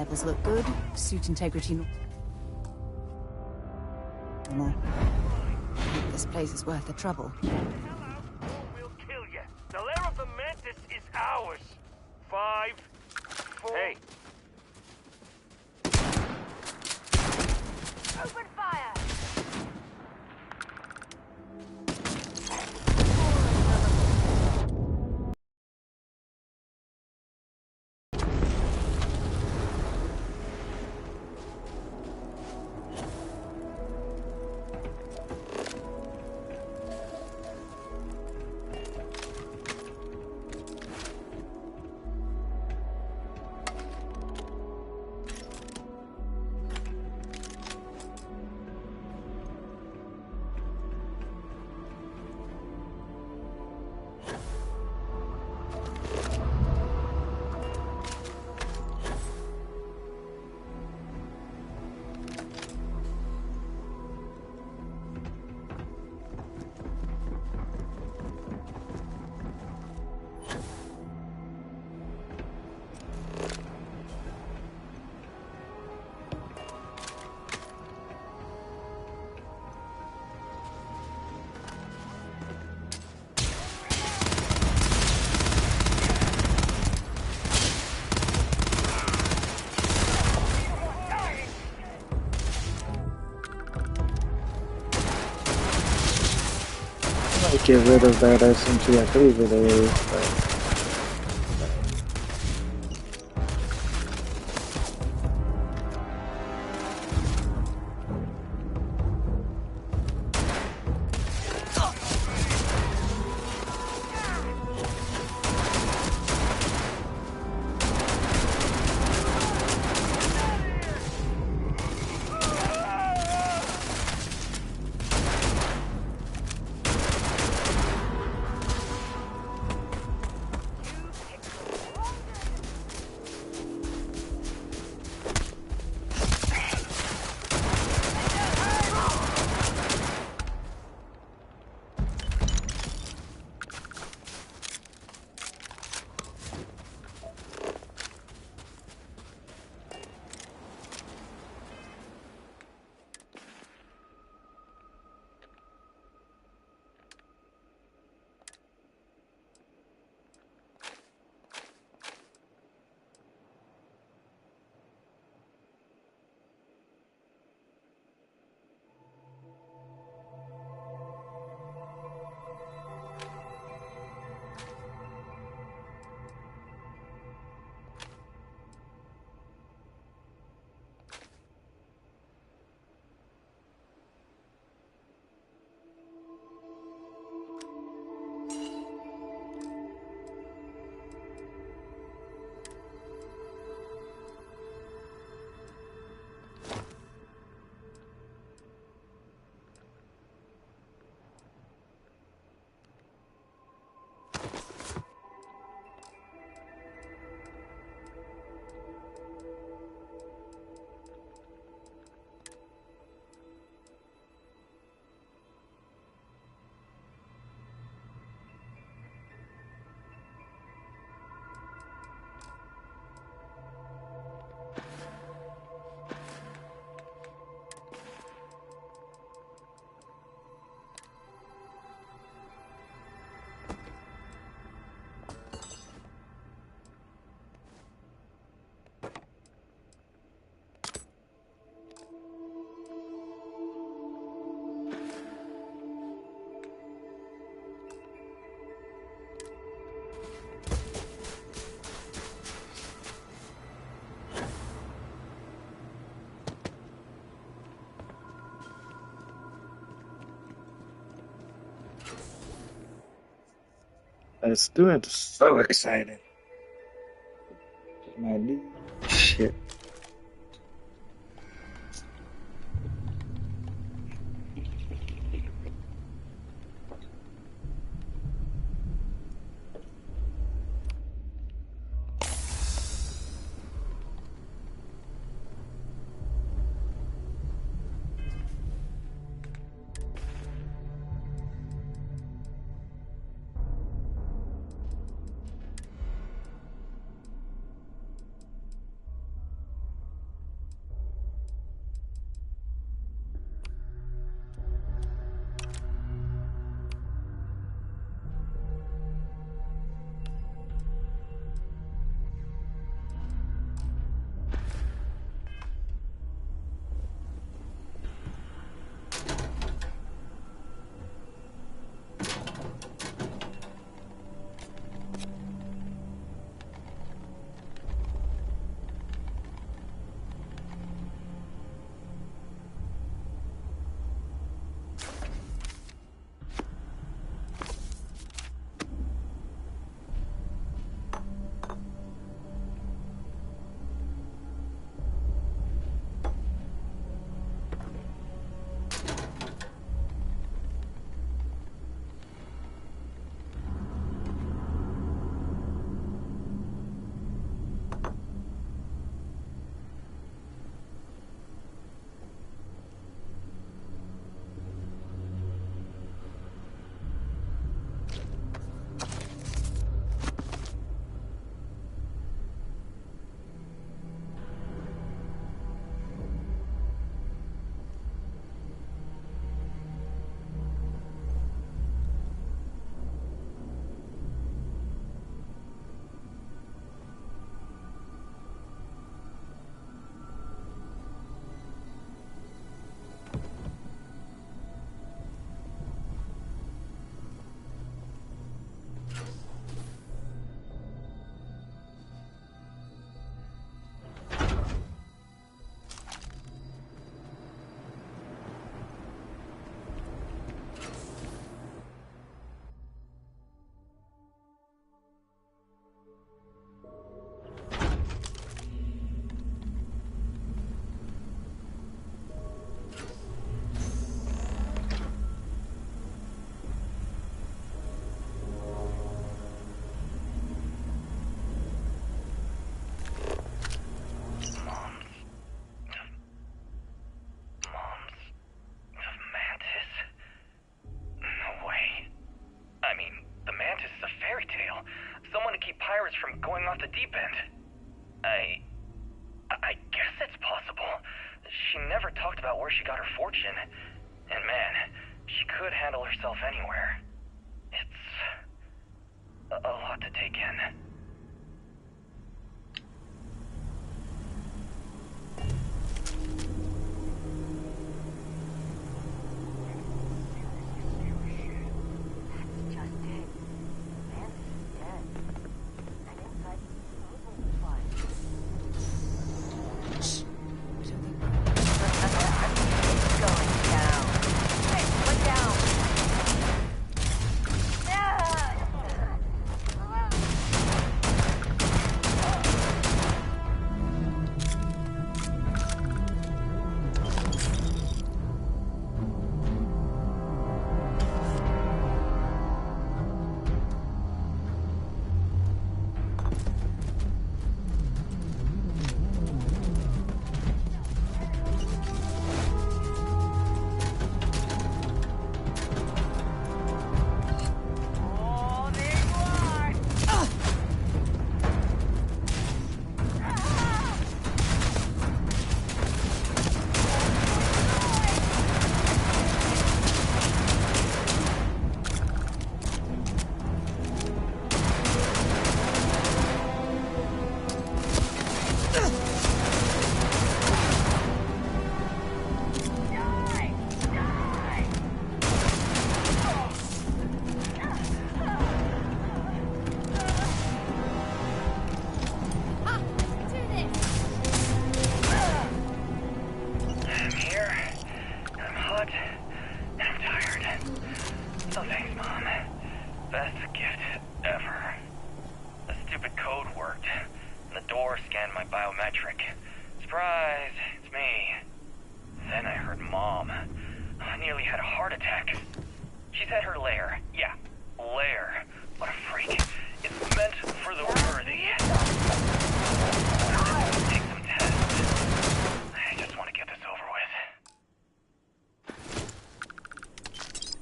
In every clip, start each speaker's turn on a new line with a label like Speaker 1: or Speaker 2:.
Speaker 1: Levels look good. Suit integrity normal. This place is worth the trouble.
Speaker 2: Hello, or we'll kill you. The lair of the Mantis is ours. 5, 4... Hey.
Speaker 3: Open fire!
Speaker 4: Get rid of that SMG, I believe it is, but... Let's do it. So excited. My new shit.
Speaker 3: years from going off the deep end. I guess it's possible. She never talked about where she got her fortune. And man, she could handle herself anywhere. It's a lot to take in.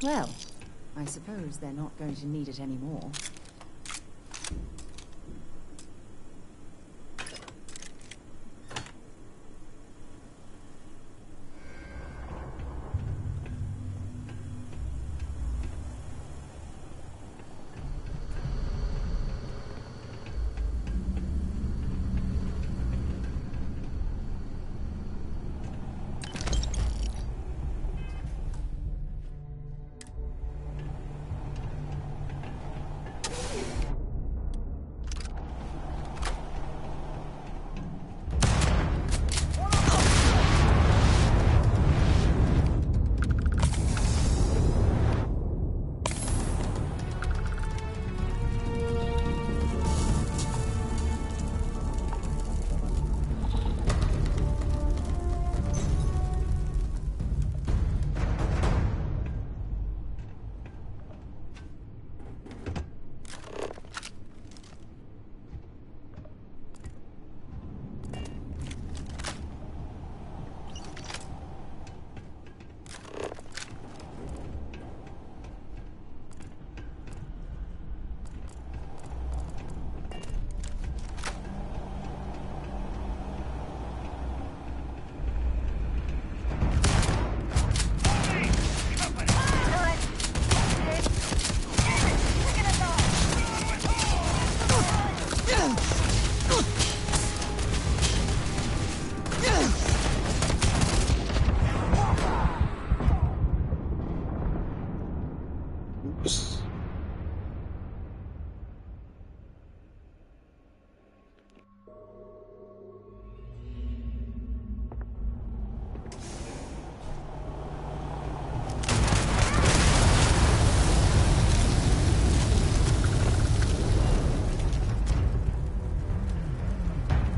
Speaker 1: Well, I suppose they're not going to need it anymore.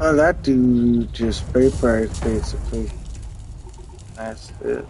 Speaker 4: Oh, that dude just vaporized, basically. That's it.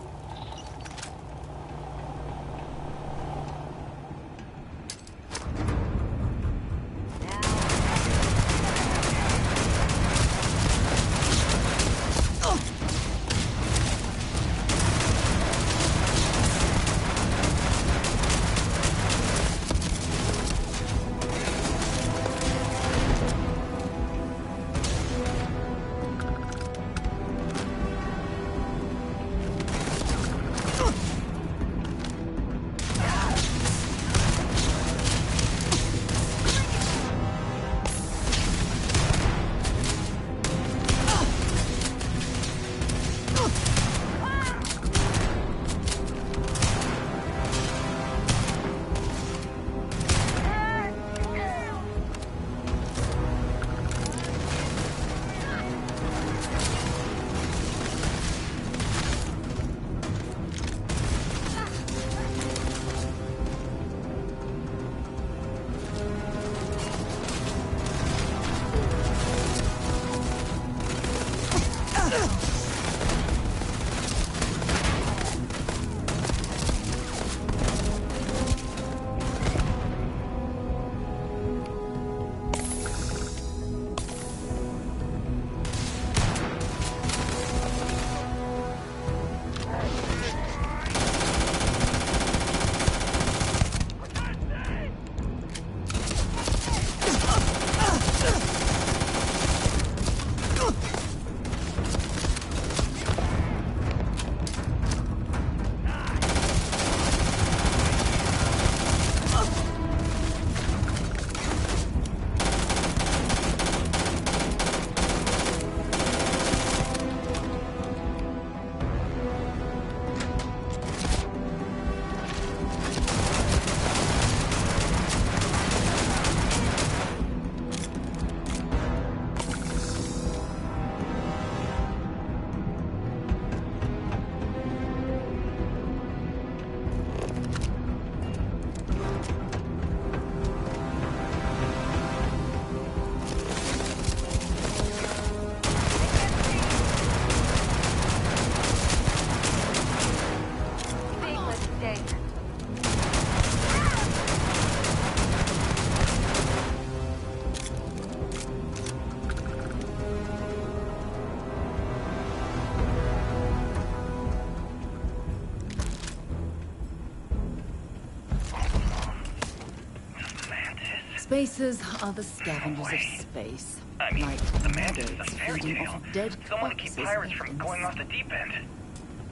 Speaker 1: Spacers are the scavengers of space.
Speaker 3: I mean,
Speaker 1: Like
Speaker 3: the Mantis is a
Speaker 1: maggots
Speaker 3: fairy
Speaker 1: feeding
Speaker 3: tale.
Speaker 1: off dead
Speaker 3: Someone to keep
Speaker 1: corpses
Speaker 3: pirates
Speaker 1: of
Speaker 3: from
Speaker 1: victims.
Speaker 3: going off the deep end.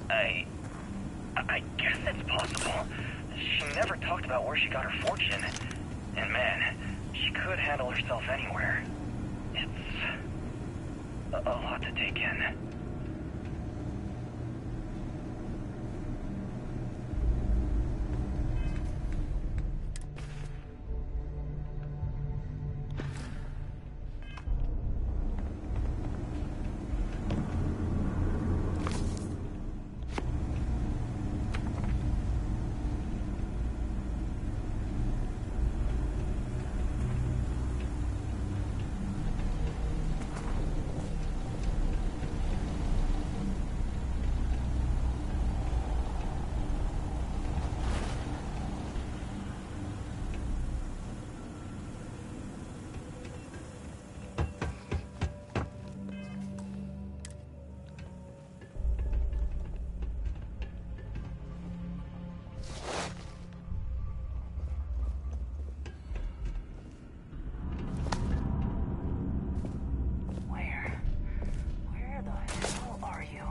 Speaker 3: I guess it's possible. She never talked about where she got her fortune. And man, she could handle herself anywhere. It's a lot to take in.
Speaker 5: Where the hell are you?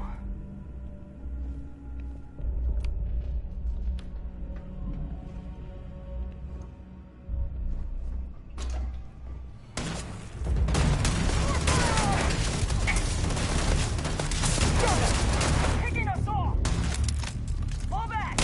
Speaker 5: Picking us off! Fall back!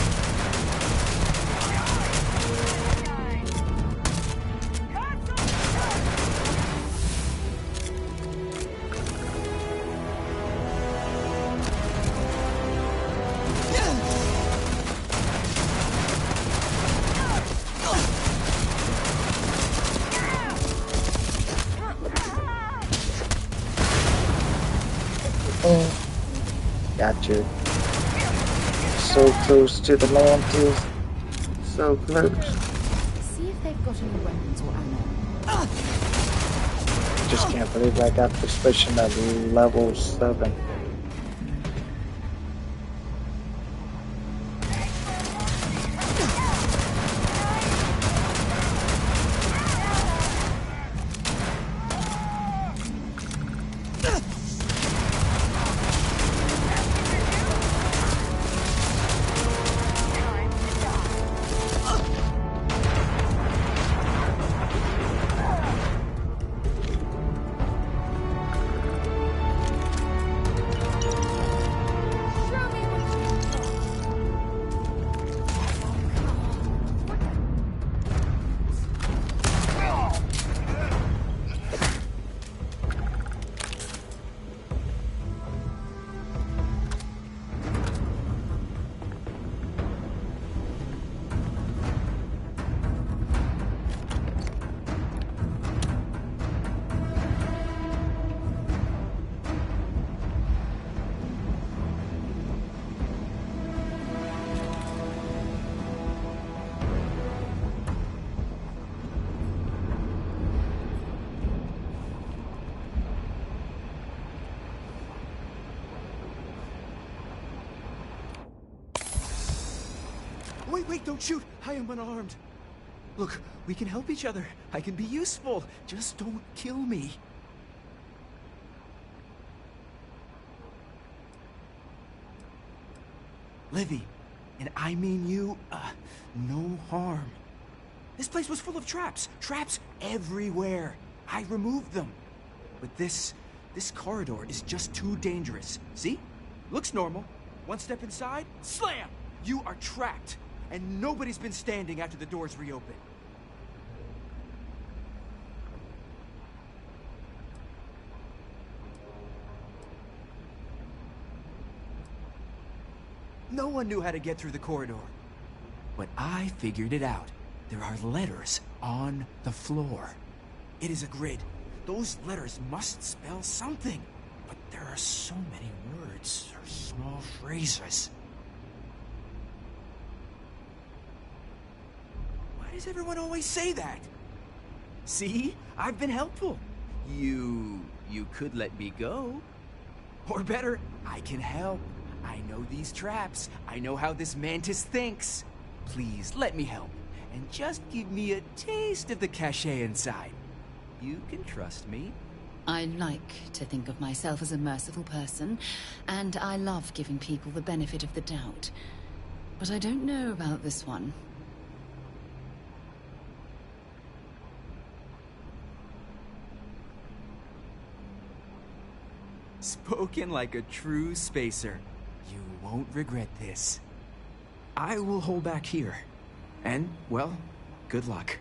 Speaker 4: Got you. So close to the Mantis. So close.
Speaker 1: See if they've got any weapons or ammo.
Speaker 4: Just can't believe I got this mission at level 7.
Speaker 6: Wait, don't shoot! I am unarmed. Look, we can help each other. I can be useful. Just don't kill me. Livy, and I mean you, no harm. This place was full of traps. Traps everywhere. I removed them. But this corridor is just too dangerous. See? Looks normal. One step inside, slam! You are trapped. And nobody's been standing after the doors reopen. No one knew how to get through the corridor. But I figured it out. There are letters on the floor. It is a grid. Those letters must spell something. But there are so many words or small phrases. Why does everyone always say that? See? I've been helpful. You could let me go. Or better, I can help. I know these traps. I know how this Mantis thinks. Please, let me help. and just give me a taste of the cachet inside. You can trust me.
Speaker 1: I like to think of myself as a merciful person, and I love giving people the benefit of the doubt. But I don't know about this one.
Speaker 6: Spoken like a true spacer. You won't regret this. I will hold back here. And, well, good luck.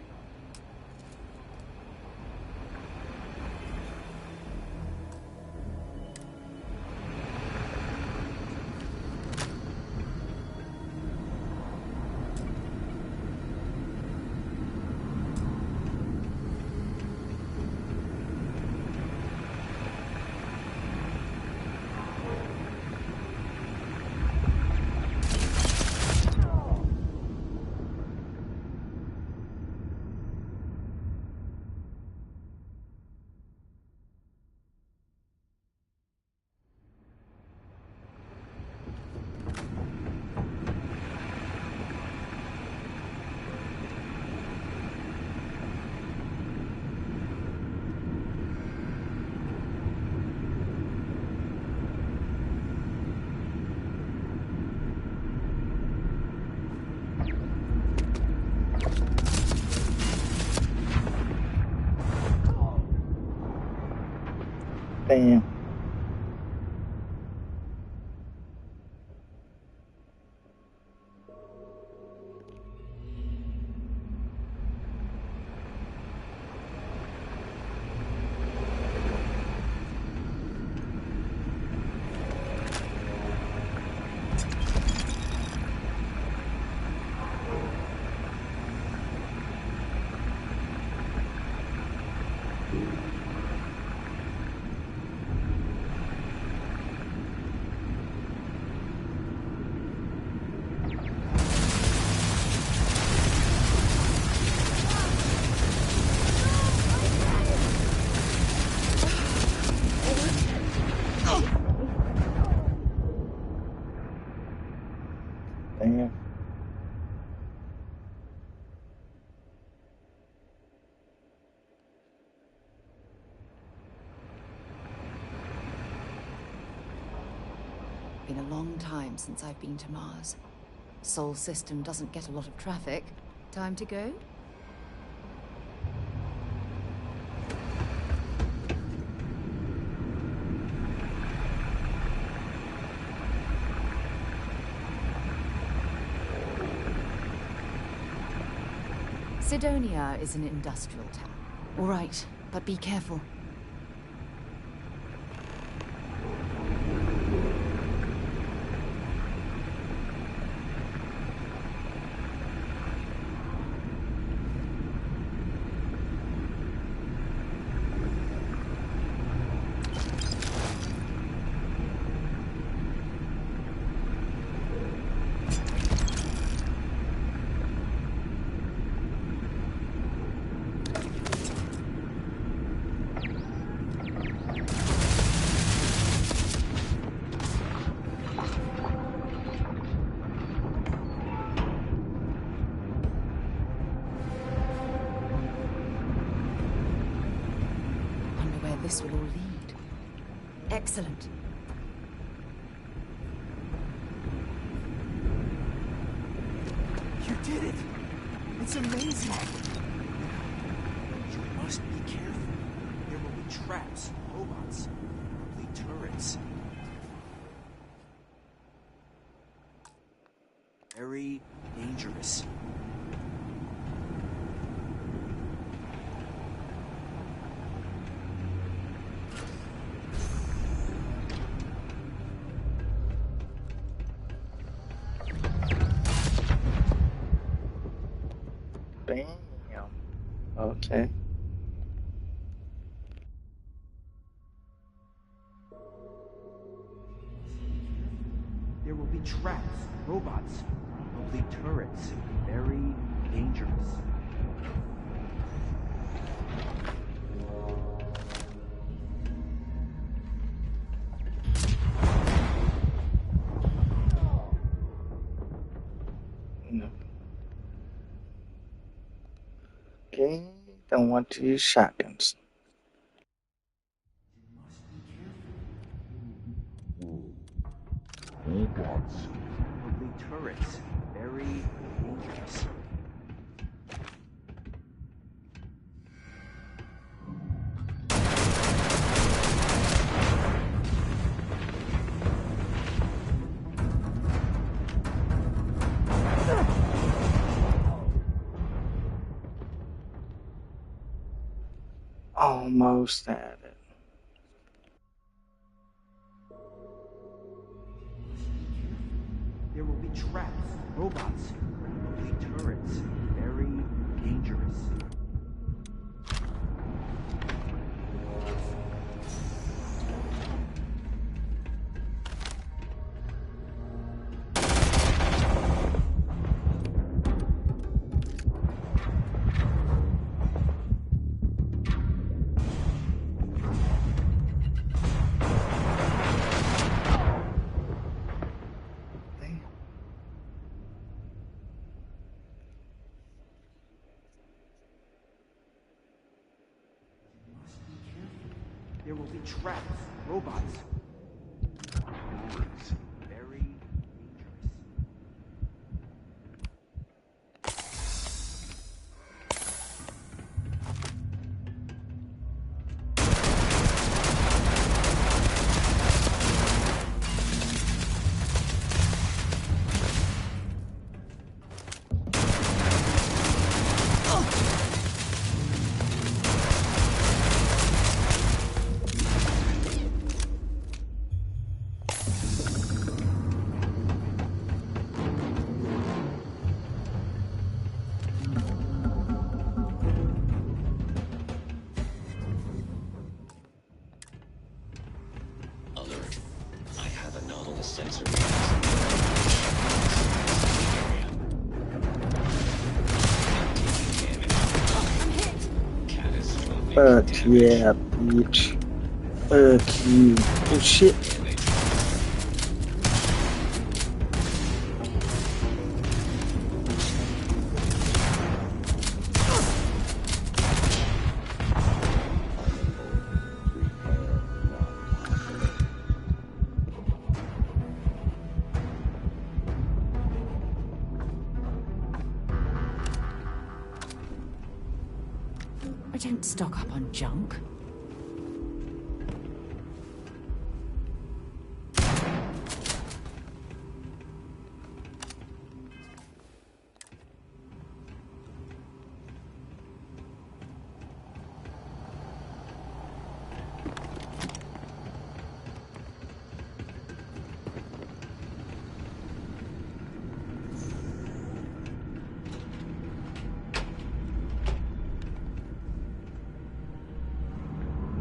Speaker 4: Damn. Damn.
Speaker 1: Been a long time since I've been to Mars. Sol system doesn't get a lot of traffic. Time to go? Sidonia is an industrial town. All right, but be careful. This will all lead. Excellent.
Speaker 6: You did it! It's amazing! You must be careful. There will be traps, robots, probably turrets. Very dangerous.
Speaker 4: Damn. Okay.
Speaker 6: There will be traps, robots, probably turrets. Very dangerous.
Speaker 4: No. don't want to use shotguns.
Speaker 6: Probably turrets. Very dangerous.
Speaker 4: Almost at it.
Speaker 6: There will be traps, robots, probably turrets. Very dangerous. There will be traps, robots. Turrets. Very dangerous.
Speaker 7: Alert. I have a Nautilus sensor. Cat is fully
Speaker 4: Fuck
Speaker 7: damaged.
Speaker 4: yeah, bitch. Fuck you. Oh shit.
Speaker 1: I don't stock up on junk.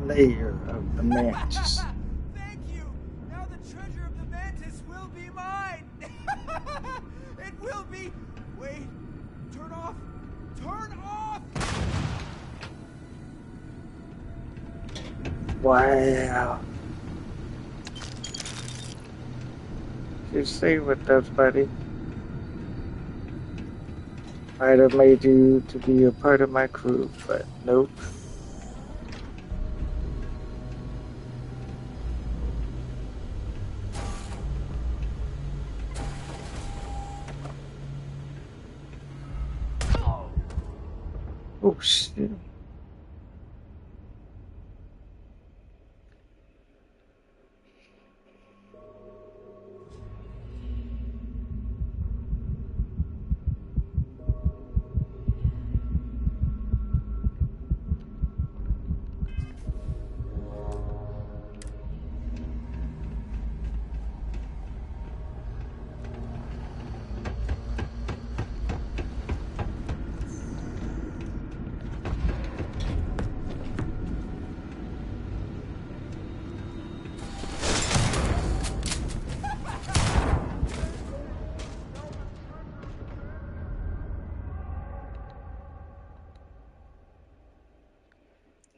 Speaker 4: Layer of the Mantis.
Speaker 6: Thank you! Now the treasure of the Mantis will be mine! It will be... Wait. Turn off! Turn off!
Speaker 4: Wow. You stay with us, buddy. I'd have made you to be a part of my crew, but nope. Oh shit.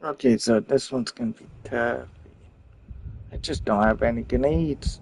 Speaker 4: Okay, so this one's gonna be tough. I just don't have any grenades.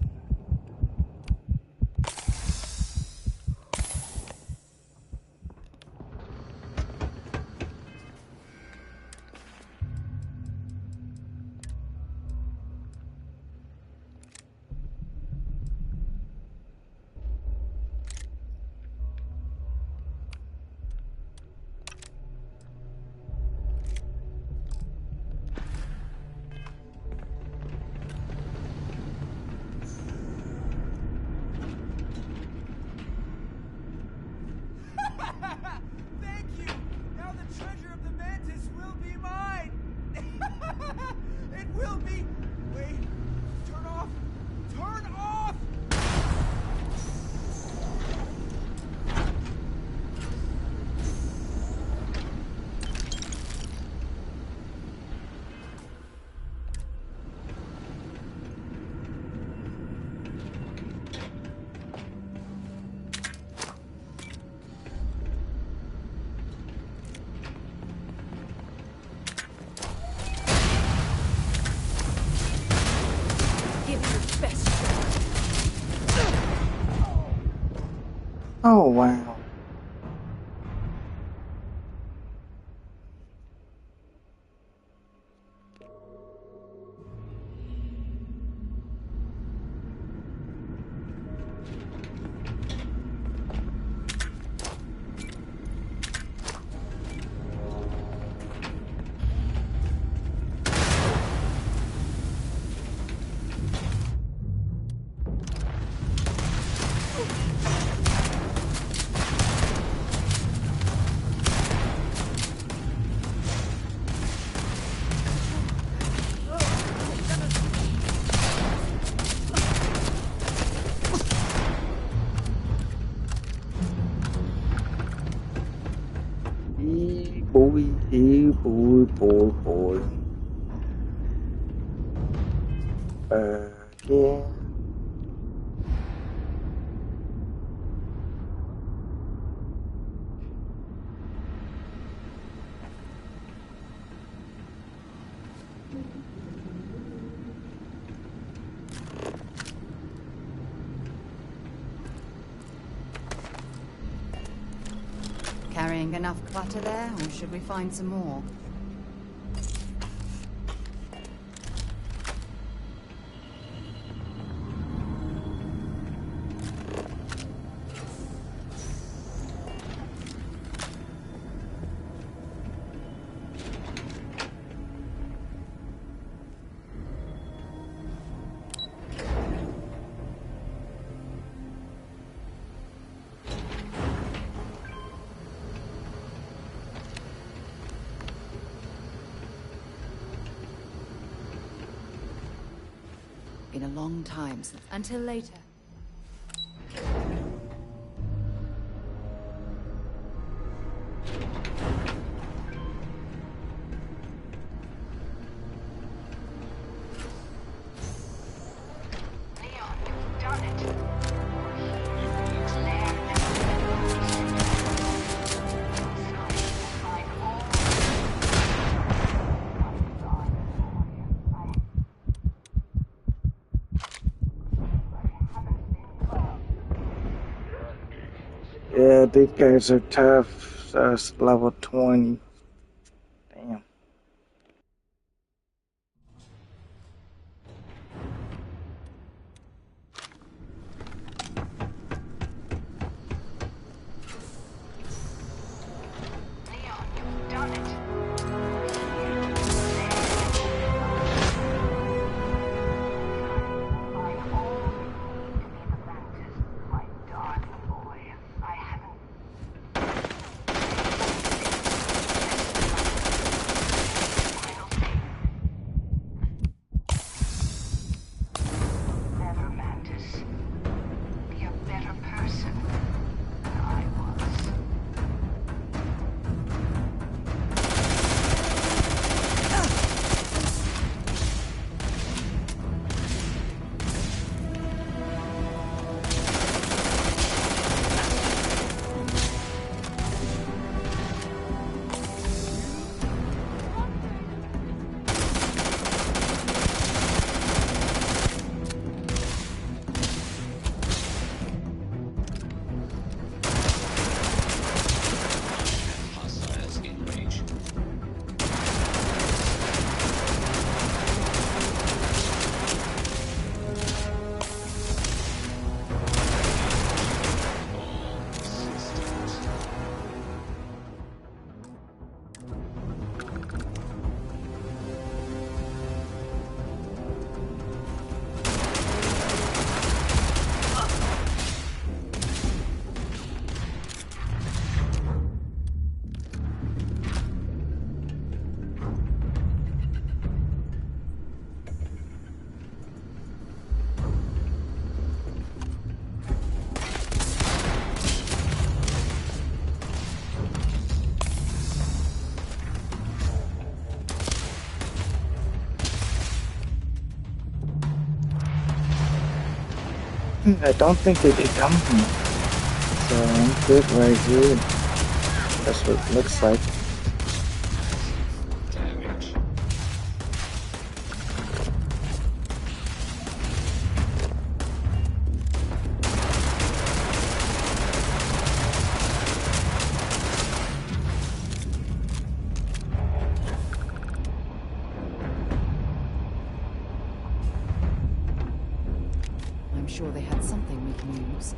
Speaker 6: will be. Wait. Turn off. Turn off!
Speaker 1: Give it your best shot.
Speaker 4: Oh, wow. Hey boy. Again.
Speaker 1: Carrying enough clutter there, or should we find some more? Been a long time since... Until later.
Speaker 5: Leon, you've done it.
Speaker 4: Yeah, these guys are tough. That's level 20. Damn.
Speaker 5: Leon, you've done it. I always need to be the Mantis, my darling boy. I haven't.
Speaker 4: I don't think they did come here. So I'm good right here. That's what it looks like.
Speaker 7: Damage.
Speaker 1: I'm sure they had something we can use.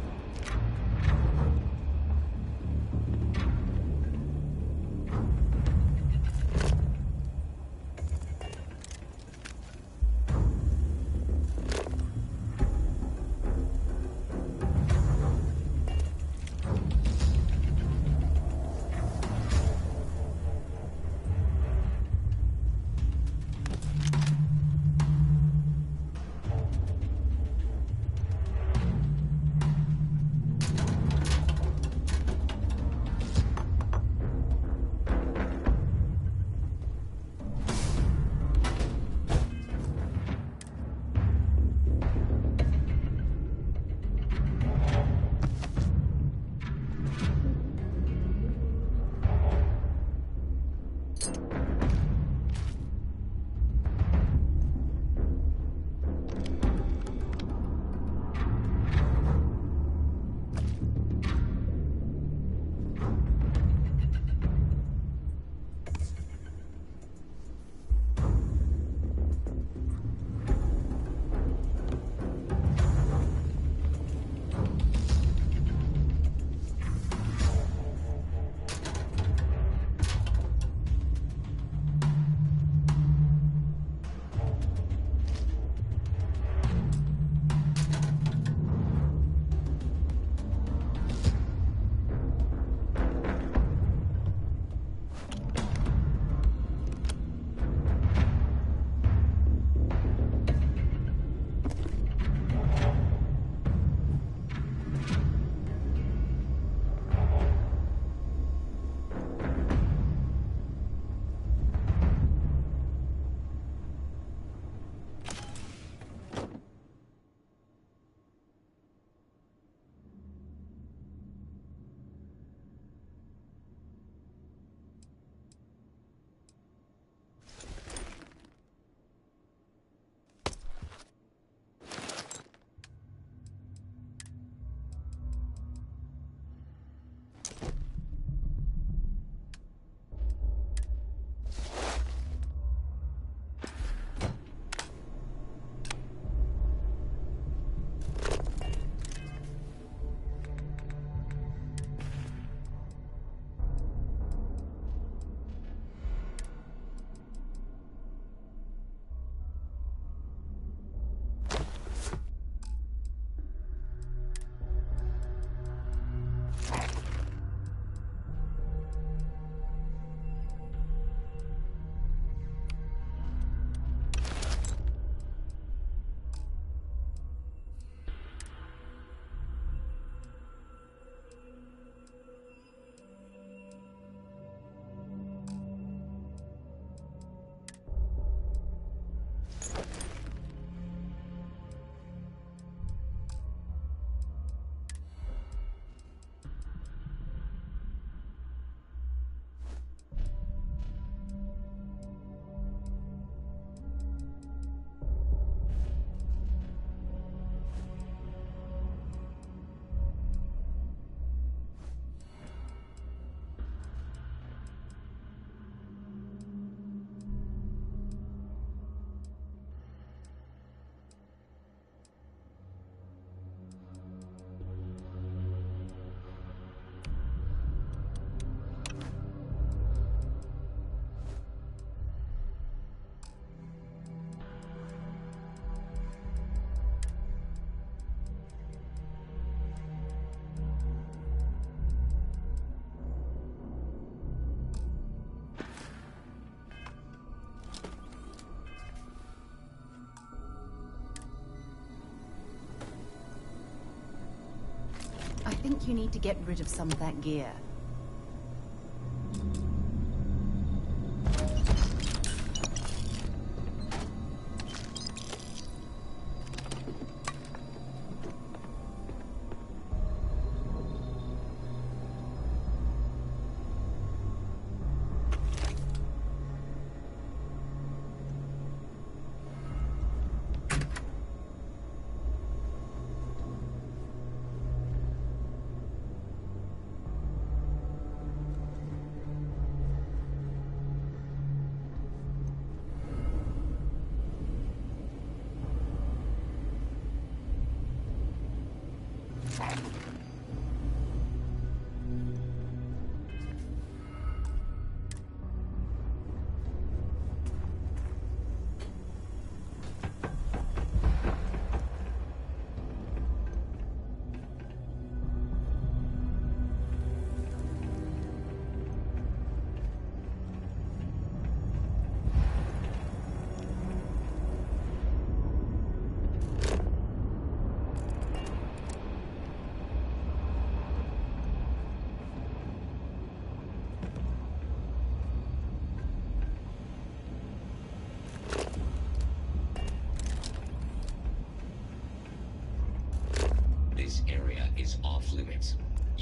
Speaker 1: I think you need to get rid of some of that gear.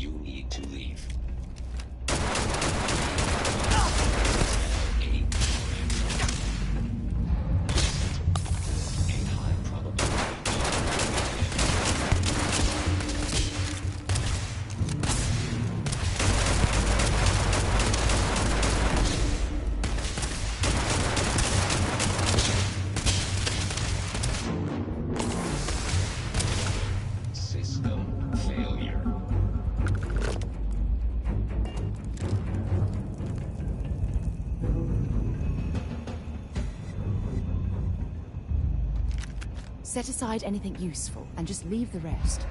Speaker 7: You need to leave. A high probability. System failure.
Speaker 1: Set aside anything useful and just leave the rest.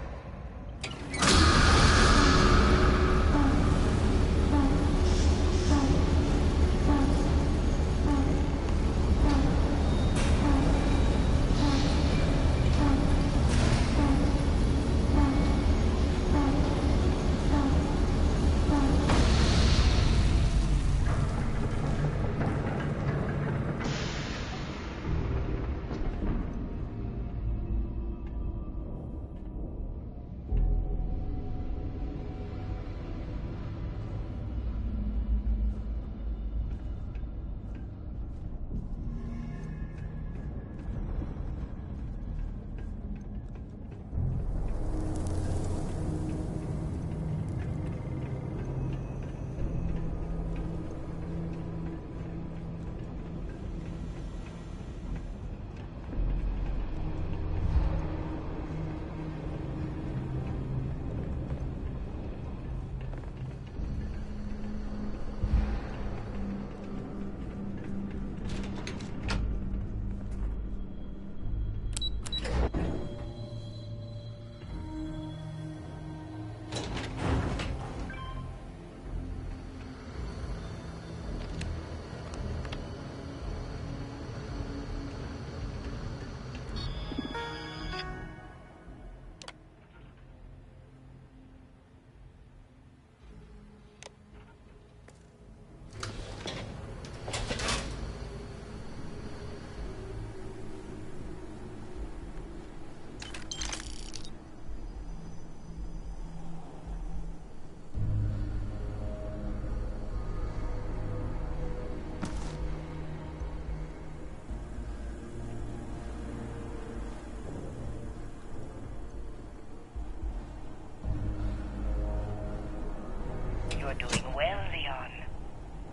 Speaker 5: You're doing well, Leon.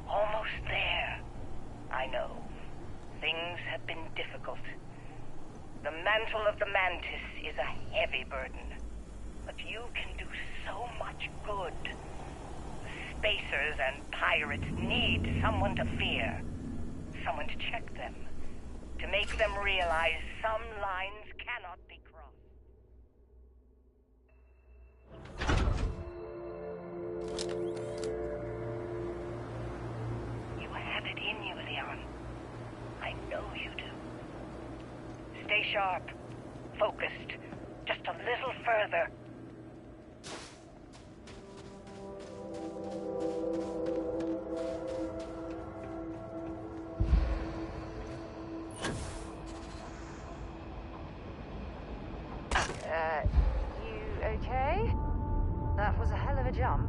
Speaker 5: Almost there. I know. Things have been difficult. The mantle of the Mantis is a heavy burden. But you can do so much good. The spacers and pirates need someone to fear. Someone to check them. To make them realize some lines cannot be crossed. You have it in you, Leon. I know you do. Stay sharp. Focused. Just a little further. You okay? That was a hell of a jump.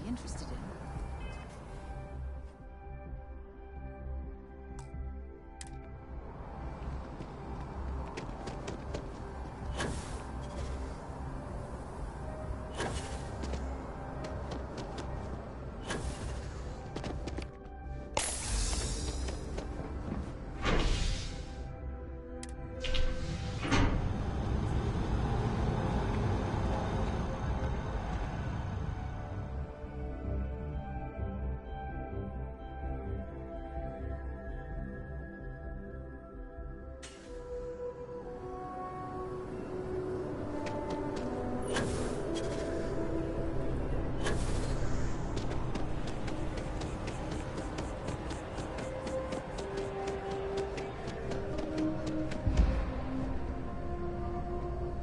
Speaker 1: be interested in.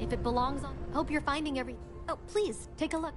Speaker 8: If it belongs on... Hope you're finding every... Oh, please, take a look.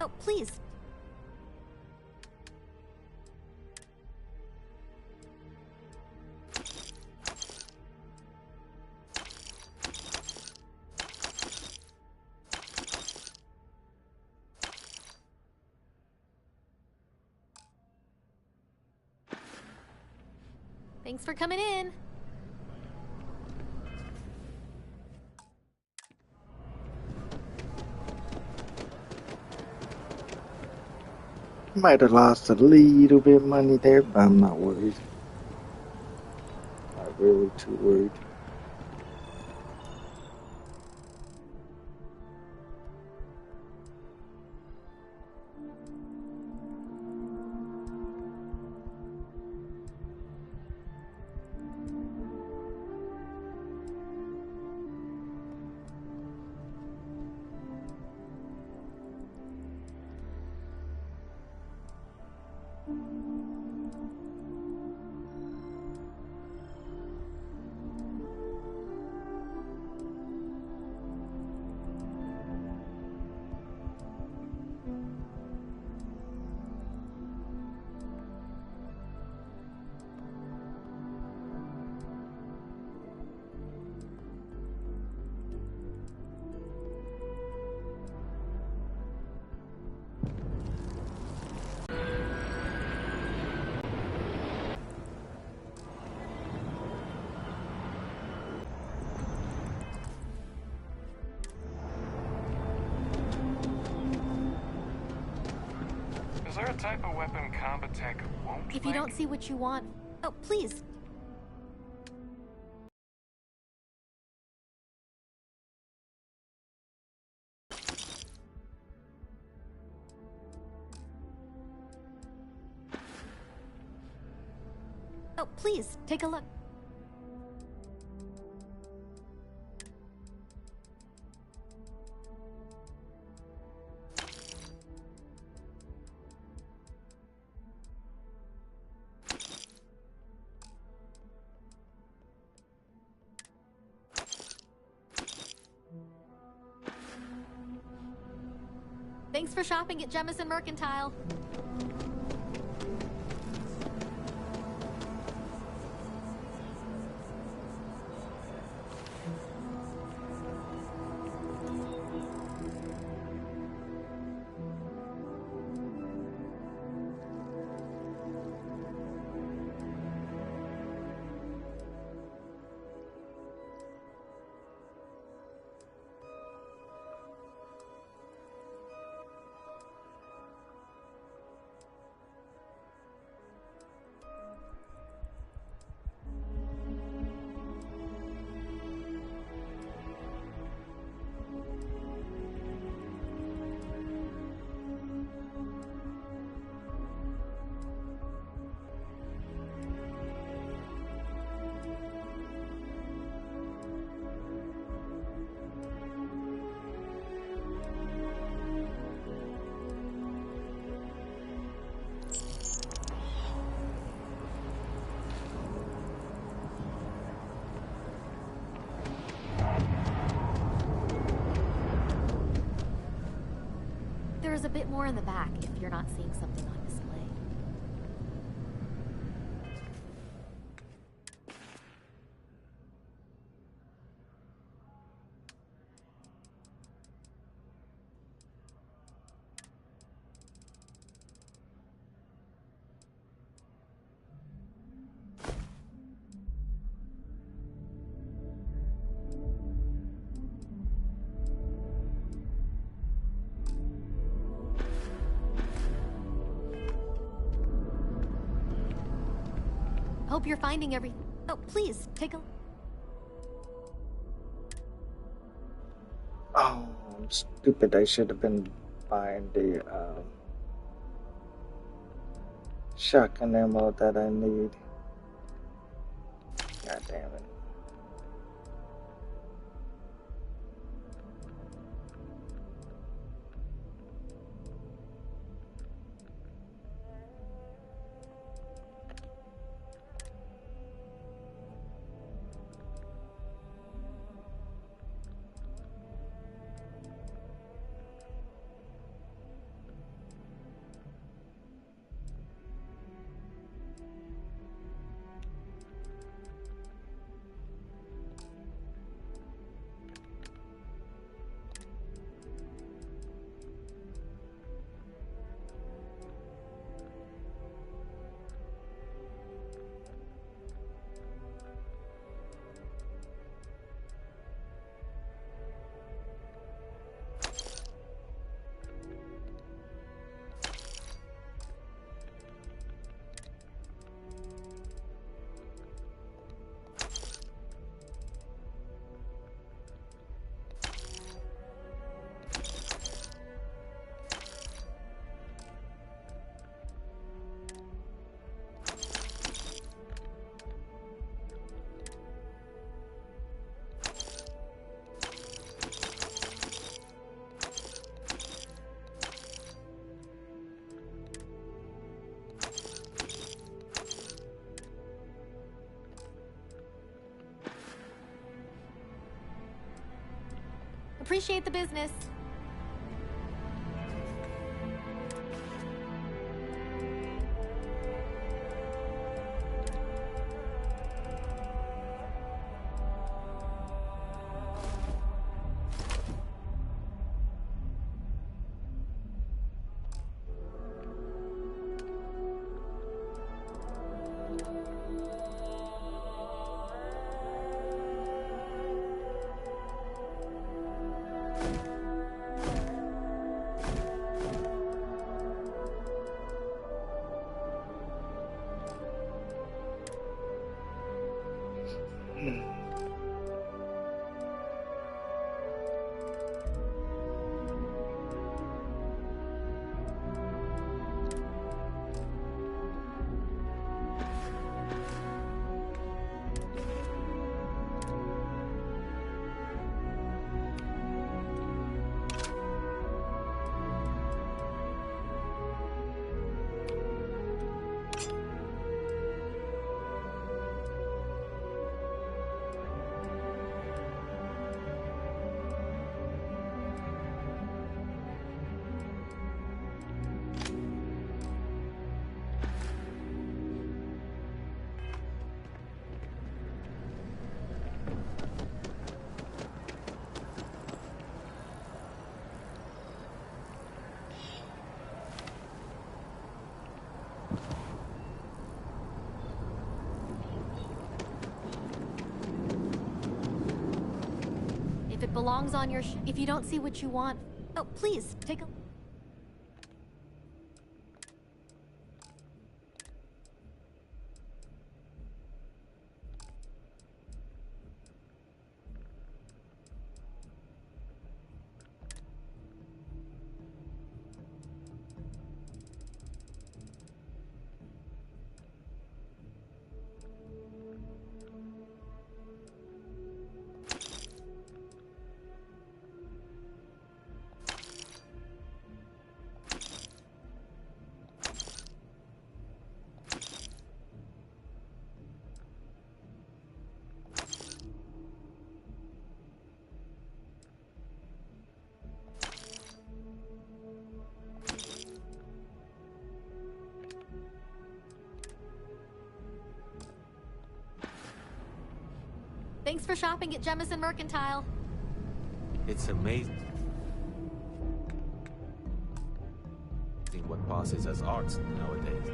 Speaker 8: Oh, please. Thanks for coming in.
Speaker 4: Might have lost a little bit of money there, but I'm not worried. Not really too worried.
Speaker 9: Is there a type of weapon combat tech won't
Speaker 8: If you don't see what you want... Oh, please. Oh, please, take a look. Thanks for shopping at Jemison Mercantile. There's a bit more in the back if you're not seeing something on display. Hope you're finding everything. Oh, please, take a...
Speaker 4: Oh, I'm stupid. I should have been buying the shotgun ammo that I need. God damn it.
Speaker 8: Appreciate the business. belongs on your if you don't see what you want. Oh, please, take a... Thanks for shopping at Jemison Mercantile.
Speaker 10: It's amazing what passes as art nowadays.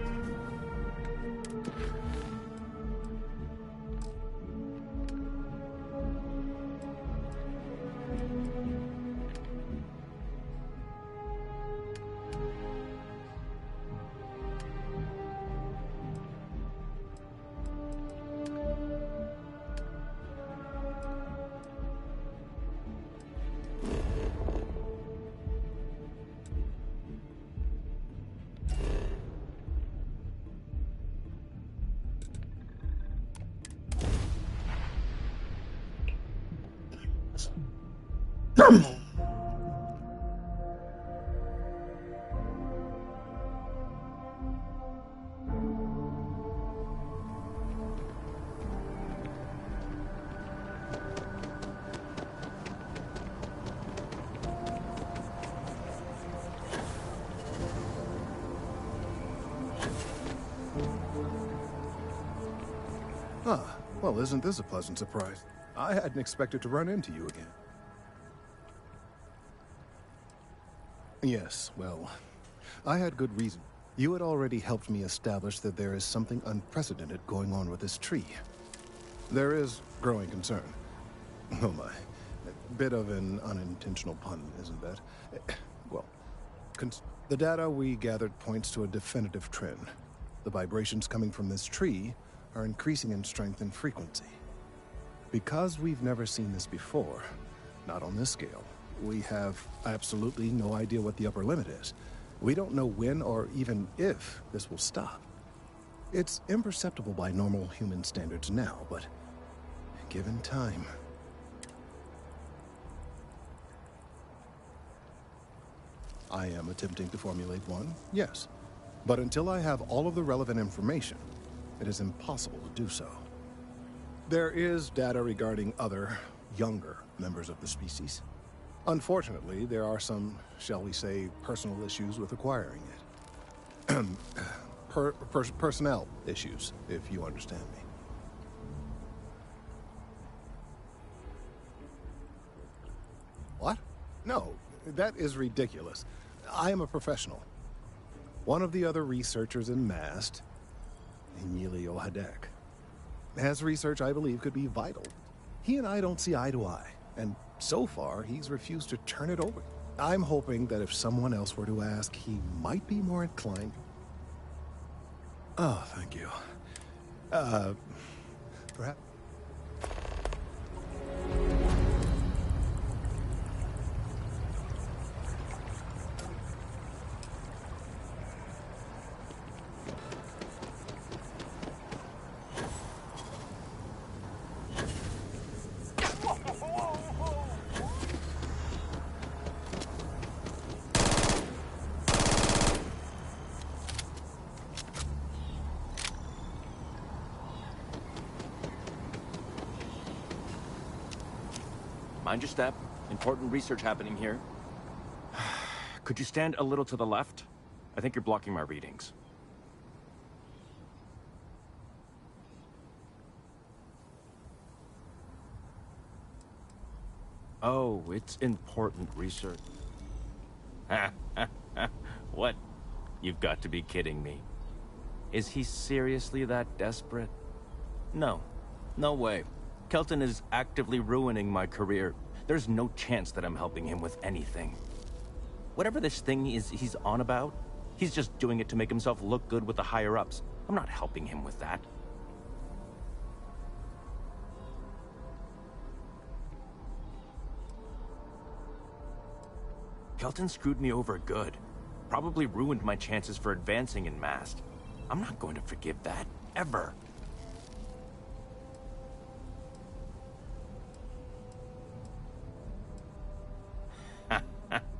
Speaker 11: Ah, well, isn't this a pleasant surprise? I hadn't expected to run into you again. Yes, well, I had good reason. You had already helped me establish that there is something unprecedented going on with this tree. There is growing concern. Oh my. A bit of an unintentional pun, isn't that? Well, the data we gathered points to a definitive trend. The vibrations coming from this tree are increasing in strength and frequency. Because we've never seen this before, not on this scale, we have absolutely no idea what the upper limit is. We don't know when or even if this will stop. It's imperceptible by normal human standards now, but given time... I am attempting to formulate one, yes. But until I have all of the relevant information, it is impossible to do so. There is data regarding other, younger members of the species. Unfortunately, there are some, shall we say, personal issues with acquiring it. Personnel issues, if you understand me. What? No, that is ridiculous. I am a professional. One of the other researchers in MAST, Emilio Hadek, has research I believe could be vital. He and I don't see eye to eye, and so far he's refused to turn it over. I'm hoping that if someone else were to ask, he might be more inclined. Oh, thank you. Perhaps...
Speaker 12: Mind your step. Important research happening here. Could you stand a little to the left? I think you're blocking my readings. Oh, it's important research. What? You've got to be kidding me. Is he seriously that desperate? No. No way. Kelton is actively ruining my career. There's no chance that I'm helping him with anything. Whatever this thing is he's on about, he's just doing it to make himself look good with the higher-ups. I'm not helping him with that. Kelton screwed me over good. Probably ruined my chances for advancing in Mast. I'm not going to forgive that, ever.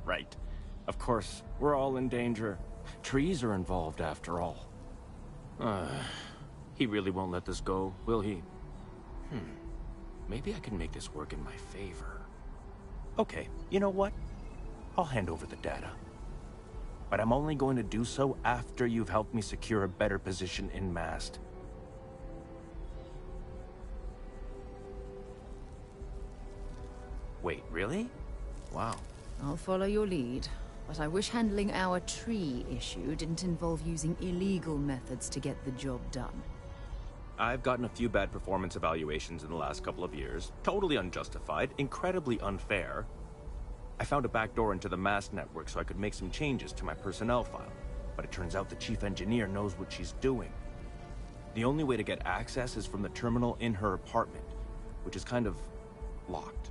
Speaker 12: Right. Of course, we're all in danger. Trees are involved after all. He really won't let this go, will he? Maybe I can make this work in my favor. Okay, you know what? I'll hand over the data. But I'm only going to do so after you've helped me secure a better position in Mast. Wait, really? Wow.
Speaker 1: I'll follow your lead, but I wish handling our tree issue didn't involve using illegal methods to get the job done.
Speaker 12: I've gotten a few bad performance evaluations in the last couple of years. Totally unjustified, incredibly unfair. I found a backdoor into the Mast network so I could make some changes to my personnel file. But it turns out the chief engineer knows what she's doing. The only way to get access is from the terminal in her apartment, which is kind of locked.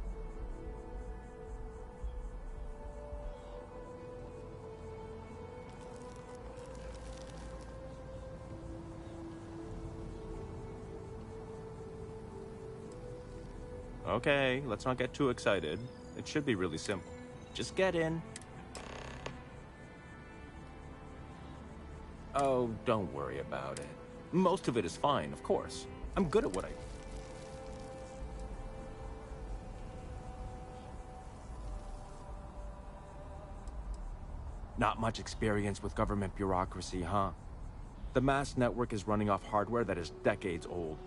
Speaker 12: Okay, let's not get too excited. It should be really simple. Just get in. Oh, don't worry about it. Most of it is fine, of course. I'm good at what I do. Not much experience with government bureaucracy, huh? The Mast network is running off hardware that is decades old.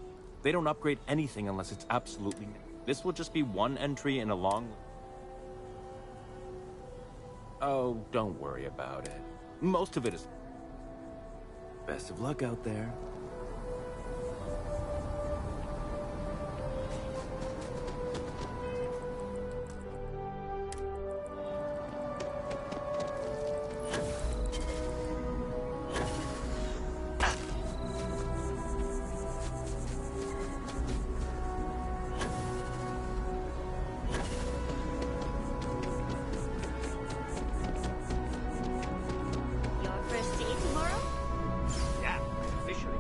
Speaker 12: They don't upgrade anything unless it's absolutely new. This will just be one entry in a long... Oh, don't worry about it. Most of it is... Best of luck out there.
Speaker 5: Your first day tomorrow?
Speaker 2: Yeah, I officially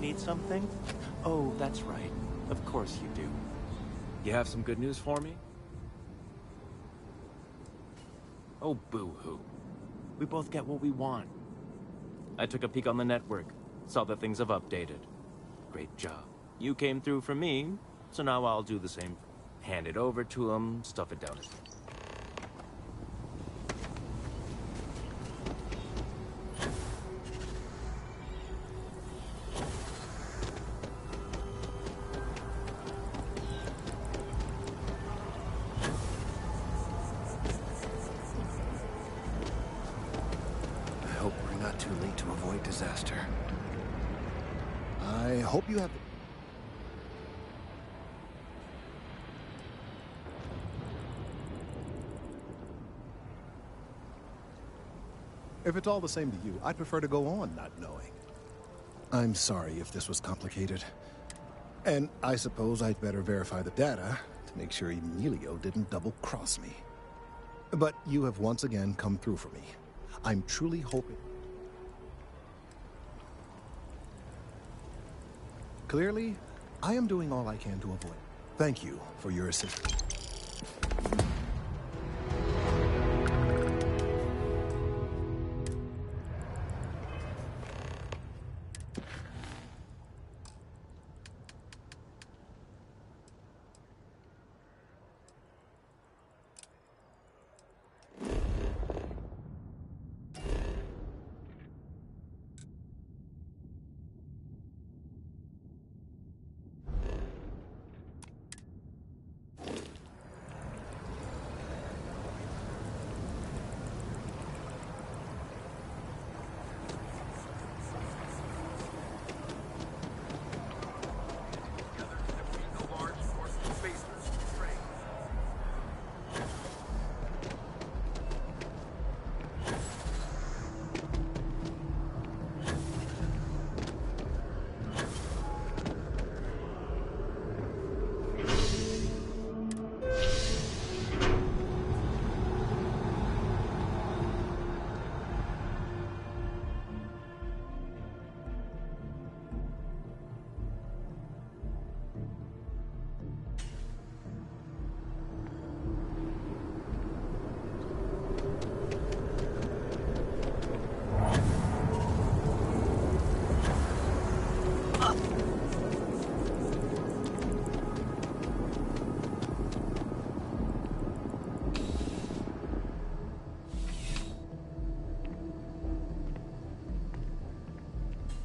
Speaker 12: Need something? Oh, that's right. Of course you do. You have some good news for me? Oh, boo-hoo. We both get what we want. I took a peek on the network, saw that things have updated. Great job. You came through for me, so now I'll do the same. Hand it over to him, stuff it down his throat.
Speaker 11: I hope we're not too late to avoid disaster. I hope you have... If it's all the same to you, I'd prefer to go on not knowing. I'm sorry if this was complicated. And I suppose I'd better verify the data to make sure Emilio didn't double-cross me. But you have once again come through for me. I'm truly hoping... Clearly, I am doing all I can to avoid. Thank you for your assistance.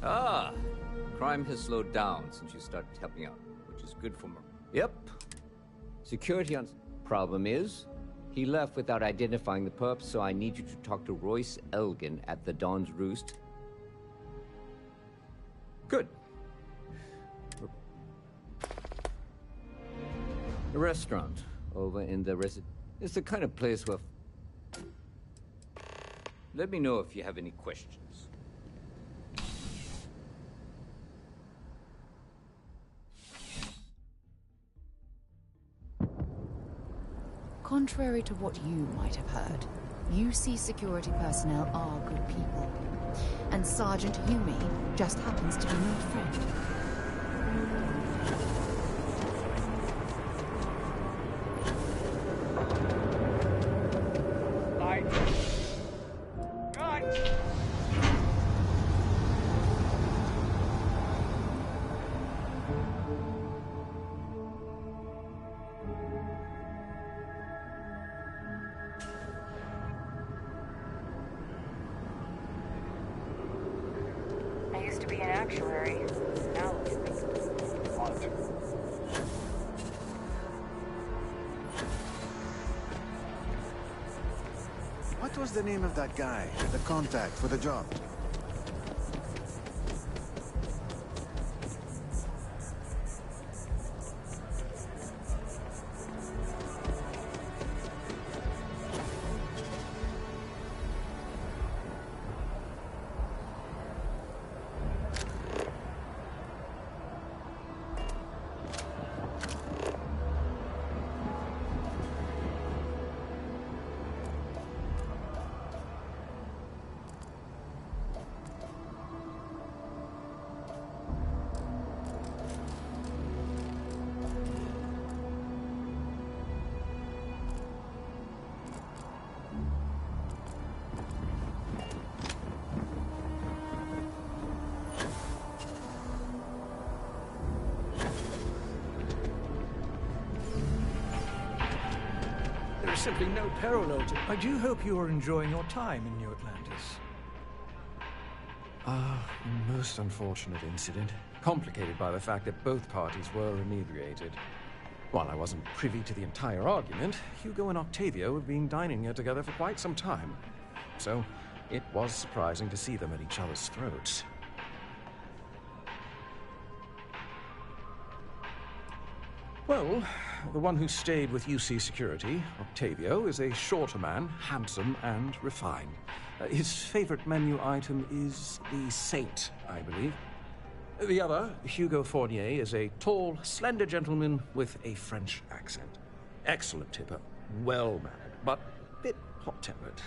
Speaker 13: Ah, crime has slowed down since you started helping out, which is good for me. Yep. Security on... Problem is, he left without identifying the perp, so I need you to talk to Royce Elgin at the Dawn's Roost. Good. A restaurant over in the It's the kind of place where... Let me know if you have any questions.
Speaker 1: Contrary to what you might have heard, UC security personnel are good people. And Sergeant Yumi just happens to be my friend.
Speaker 5: I used to be an actuary. Now what?
Speaker 14: What was the name of that guy? The contact for the job?
Speaker 15: simply no parallel to...
Speaker 16: I do hope you are enjoying your time in New Atlantis.
Speaker 15: A most unfortunate incident, complicated by the fact that both parties were inebriated. While I wasn't privy to the entire argument, Hugo and Octavio have been dining here together for quite some time. So, it was surprising to see them at each other's throats. Well, the one who stayed with UC Security, Octavio, is a shorter man, handsome and refined. His favorite menu item is the Saint, I believe. The other, Hugo Fournier, is a tall, slender gentleman with a French accent. Excellent tipper, well-mannered, but a bit hot-tempered.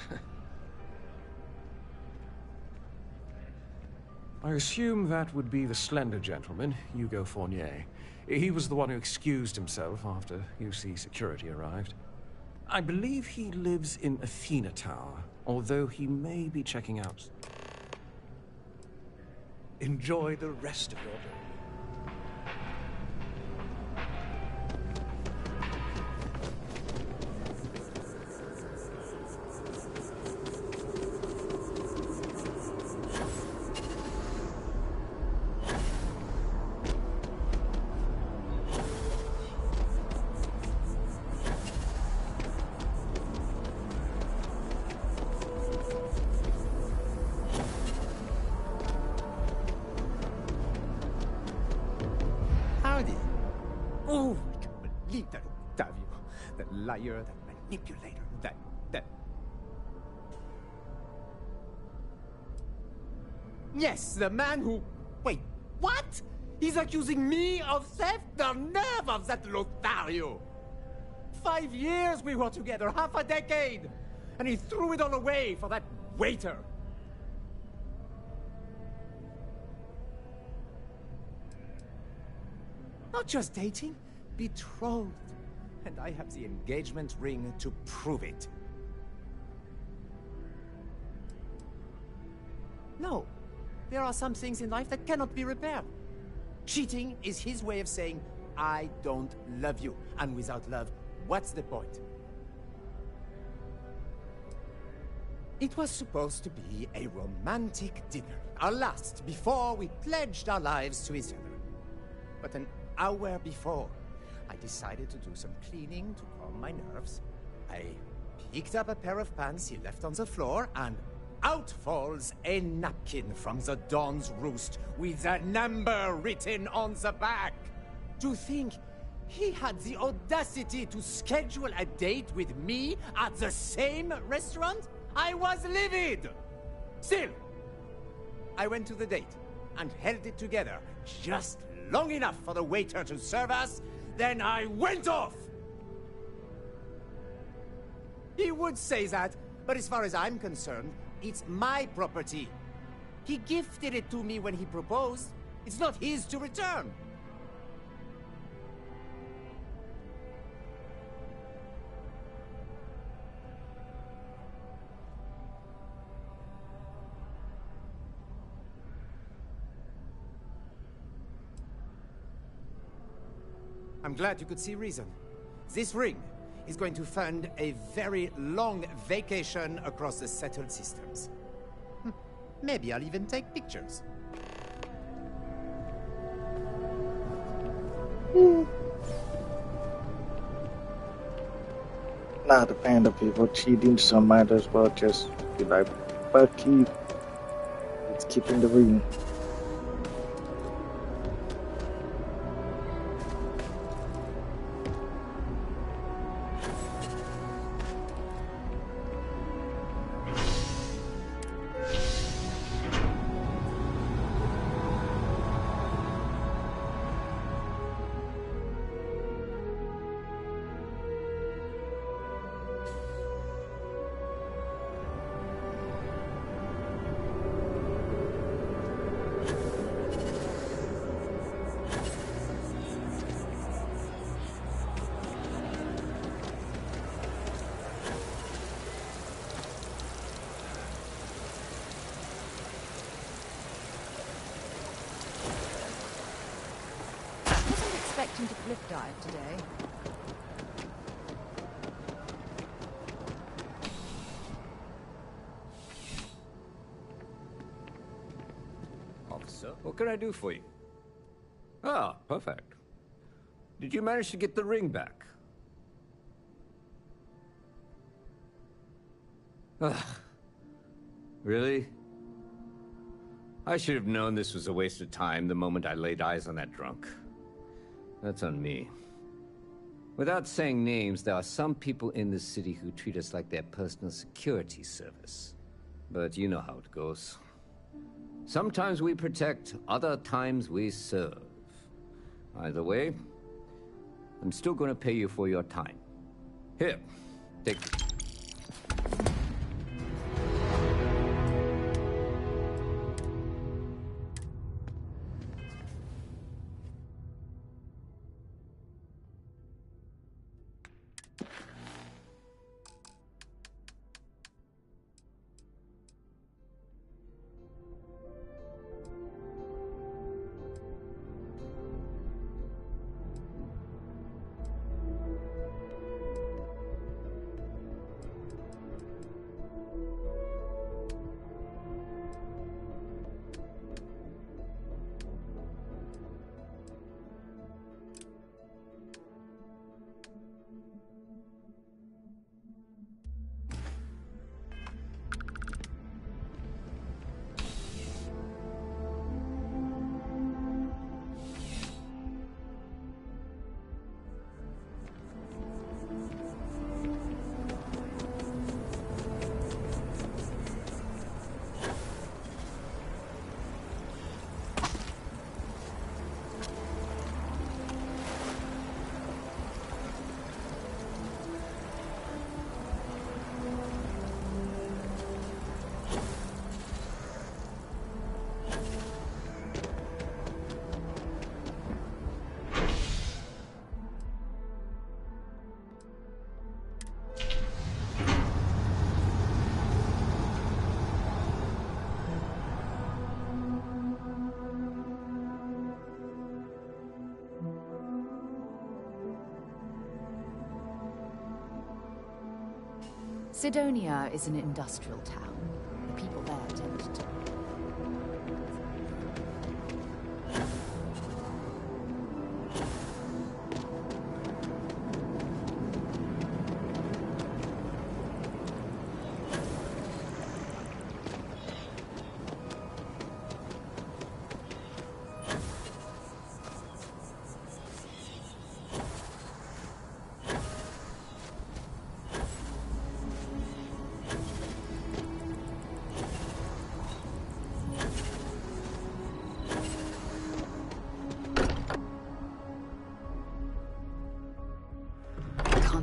Speaker 15: I assume that would be the slender gentleman, Hugo Fournier. He was the one who excused himself after UC Security arrived. I believe he lives in Athena Tower, although he may be checking out.
Speaker 16: Enjoy the rest of your day.
Speaker 17: Oh, I can't believe that Octavio. That liar, that manipulator, that... Yes, the man who... Wait, what? He's accusing me of theft? The nerve of that Lothario! 5 years we were together, half a decade! And he threw it all away for that waiter! Not just dating, betrothed. And I have the engagement ring to prove it. No, there are some things in life that cannot be repaired. Cheating is his way of saying, I don't love you. And without love, what's the point? It was supposed to be a romantic dinner, our last, before we pledged our lives to each other. But an hour before, I decided to do some cleaning to calm my nerves. I picked up a pair of pants he left on the floor, and out falls a napkin from the Dawn's Roost with a number written on the back. To think he had the audacity to schedule a date with me at the same restaurant? I was livid! Still, I went to the date and held it together just long enough for the waiter to serve us, then I went off! He would say that, but as far as I'm concerned, it's my property. He gifted it to me when he proposed. It's not his to return. I'm glad you could see reason. This ring is going to fund a very long vacation across the settled systems. Maybe I'll even take pictures.
Speaker 4: Not a fan of people cheating, so might as well just be like, fuck you. It's keeping the ring.
Speaker 18: To cliff dive today.
Speaker 13: can I do for you? Ah, perfect. Did you manage to get the ring back? Ugh. Really? I should have known this was a waste of time the moment I laid eyes on that drunk. That's on me. Without saying names, there are some people in this city who treat us like their personal security service. But you know how it goes. Sometimes we protect, other times we serve. Either way, I'm still going to pay you for your time. Here, take this.
Speaker 1: Sidonia is an industrial town. The people there tend to...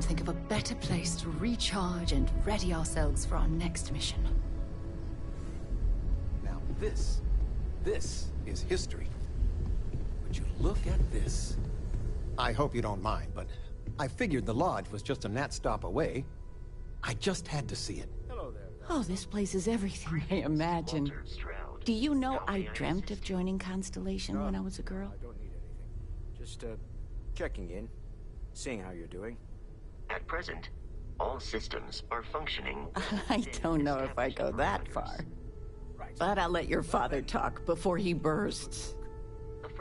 Speaker 1: Think of a better place to recharge and ready ourselves for our next mission.
Speaker 18: Now this is history. Would you look at this? I hope you don't mind, but I figured the lodge was just a gnat stop away. I just had to see it.
Speaker 9: Hello there.
Speaker 19: Oh, this place is everything I imagine. Do you know I dreamt of joining Constellation when I was a girl?
Speaker 6: I don't need anything. Just, checking in. Seeing how you're doing.
Speaker 20: At present, all systems are functioning.
Speaker 19: I don't know if I go that far. But I'll let your father talk before he bursts.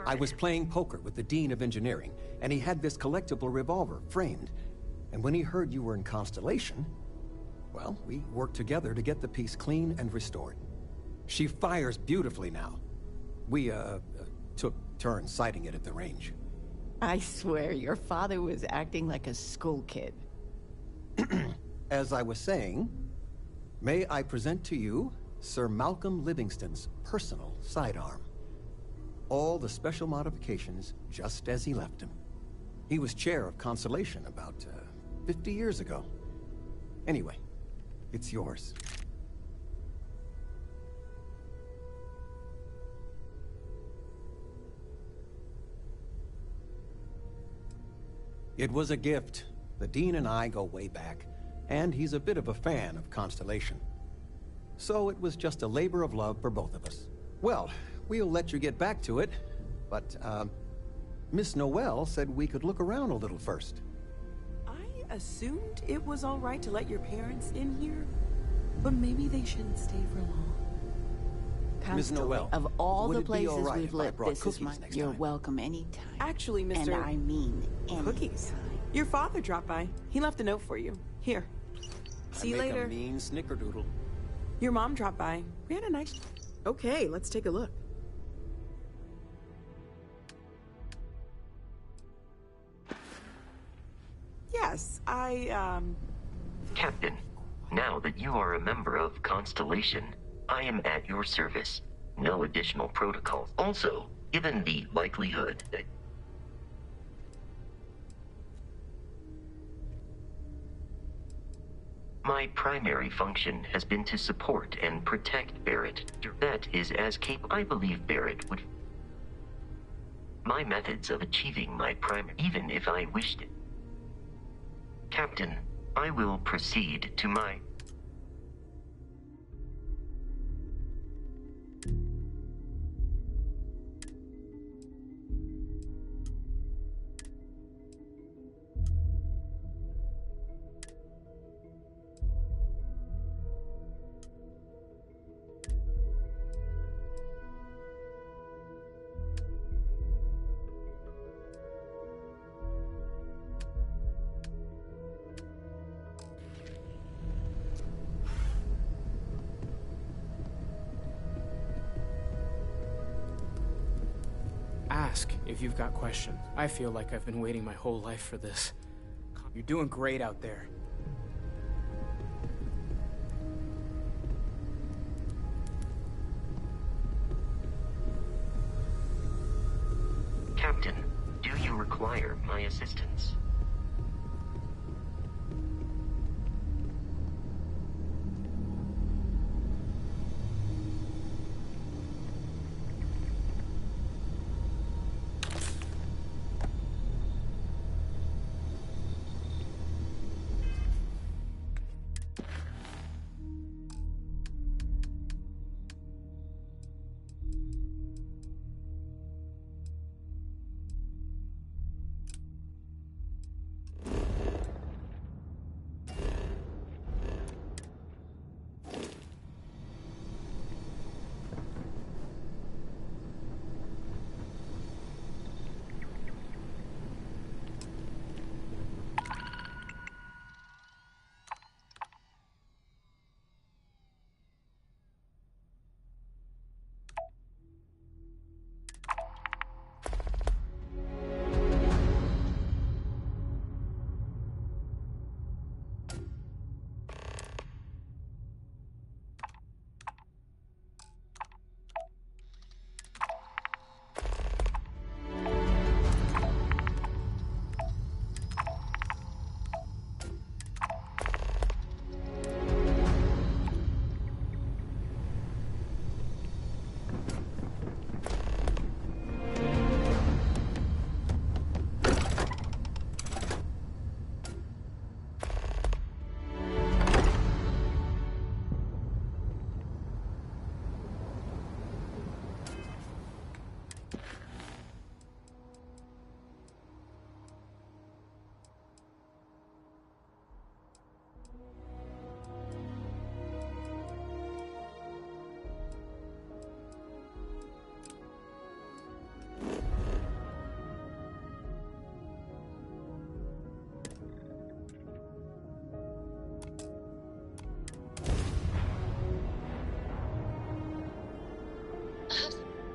Speaker 18: I was playing poker with the Dean of Engineering, and he had this collectible revolver framed. And when he heard you were in Constellation, well, we worked together to get the piece clean and restored. She fires beautifully now. We, took turns sighting it at the range.
Speaker 19: I swear, your father was acting like a school kid.
Speaker 18: As I was saying, may I present to you Sir Malcolm Livingston's personal sidearm. All the special modifications just as he left him. He was chair of Constellation about 50 years ago. Anyway, it's yours. It was a gift. The Dean and I go way back, and he's a bit of a fan of Constellation. So it was just a labor of love for both of us. Well, we'll let you get back to it, but, Miss Noel said we could look around a little first.
Speaker 21: I assumed it was all right to let your parents in here, but maybe they shouldn't stay for long.
Speaker 18: Ms. Noel,
Speaker 19: Of all
Speaker 18: would
Speaker 19: the
Speaker 18: it be
Speaker 19: places
Speaker 18: all right
Speaker 19: we've
Speaker 18: if I
Speaker 19: lived,
Speaker 18: brought
Speaker 19: this is
Speaker 18: cookies
Speaker 19: my...
Speaker 18: next
Speaker 19: You're
Speaker 18: time?
Speaker 19: welcome anytime.
Speaker 21: Actually, Mr.
Speaker 19: And I mean
Speaker 21: Cookies.
Speaker 19: anytime.
Speaker 21: Your father dropped by. He left a note for you. Here. See you
Speaker 18: I make
Speaker 21: later.
Speaker 18: a mean snickerdoodle.
Speaker 21: Your mom dropped by. We had a nice... Okay, let's take a look. Yes,
Speaker 20: Captain, now that you are a member of Constellation, I am at your service. No additional protocols. Also, given the likelihood that my primary function has been to support and protect Barrett. That is as capable. I believe Barrett would. My methods of achieving my primary, even if I wished it. Captain, I will proceed to my...
Speaker 3: Ask if you've got questions. I feel like I've been waiting my whole life for this. You're doing great out there.
Speaker 20: Captain, do you require my assistance?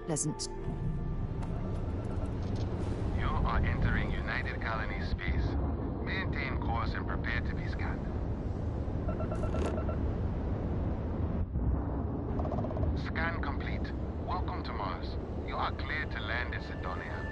Speaker 22: Pleasant.
Speaker 9: You are entering United Colonies space. Maintain course and prepare to be scanned. Scan complete. Welcome to Mars. You are cleared to land in Sidonia.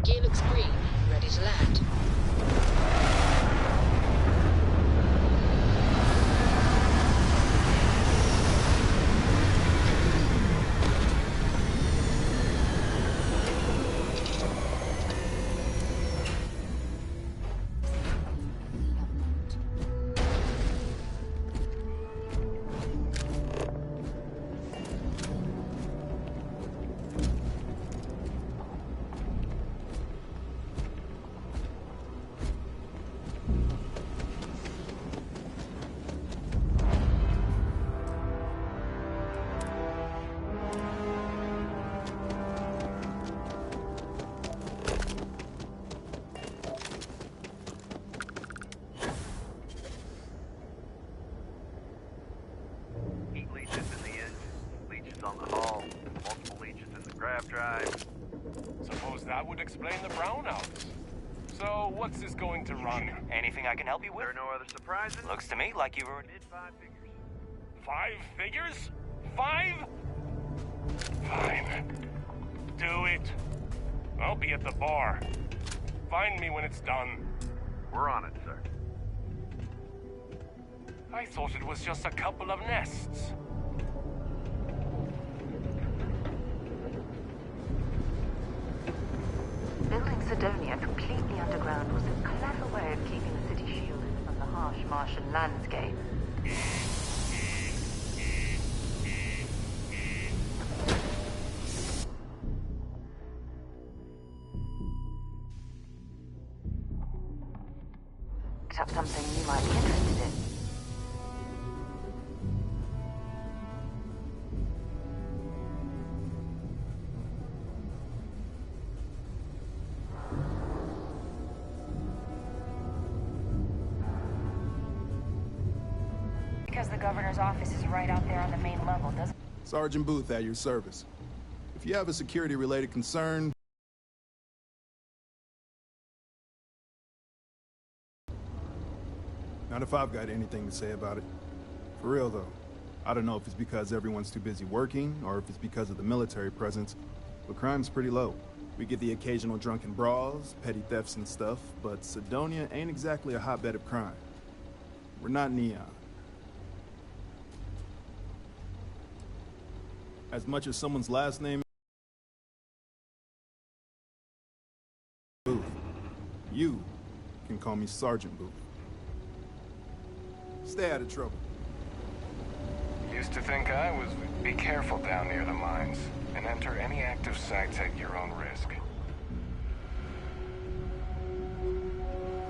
Speaker 23: Gear looks green. Ready to land.
Speaker 2: That would explain the brownouts. So, what's this going to run?
Speaker 7: Anything I can help you with?
Speaker 2: There are no other surprises?
Speaker 7: Looks to me like you were...
Speaker 2: Mid-5 figures. 5 figures? 5? Fine. Do it. I'll be at the bar. Find me when it's done.
Speaker 10: We're on it, sir.
Speaker 2: I thought it was just a couple of nests.
Speaker 8: Building Sidonia completely underground was a clever way of keeping the city shielded from the harsh Martian landscape. Picked up something you might be interested in.
Speaker 22: Because the governor's office is right out there on the main level, doesn't...
Speaker 24: Sergeant Booth at your service. If you have a security-related concern... Not if I've got anything to say about it. For real, though. I don't know if it's because everyone's too busy working, or if it's because of the military presence, but crime's pretty low. We get the occasional drunken brawls, petty thefts and stuff, but Sidonia ain't exactly a hotbed of crime. We're not Neon. As much as someone's last name... Booth. You can call me Sergeant Booth. Stay out of trouble.
Speaker 10: Used to think I was... Be careful down near the mines, and enter any active sites at your own risk.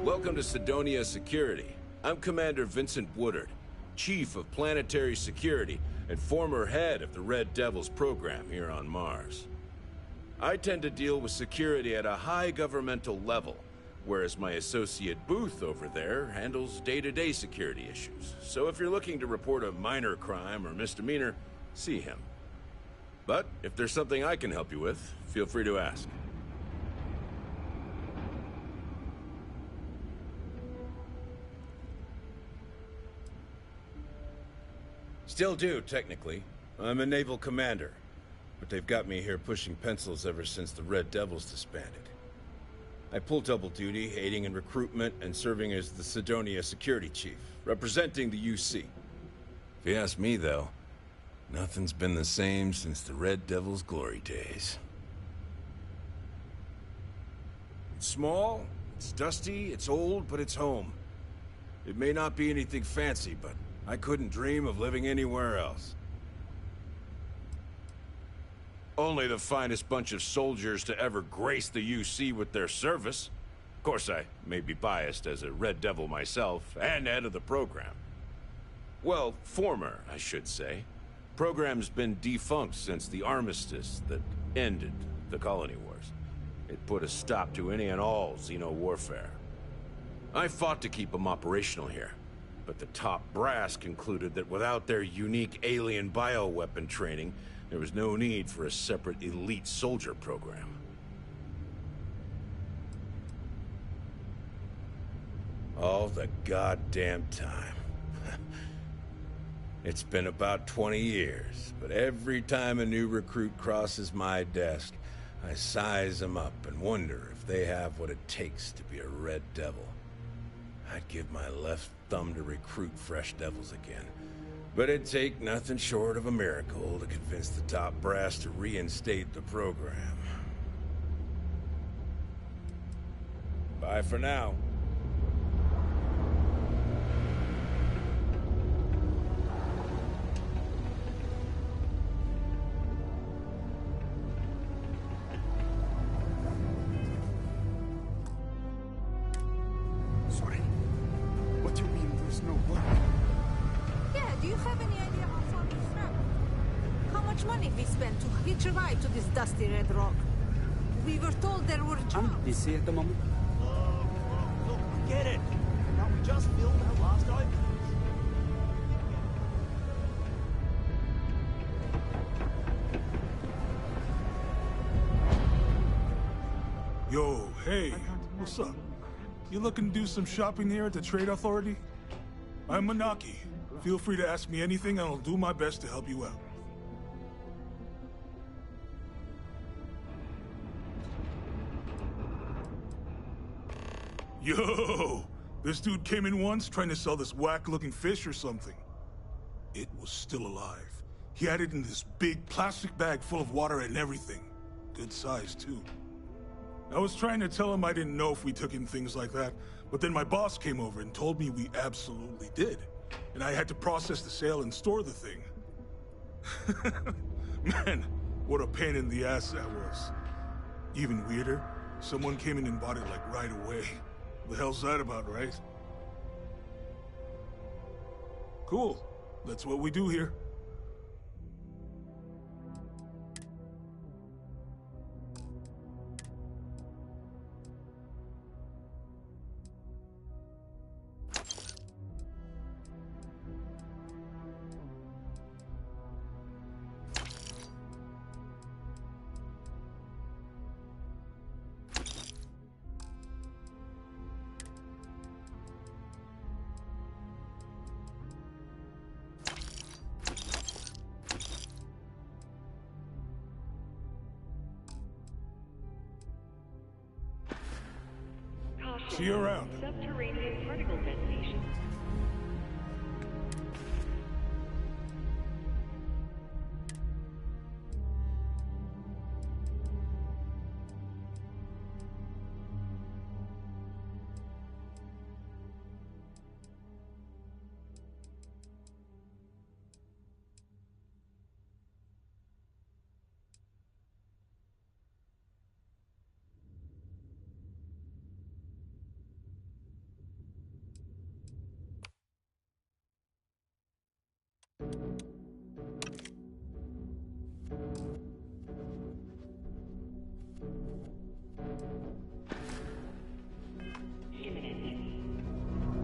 Speaker 25: Welcome to Sidonia Security. I'm Commander Vincent Woodard, Chief of Planetary Security and former head of the Red Devils program here on Mars. I tend to deal with security at a high governmental level, whereas my associate Booth over there handles day-to-day security issues. So if you're looking to report a minor crime or misdemeanor, see him. But if there's something I can help you with, feel free to ask. Still do, technically. I'm a naval commander, but they've got me here pushing pencils ever since the Red Devils disbanded. I pull double duty, aiding in recruitment and serving as the Sidonia security chief, representing the UC. If you ask me, though, nothing's been the same since the Red Devils' glory days. It's small, it's dusty, it's old, but it's home. It may not be anything fancy, but I couldn't dream of living anywhere else. Only the finest bunch of soldiers to ever grace the UC with their service. Of course, I may be biased as a Red Devil myself, and head of the program. Well, former, I should say. Program's been defunct since the armistice that ended the colony wars. It put a stop to any and all Xeno warfare. I fought to keep them operational here, but the top brass concluded that without their unique alien bioweapon training, there was no need for a separate elite soldier program. All the goddamn time. It's been about 20 years, but every time a new recruit crosses my desk, I size them up and wonder if they have what it takes to be a Red Devil. I'd give my left thumb to recruit fresh devils again. But it'd take nothing short of a miracle to convince the top brass to reinstate the program. Bye for now.
Speaker 14: Sorry. What do you mean there's no blood?
Speaker 26: Yeah, do you have any idea how far we've traveled? How much money we spent to hitch a ride to this dusty red rock? We were told there were jobs.
Speaker 27: I'm busy at the moment.
Speaker 6: Look, we get it. Now we just filmed our last openings.
Speaker 5: Yo, hey, what's up? You looking to do some shopping here at the Trade Authority? I'm Manaki. Feel free to ask me anything and I'll do my best to help you out. Yo! This dude came in once trying to sell this whack-looking fish or something. It was still alive. He had it in this big plastic bag full of water and everything. Good size, too. I was trying to tell him I didn't know if we took in things like that, but then my boss came over and told me we absolutely did. And I had to process the sale and store the thing. Man, what a pain in the ass that was. Even weirder, someone came in and bought it like right away. The hell's that about, right? Cool. That's what we do here. See you around.
Speaker 11: Subterranean particle detonation.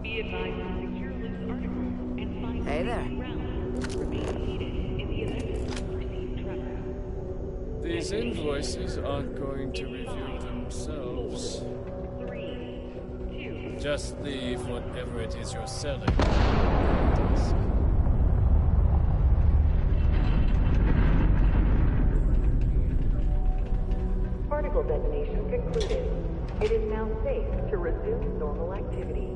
Speaker 11: Be advised to secure loose articles and find
Speaker 19: Hey there.
Speaker 11: ground. Remain seated in the event of perceived tremor.
Speaker 12: These invoices aren't going to reveal themselves.
Speaker 11: 3, 2.
Speaker 12: Just leave whatever it is you're selling.
Speaker 11: Particle detonation concluded. It is now safe to resume normal activity.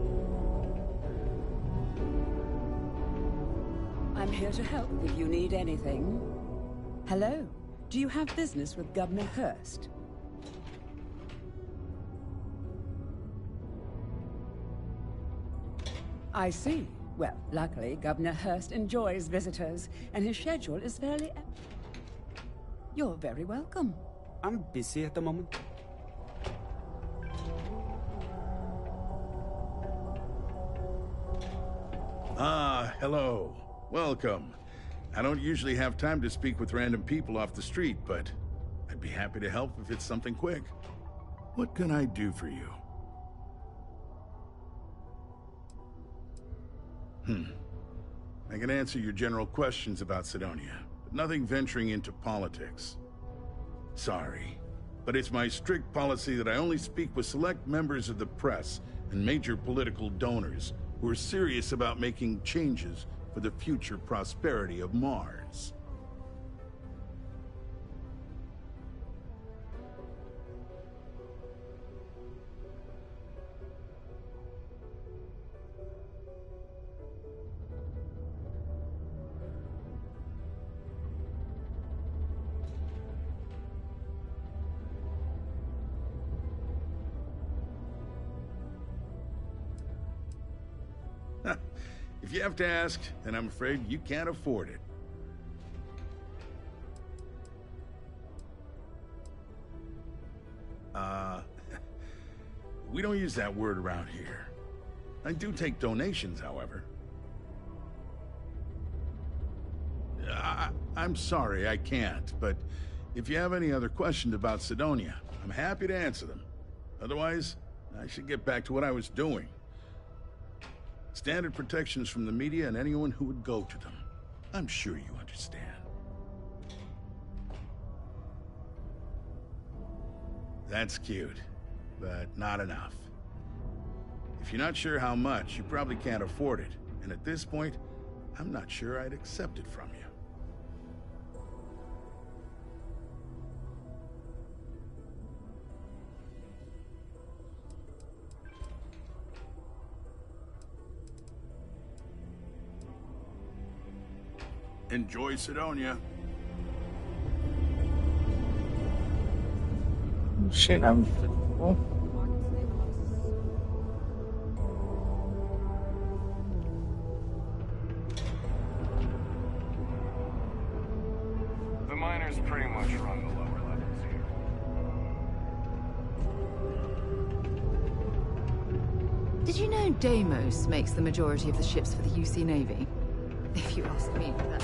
Speaker 15: I'm here to help if you need anything. Hello. Do you have business with Governor Hurst? I see. Well, luckily, Governor Hurst enjoys visitors, and his schedule is fairly... You're very welcome.
Speaker 6: I'm busy at the moment.
Speaker 16: Ah, hello. Welcome. I don't usually have time to speak with random people off the street, but I'd be happy to help if it's something quick. What can I do for you? I can answer your general questions about Sidonia, but nothing venturing into politics. Sorry, but it's my strict policy that I only speak with select members of the press and major political donors who are serious about making changes for the future prosperity of Mars. If you have to ask, then I'm afraid you can't afford it. We don't use that word around here. I do take donations, however. I'm sorry, I can't, but if you have any other questions about Sidonia, I'm happy to answer them. Otherwise, I should get back to what I was doing. Standard protections from the media and anyone who would go to them. I'm sure you understand. That's cute. but not enough. If you're not sure how much, you probably can't afford it. And at this point, I'm not sure I'd accept it from you. Enjoy Sidonia.
Speaker 1: Shit, I'm... Oh.
Speaker 10: The miners pretty much run the lower levels here.
Speaker 4: Did you know Deimos makes the majority of the ships for the UC Navy? If you ask me, that...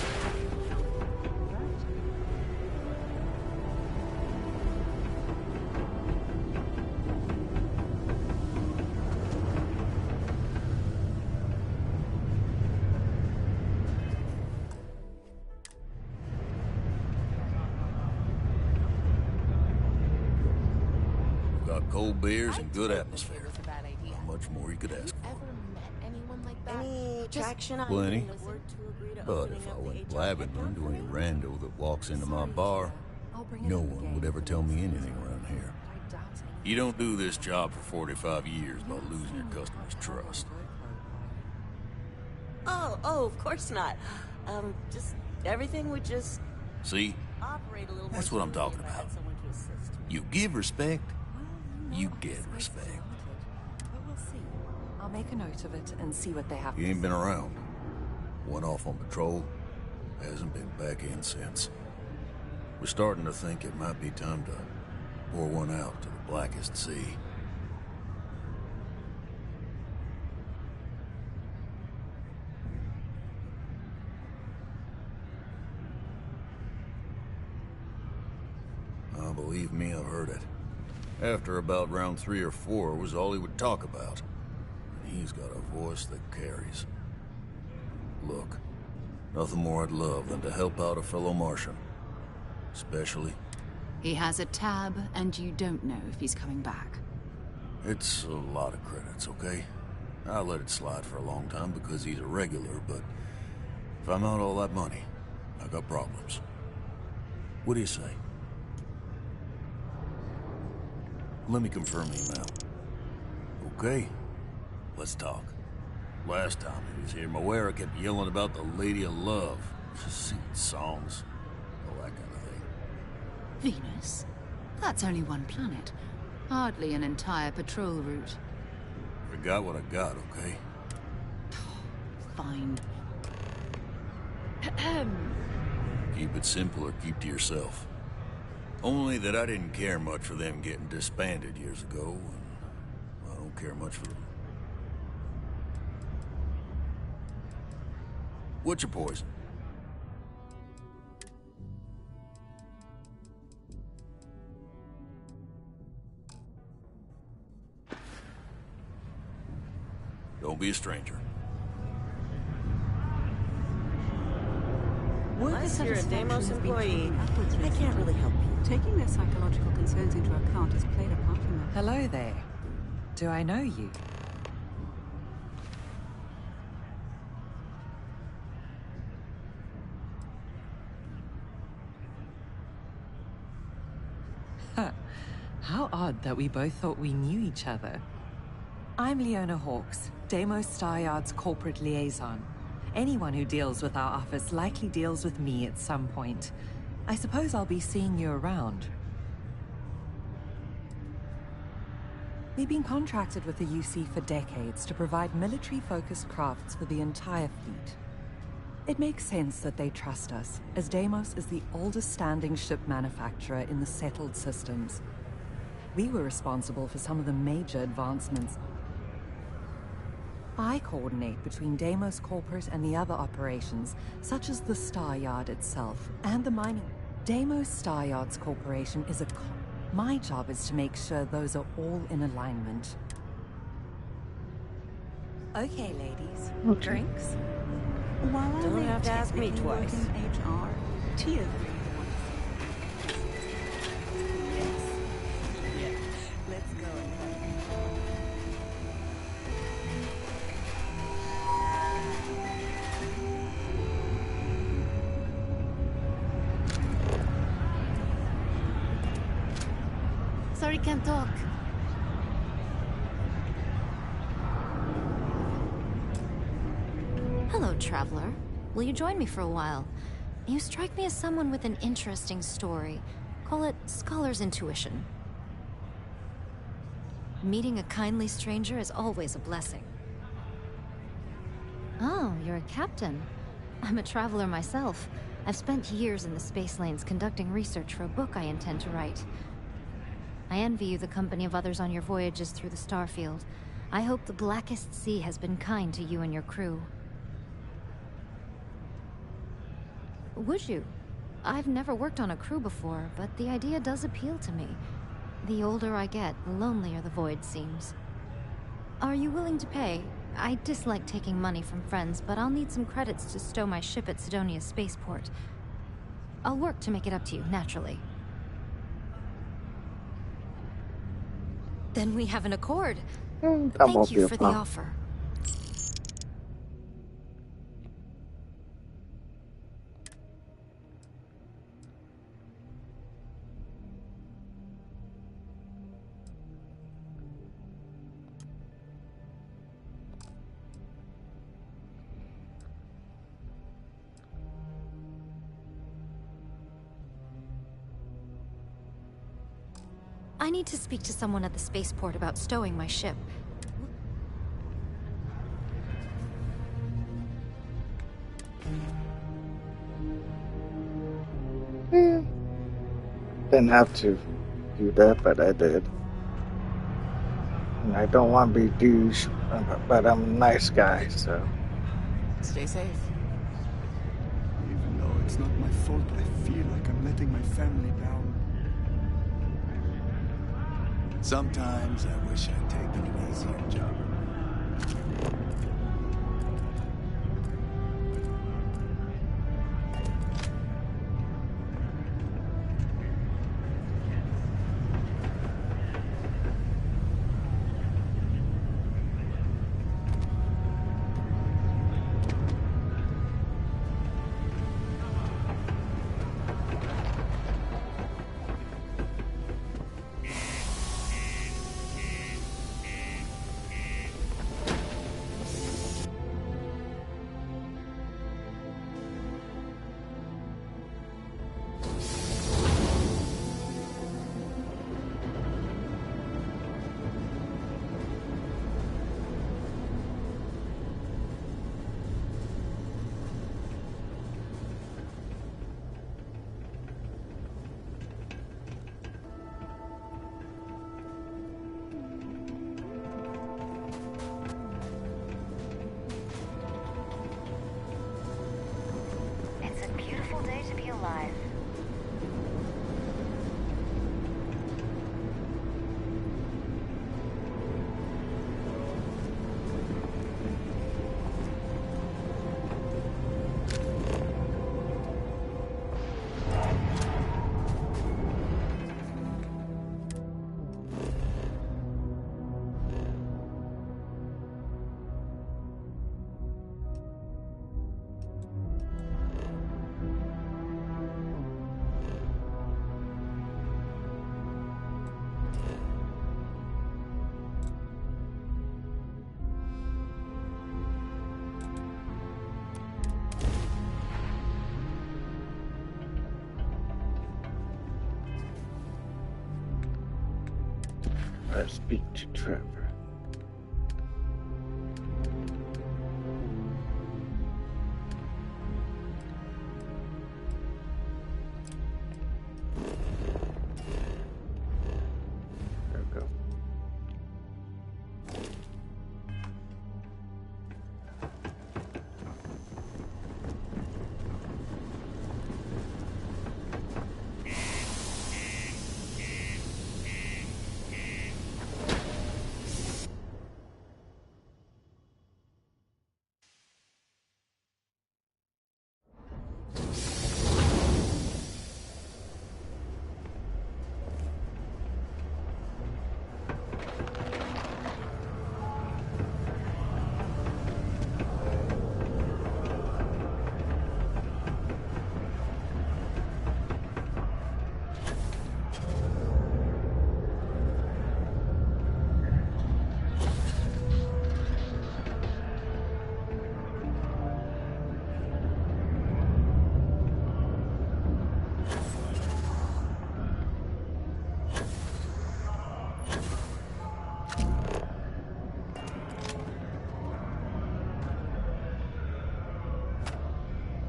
Speaker 13: Got cold beers and good atmosphere. Not much more you could ask for.
Speaker 17: Any traction on
Speaker 13: Plenty.
Speaker 17: getting the word to agree to
Speaker 13: But
Speaker 17: opening
Speaker 13: if I
Speaker 17: up the
Speaker 13: went
Speaker 17: HR
Speaker 13: blabbing
Speaker 17: headcount
Speaker 13: to any
Speaker 17: for you?
Speaker 13: rando that walks into my bar, no one would ever tell me anything around here. You don't do this job for 45 years by losing your customers' trust.
Speaker 17: Oh, of course not. Just everything would just
Speaker 13: See?
Speaker 17: operate a little
Speaker 13: That's
Speaker 17: more
Speaker 13: what I'm
Speaker 17: smoothly
Speaker 13: talking
Speaker 17: if I had
Speaker 13: about.
Speaker 17: someone to assist me.
Speaker 13: You give respect, you get respect.
Speaker 17: But we'll see.
Speaker 18: I'll make a note of it and see what they have.
Speaker 13: He ain't been around. Went off on patrol, hasn't been back in since. We're starting to think it might be time to pour one out to the blackest sea. Oh, believe me, I've heard it. After about round 3 or 4 was all he would talk about. And he's got a voice that carries. Look, nothing more I'd love than to help out a fellow Martian. Especially...
Speaker 4: He has a tab, and you don't know if he's coming back.
Speaker 13: It's a lot of credits, okay? I let it slide for a long time because he's a regular, but... if I'm out all that money, I got problems. What do you say? Let me confirm email. Okay, let's talk. Last time he was here, Moera kept yelling about the Lady of Love. Singing songs, all that kind of thing.
Speaker 4: Venus? That's only one planet. Hardly an entire patrol route.
Speaker 13: Forgot what I got, okay?
Speaker 4: Fine.
Speaker 13: Keep it simple or keep to yourself. Only that I didn't care much for them getting disbanded years ago, and I don't care much for them. What's your poison? Don't be a stranger.
Speaker 17: Unless you're a Deimos employee, I can't really help you.
Speaker 15: Taking their psychological concerns into account has played a part in that.
Speaker 18: Hello there. Do I know you? How odd that we both thought we knew each other. I'm Leona Hawks, Deimos Staryard's corporate liaison. Anyone who deals with our office likely deals with me at some point. I suppose I'll be seeing you around. We've been contracted with the UC for decades to provide military-focused crafts for the entire fleet. It makes sense that they trust us, as Deimos is the oldest standing ship manufacturer in the settled systems. We were responsible for some of the major advancements. I coordinate between Deimos Corporate and the other operations, such as the Staryard itself, and the mining. Deimos Staryards Corporation is a my job is to make sure those are all in alignment. Okay, ladies.
Speaker 1: Okay.
Speaker 18: Drinks?
Speaker 17: While I don't have to ask me twice.
Speaker 15: HR, Tia.
Speaker 17: Yes. Let's go.
Speaker 3: sorry, can't talk. Hello, traveler. Will you join me for a while? You strike me as someone with an interesting story. Call it scholar's intuition. Meeting a kindly stranger is always a blessing. Oh, you're a captain. I'm a traveler myself. I've spent years in the space lanes conducting research for a book I intend to write. I envy you the company of others on your voyages through the Starfield. I hope the Blackest Sea has been kind to you and your crew. Would you? I've never worked on a crew before, but the idea does appeal to me. The older I get, the lonelier the void seems. Are you willing to pay? I dislike taking money from friends, but I'll need some credits to stow my ship at Sidonia's spaceport. I'll work to make it up to you, naturally. Then we have an accord. Thank you for the offer. I need to speak to someone at the spaceport about stowing my ship.
Speaker 1: Didn't have to do that, but I did. And I don't want to be douche, but I'm a nice guy, so.
Speaker 19: Stay safe.
Speaker 14: Even though it's not my fault, I feel like I'm letting my family down.
Speaker 7: Sometimes I wish I'd taken an easier job.
Speaker 22: It's a beautiful day to be alive.
Speaker 1: Let's speak to Trevor. There we go.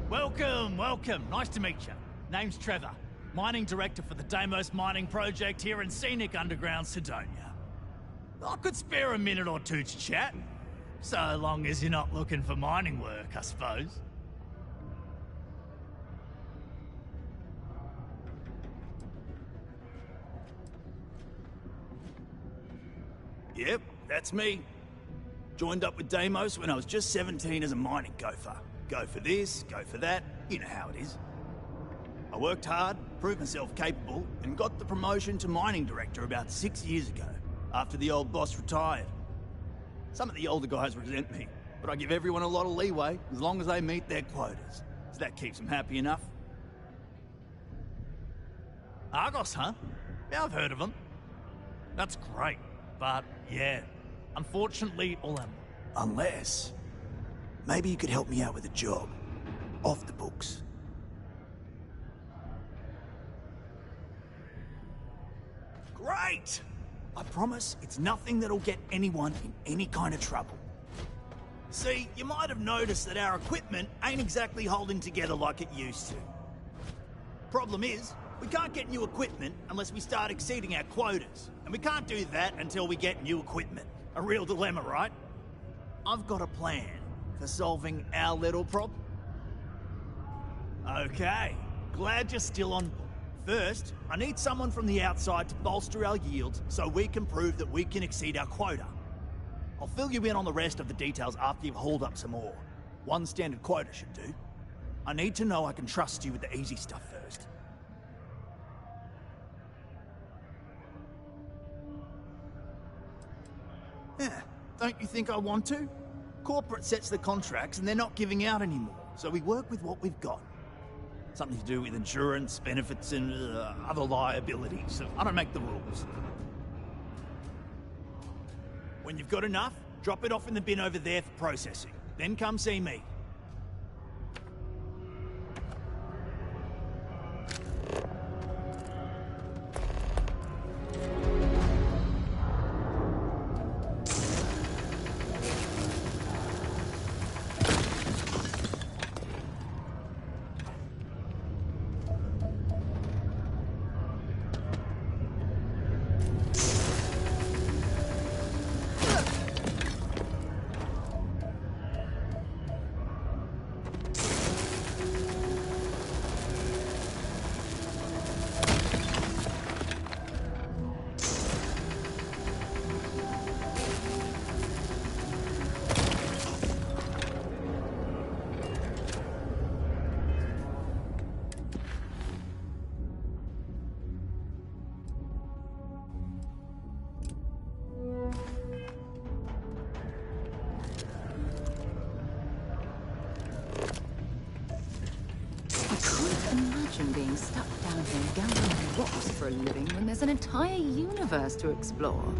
Speaker 2: Welcome, welcome. Nice to meet you. Name's Trevor, mining director for the Deimos mining project here in scenic underground Sidonia. I could spare a minute or two to chat, so long as you're not looking for mining work, I suppose. Yep, that's me. Joined up with Deimos when I was just 17 as a mining gopher. Go for this, go for that, you know how it is. I worked hard, proved myself capable, and got the promotion to mining director about 6 years ago, after the old boss retired. Some of the older guys resent me, but I give everyone a lot of leeway as long as they meet their quotas. So that keeps them happy enough. Argos, huh? Yeah, I've heard of them. That's great, but yeah, unfortunately, all I'm... Unless... maybe you could help me out with a job. Off the books. Great! I promise it's nothing that'll get anyone in any kind of trouble. See, you might have noticed that our equipment ain't exactly holding together like it used to. Problem is, we can't get new equipment unless we start exceeding our quotas. And we can't do that until we get new equipment. A real dilemma, right? I've got a plan for solving our little problem. Okay, glad you're still on board. First, I need someone from the outside to bolster our yields so we can prove that we can exceed our quota. I'll fill you in on the rest of the details after you've hauled up some ore. One standard quota should do. I need to know I can trust you with the easy stuff first. Yeah, don't you think I want to? Corporate sets the contracts and they're not giving out anymore, so we work with what we've got. Something to do with insurance, benefits, and other liabilities. I don't make the rules. When you've got enough, drop it off in the bin over there for processing. Then come see me.
Speaker 19: Being stuck down here gathering rocks for a living when there's an entire universe to explore.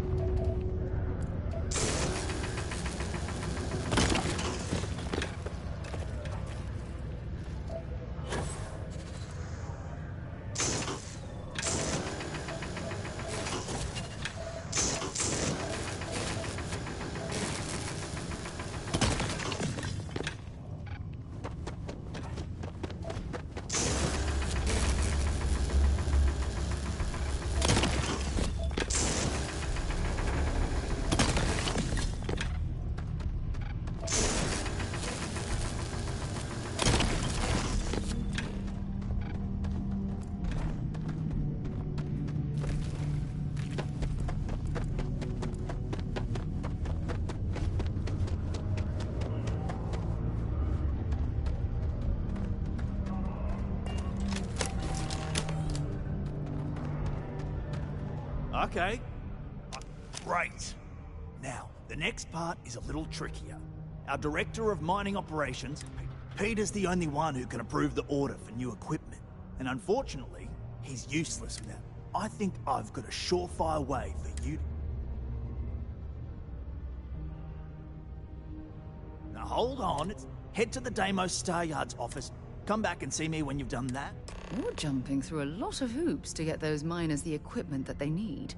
Speaker 2: Okay. Great. Now, the next part is a little trickier. Our Director of Mining Operations, Peter's the only one who can approve the order for new equipment. And unfortunately, he's useless with that. I think I've got a surefire way for you to... Now hold on, head to the Deimos Star Yard's office. Come back and see me when you've done that.
Speaker 4: You're jumping through a lot of hoops to get those miners the equipment that they need.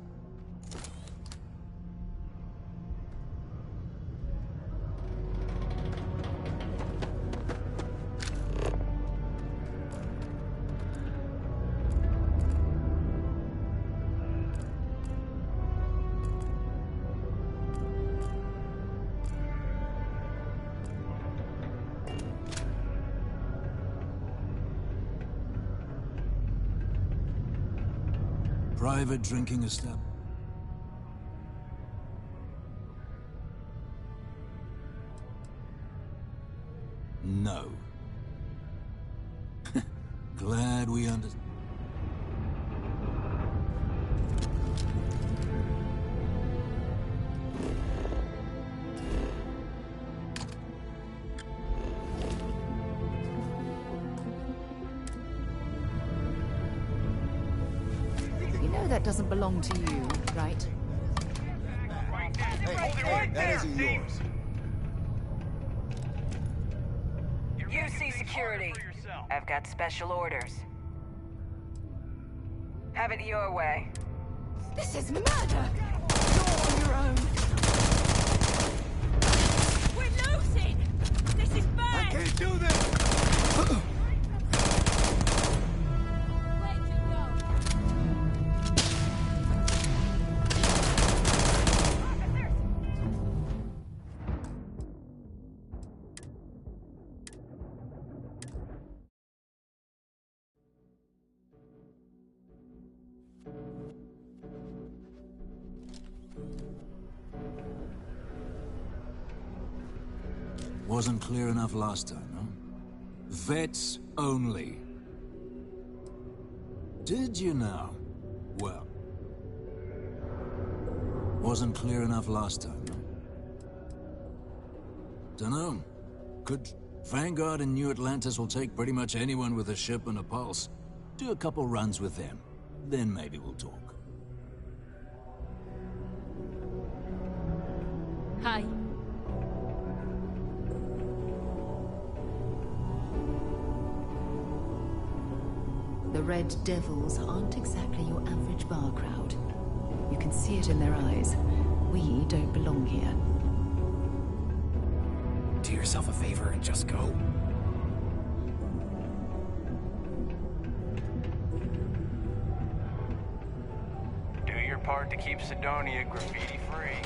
Speaker 8: private drinking establishment? No. Glad we understand.
Speaker 4: You know that doesn't belong to you, right?
Speaker 9: Hey, that isn't yours.
Speaker 20: UC security. I've got special orders. Have it your way.
Speaker 26: This is murder! You're on your own. We're losing! This is bad!
Speaker 9: I can't do this!
Speaker 8: Wasn't clear enough last time, huh? Vets only. Did you know? Well. Wasn't clear enough last time, huh? Dunno. Could Vanguard and New Atlantis will take pretty much anyone with a ship and a pulse. Do a couple runs with them. Then maybe we'll talk.
Speaker 26: Hi.
Speaker 4: The Red Devils aren't exactly your average bar crowd. You can see it in their eyes. We don't belong here.
Speaker 6: Do yourself a favor and just go.
Speaker 10: Do your part to keep Sidonia graffiti-free.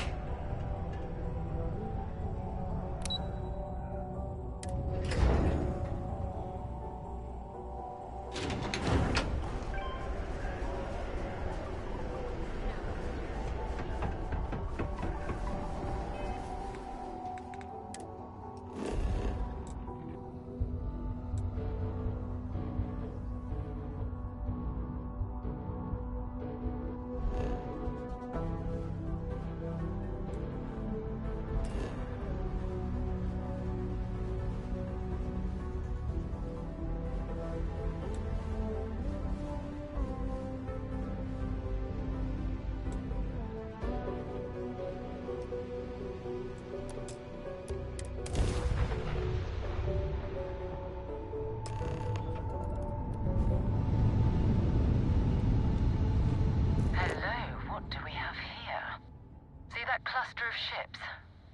Speaker 22: cluster of ships.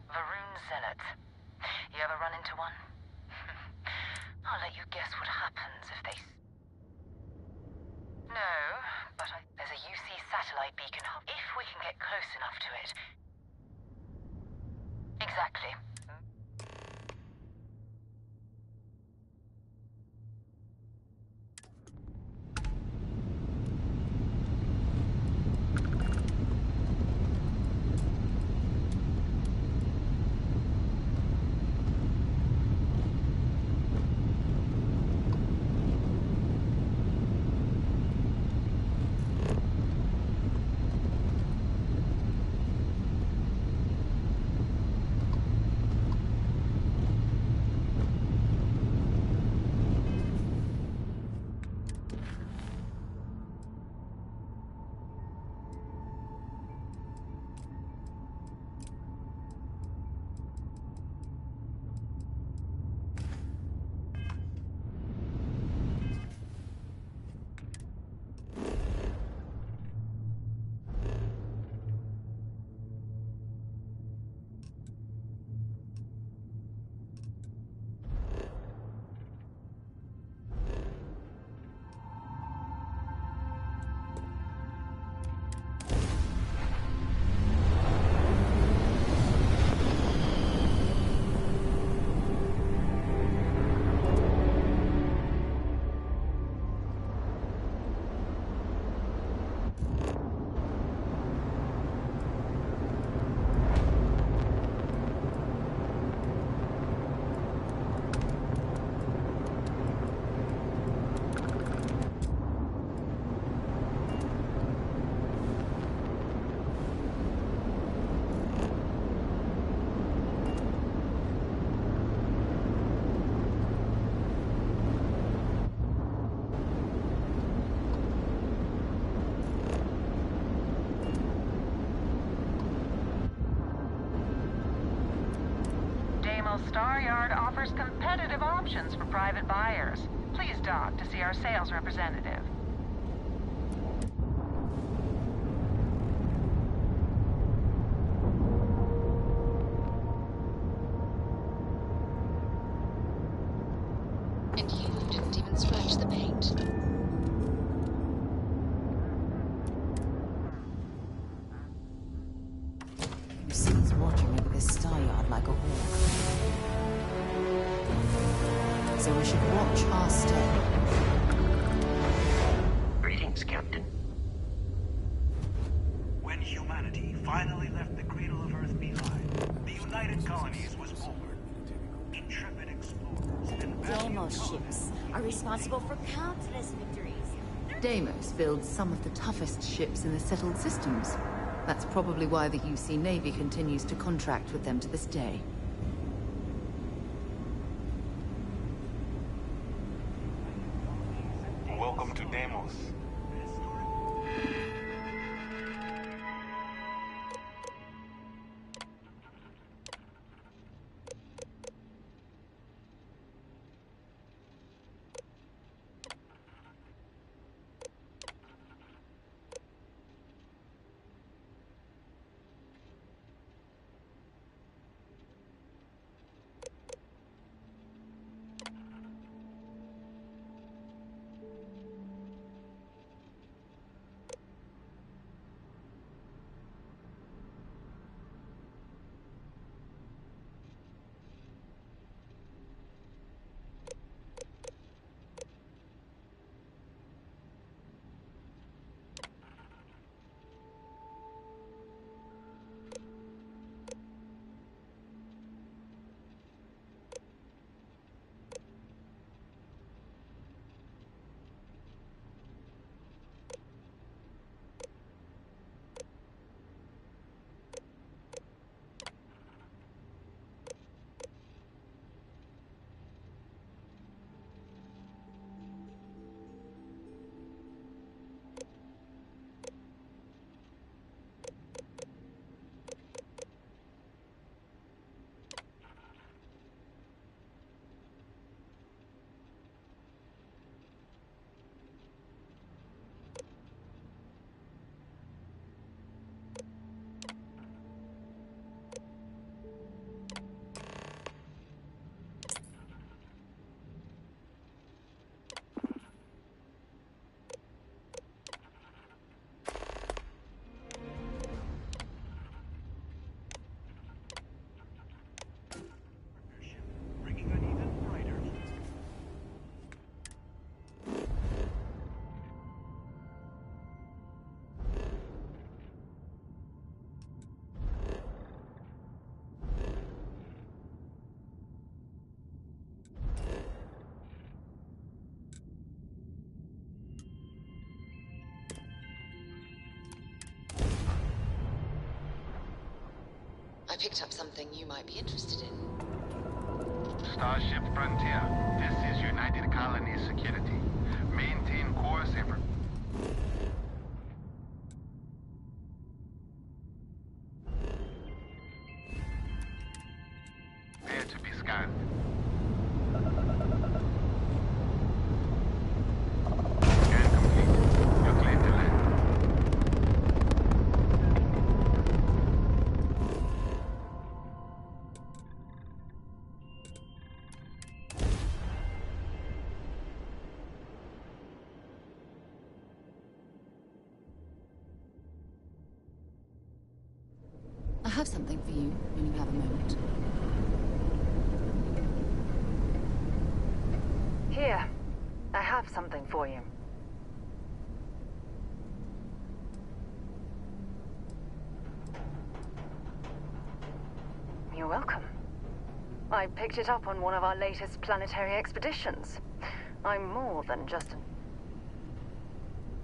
Speaker 22: Varun zealots. You ever run into one? I'll let you guess what happens if they... No, but there's a UC satellite beacon hub. If we can get close enough to it. Exactly. Star Yard offers competitive options for private buyers. Please dock to see our sales representative.
Speaker 3: And you didn't even scratch the paint.
Speaker 4: Lucy's watching over this Star Yard like a hawk. So we should watch our step.
Speaker 5: Greetings, Captain.
Speaker 12: When humanity finally left the cradle of Earth behind, the United Colonies was born. Intrepid explorers and
Speaker 17: Deimos ships are responsible for countless victories.
Speaker 4: Deimos builds some of the toughest ships in the settled systems. That's probably why the UC Navy continues to contract with them to this day.
Speaker 10: Welcome to Deimos.
Speaker 3: I picked up something you might be interested in.
Speaker 10: Starship Frontier. This is United Colonies Security. Maintain course and... Prepare to be scanned. Scan complete. You're clear to land.
Speaker 4: I have something for you when you have a moment.
Speaker 20: Here, I have something for you. You're welcome. I picked it up on one of our latest planetary expeditions. I'm more than just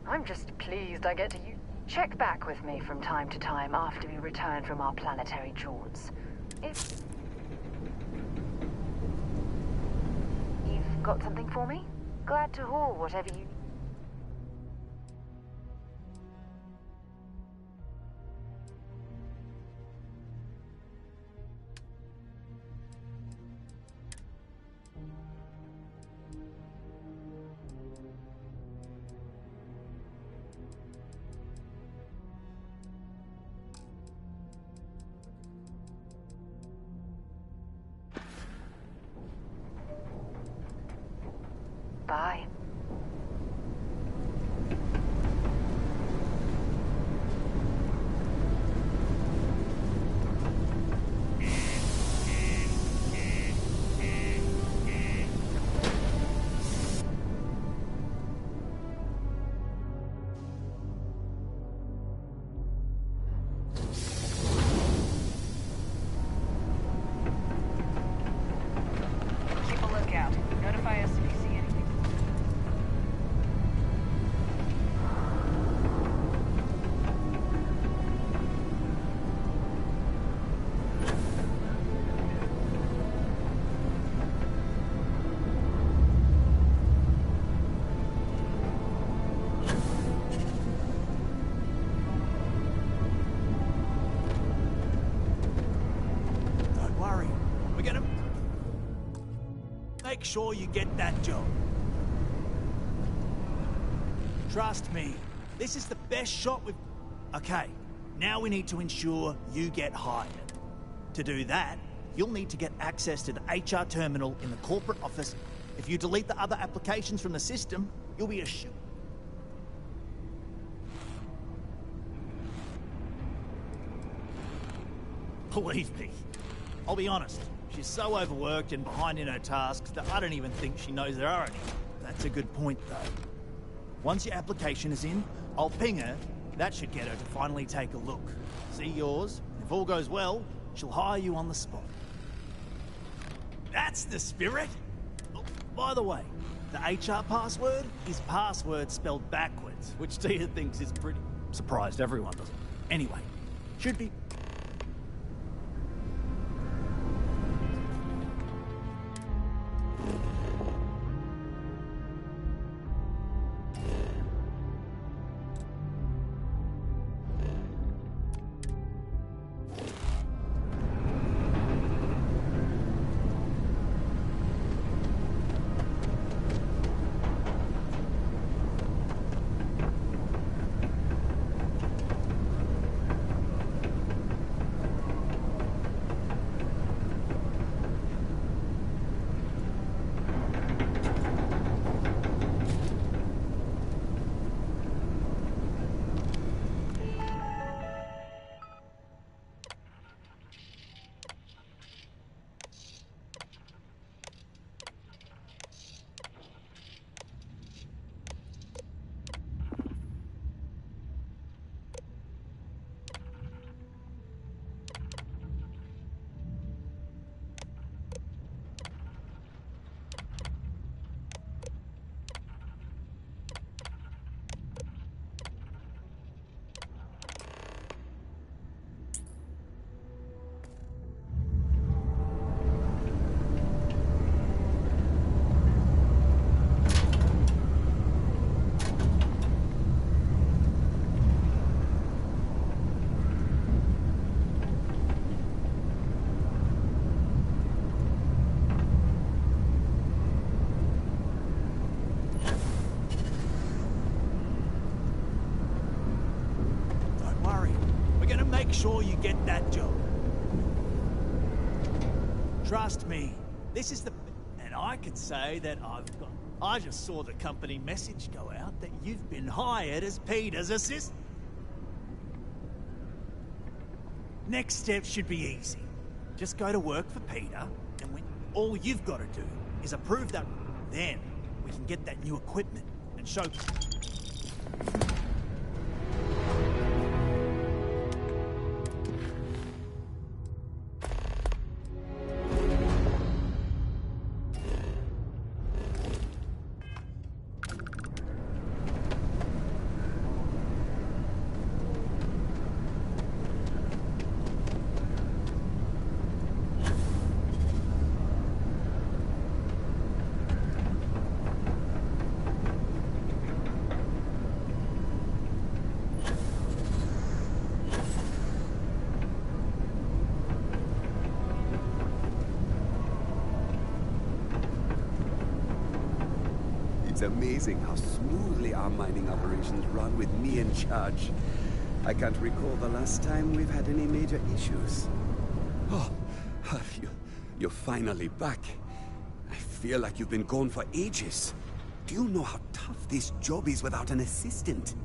Speaker 20: I'm just pleased I get to check back with me from time to time after we return from our planetary jaunts. If you've got something for me, glad to haul whatever you... Goodbye.
Speaker 22: Keep a lookout. Notify us if you see anything.
Speaker 2: Don't worry. We're gonna make sure you get that job. Trust me, this is the best shot we've... Okay, now we need to ensure you get hired. To do that, you'll need to get access to the HR terminal in the corporate office. If you delete the other applications from the system, you'll be a shoot. Believe me, I'll be honest, she's so overworked and behind in her tasks that I don't even think she knows there are any. That's a good point, though. Once your application is in, I'll ping her. That should get her to finally take a look. See yours, and if all goes well, she'll hire you on the spot. That's the spirit! Oh, by the way, the HR password is password spelled backwards, which Tia thinks is pretty... Surprised everyone doesn't. Anyway, should be... Make sure you get that job. Trust me, this is the... And I can say that I just saw the company message go out that you've been hired as Peter's assistant. Next step should be easy. Just go to work for Peter, and all you've got to do is approve that. Then we can get that new equipment and show...
Speaker 5: It's amazing how smoothly our mining operations run with me in charge. I can't recall the last time we've had any major issues. Oh, you're finally back. I feel like you've been gone for ages. Do you know how tough this job is without an assistant?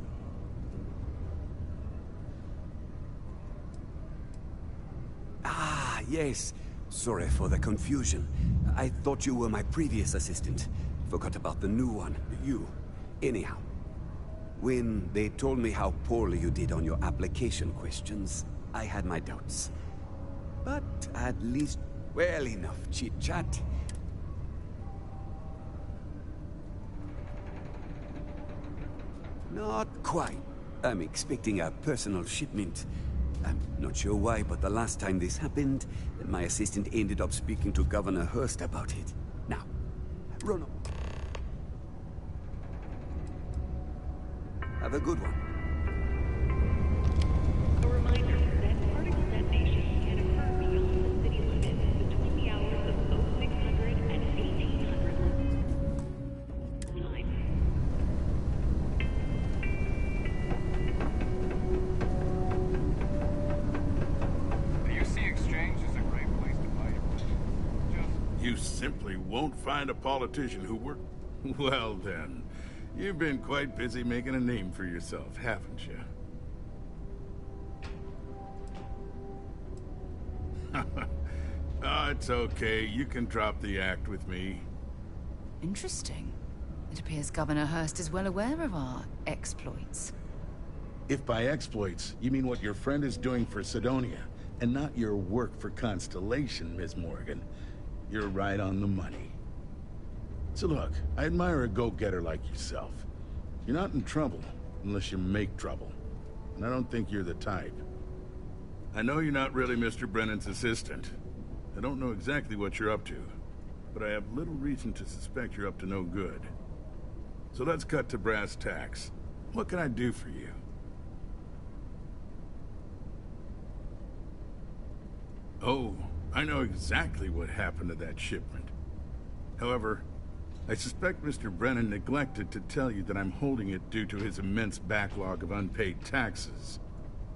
Speaker 5: Ah, yes. Sorry for the confusion. I thought you were my previous assistant. Forgot about the new one. You. Anyhow. When they told me how poorly you did on your application questions, I had my doubts. But at least, well, enough chit-chat. Not quite. I'm expecting a personal shipment. I'm not sure why, but the last time this happened, my assistant ended up speaking to Governor Hurst about it. Now, run up. Have a good one.
Speaker 11: A reminder that particle detonation can occur beyond the city limits between the hours of 0600 and 1800 time.
Speaker 10: The UC Exchange is a great place to buy your
Speaker 7: You simply won't find a politician who works... Well then, you've been quite busy making a name for yourself, haven't you? Oh, it's okay. You can drop the act with me.
Speaker 4: Interesting. It appears Governor Hurst is well aware of our exploits.
Speaker 7: If by exploits, you mean what your friend is doing for Sidonia, and not your work for Constellation, Miss Morgan, you're right on the money. So look, I admire a go-getter like yourself. You're not in trouble unless you make trouble. And I don't think you're the type. I know you're not really Mr. Brennan's assistant. I don't know exactly what you're up to, but I have little reason to suspect you're up to no good. So let's cut to brass tacks. What can I do for you? Oh, I know exactly what happened to that shipment. However, I suspect Mr. Brennan neglected to tell you that I'm holding it due to his immense backlog of unpaid taxes.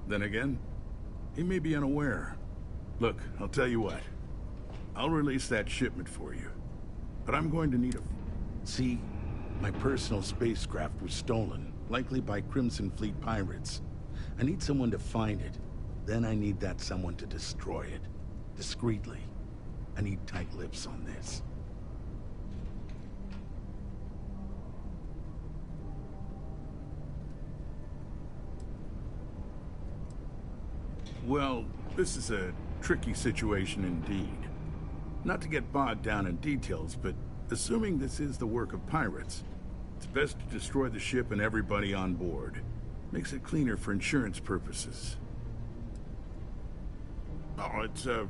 Speaker 7: Then again, he may be unaware. Look, I'll tell you what. I'll release that shipment for you. But I'm going to need a... See, my personal spacecraft was stolen, likely by Crimson Fleet pirates. I need someone to find it. Then I need that someone to destroy it. Discreetly. I need tight lips on this. Well, this is a tricky situation indeed. Not to get bogged down in details, but assuming this is the work of pirates, it's best to destroy the ship and everybody on board. Makes it cleaner for insurance purposes. Oh, it's a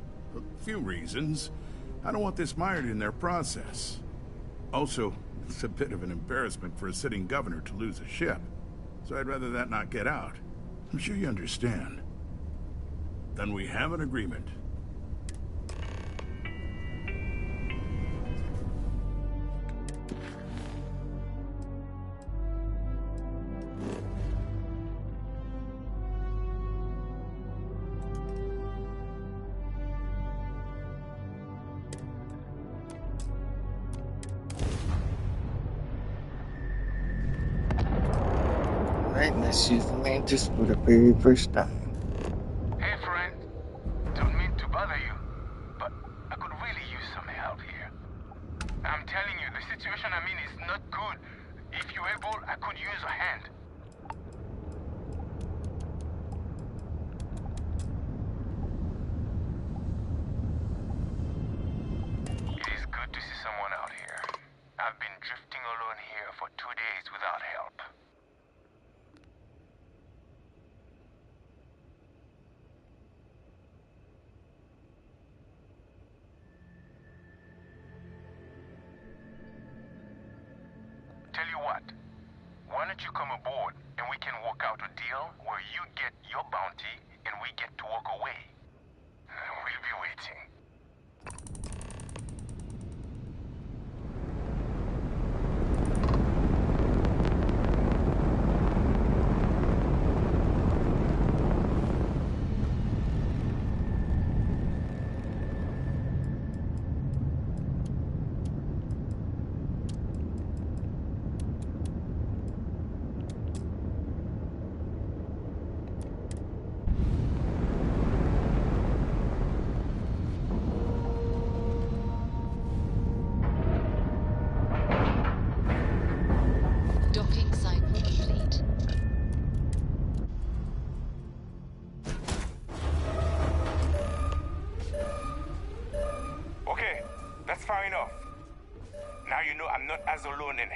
Speaker 7: few reasons. I don't want this mired in their process. Also, it's a bit of an embarrassment for a sitting governor to lose a ship, so I'd rather that not get out. I'm sure you understand. Then we have an agreement.
Speaker 1: Right, let's use the Mantis for the very first time.
Speaker 10: Hey, friend. Don't mean to bother you, but I could really use some help here. I'm telling you, the situation I'm in is not good. If you're able, I could use a hand. It is good to see someone out here. I've been drifting alone here for 2 days without help. Tell you what, why don't you come aboard and we can work out a deal where you get your bounty and we get to walk away. We'll be waiting.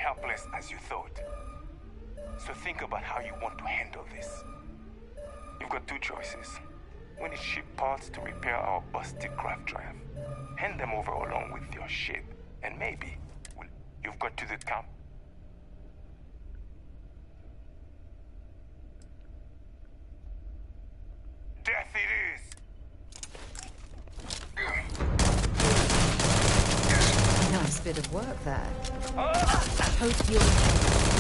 Speaker 10: helpless as you thought. So think about how you want to handle this. You've got two choices. We need ship parts to repair our busted craft drive. Hand them over along with your ship. And maybe, well, you've got to the camp. Death it is!
Speaker 4: Nice bit of work there. Hope you'll...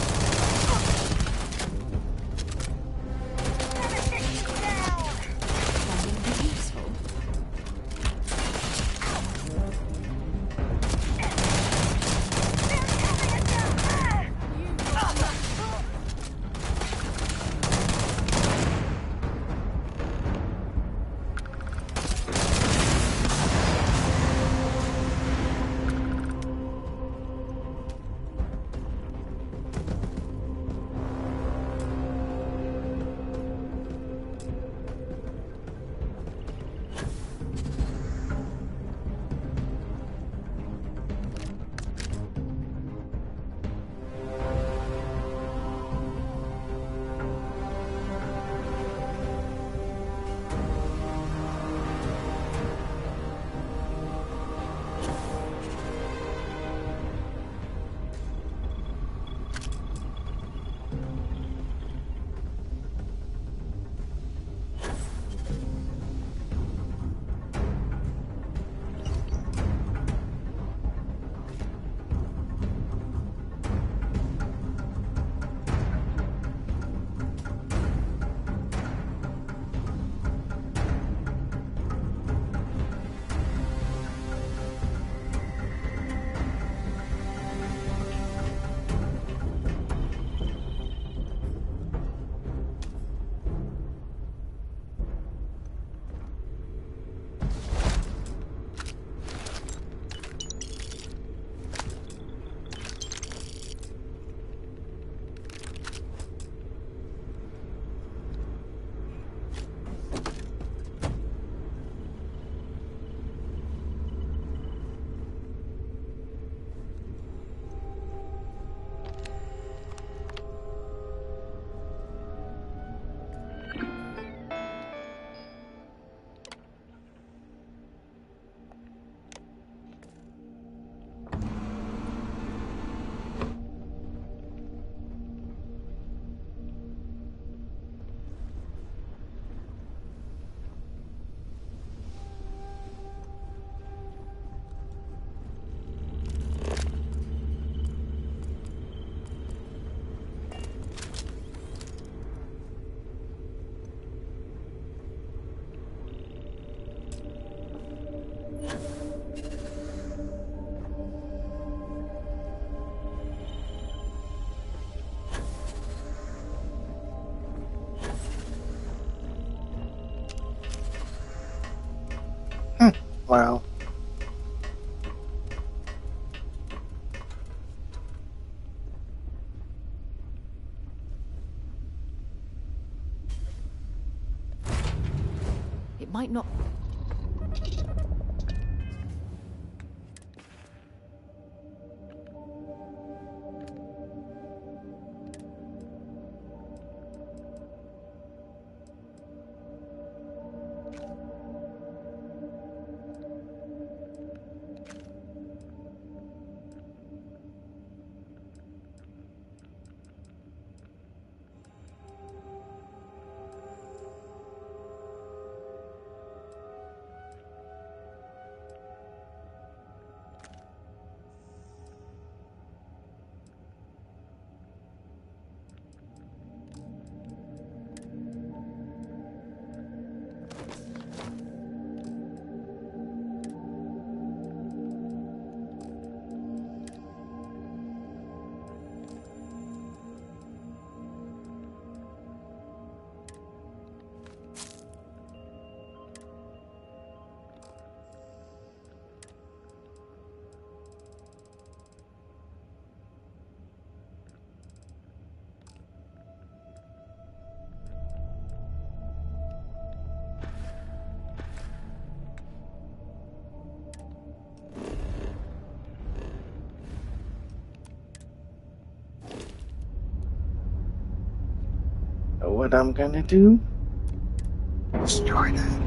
Speaker 1: Wow.
Speaker 4: It might not...
Speaker 1: what I'm gonna do? Destroy that.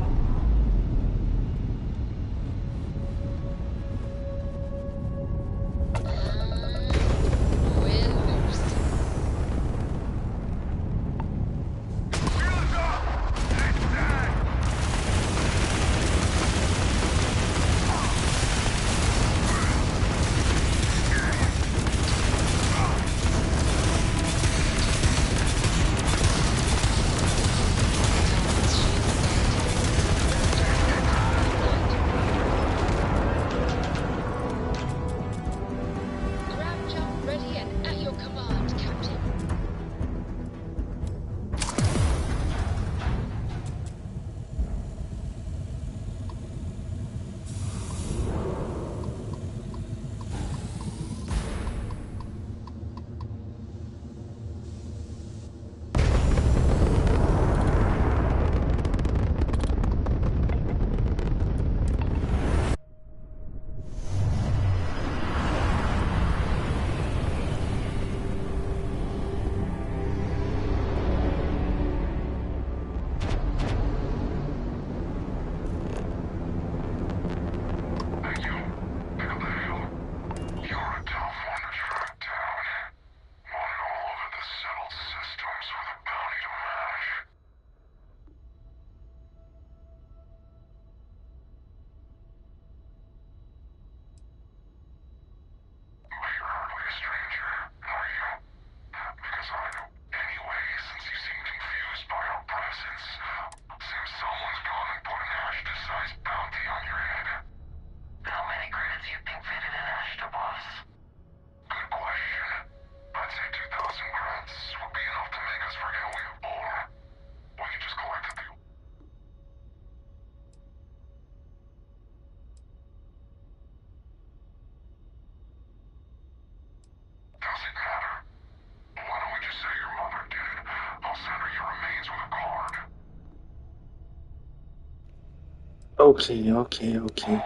Speaker 1: Okay.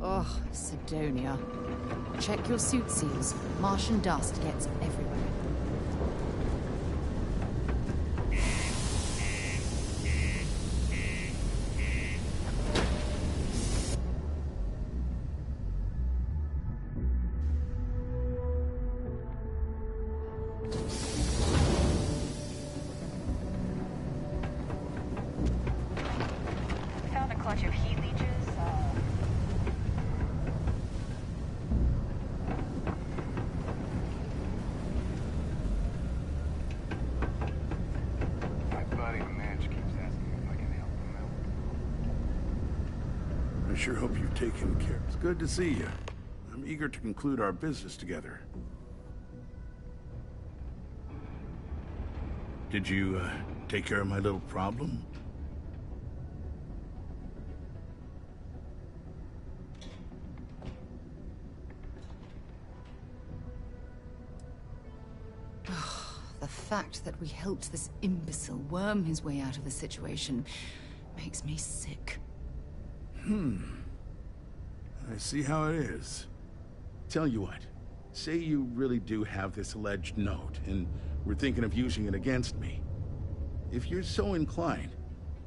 Speaker 4: Ugh, Sidonia. Check your suit seals. Martian dust gets everywhere.
Speaker 20: Found a clutch of heat leeches.
Speaker 7: sure hope you've taken care. It's good to see you. I'm eager to conclude our business together. Did you, take care of my little problem?
Speaker 4: The fact that we helped this imbecile worm his way out of the situation makes me sick.
Speaker 7: I see how it is. Tell you what, say you really do have this alleged note, and we're thinking of using it against me. If you're so inclined,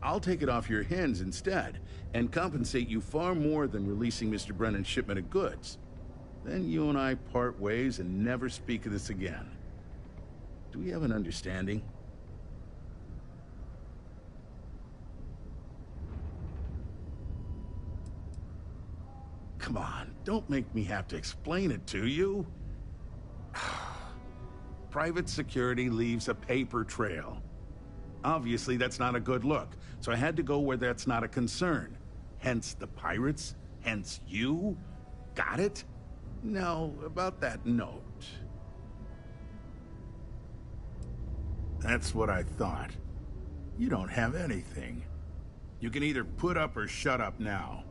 Speaker 7: I'll take it off your hands instead, and compensate you far more than releasing Mr. Brennan's shipment of goods. Then you and I part ways and never speak of this again. Do we have an understanding? Come on, don't make me have to explain it to you. Private security leaves a paper trail. Obviously, that's not a good look, so I had to go where that's not a concern. Hence the pirates, hence you. Got it? Now, about that note. That's what I thought. You don't have anything. You can either put up or shut up now.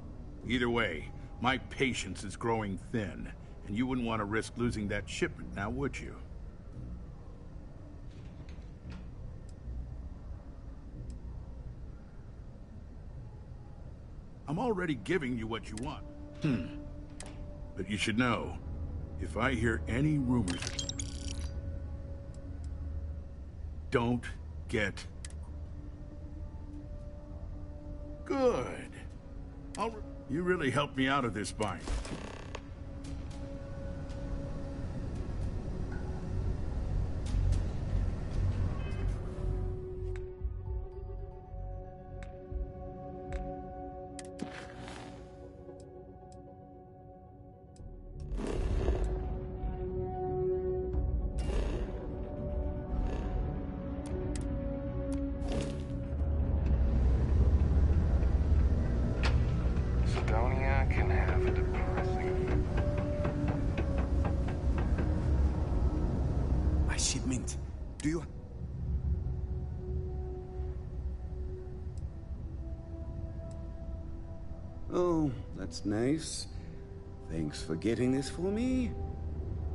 Speaker 7: Either way, my patience is growing thin, and you wouldn't want to risk losing that shipment now, would you? I'm already giving you what you want. But you should know, if I hear any rumors, don't get... Good. You really helped me out of this bind.
Speaker 5: Shipment. Do you... Oh, that's nice. Thanks for getting this for me.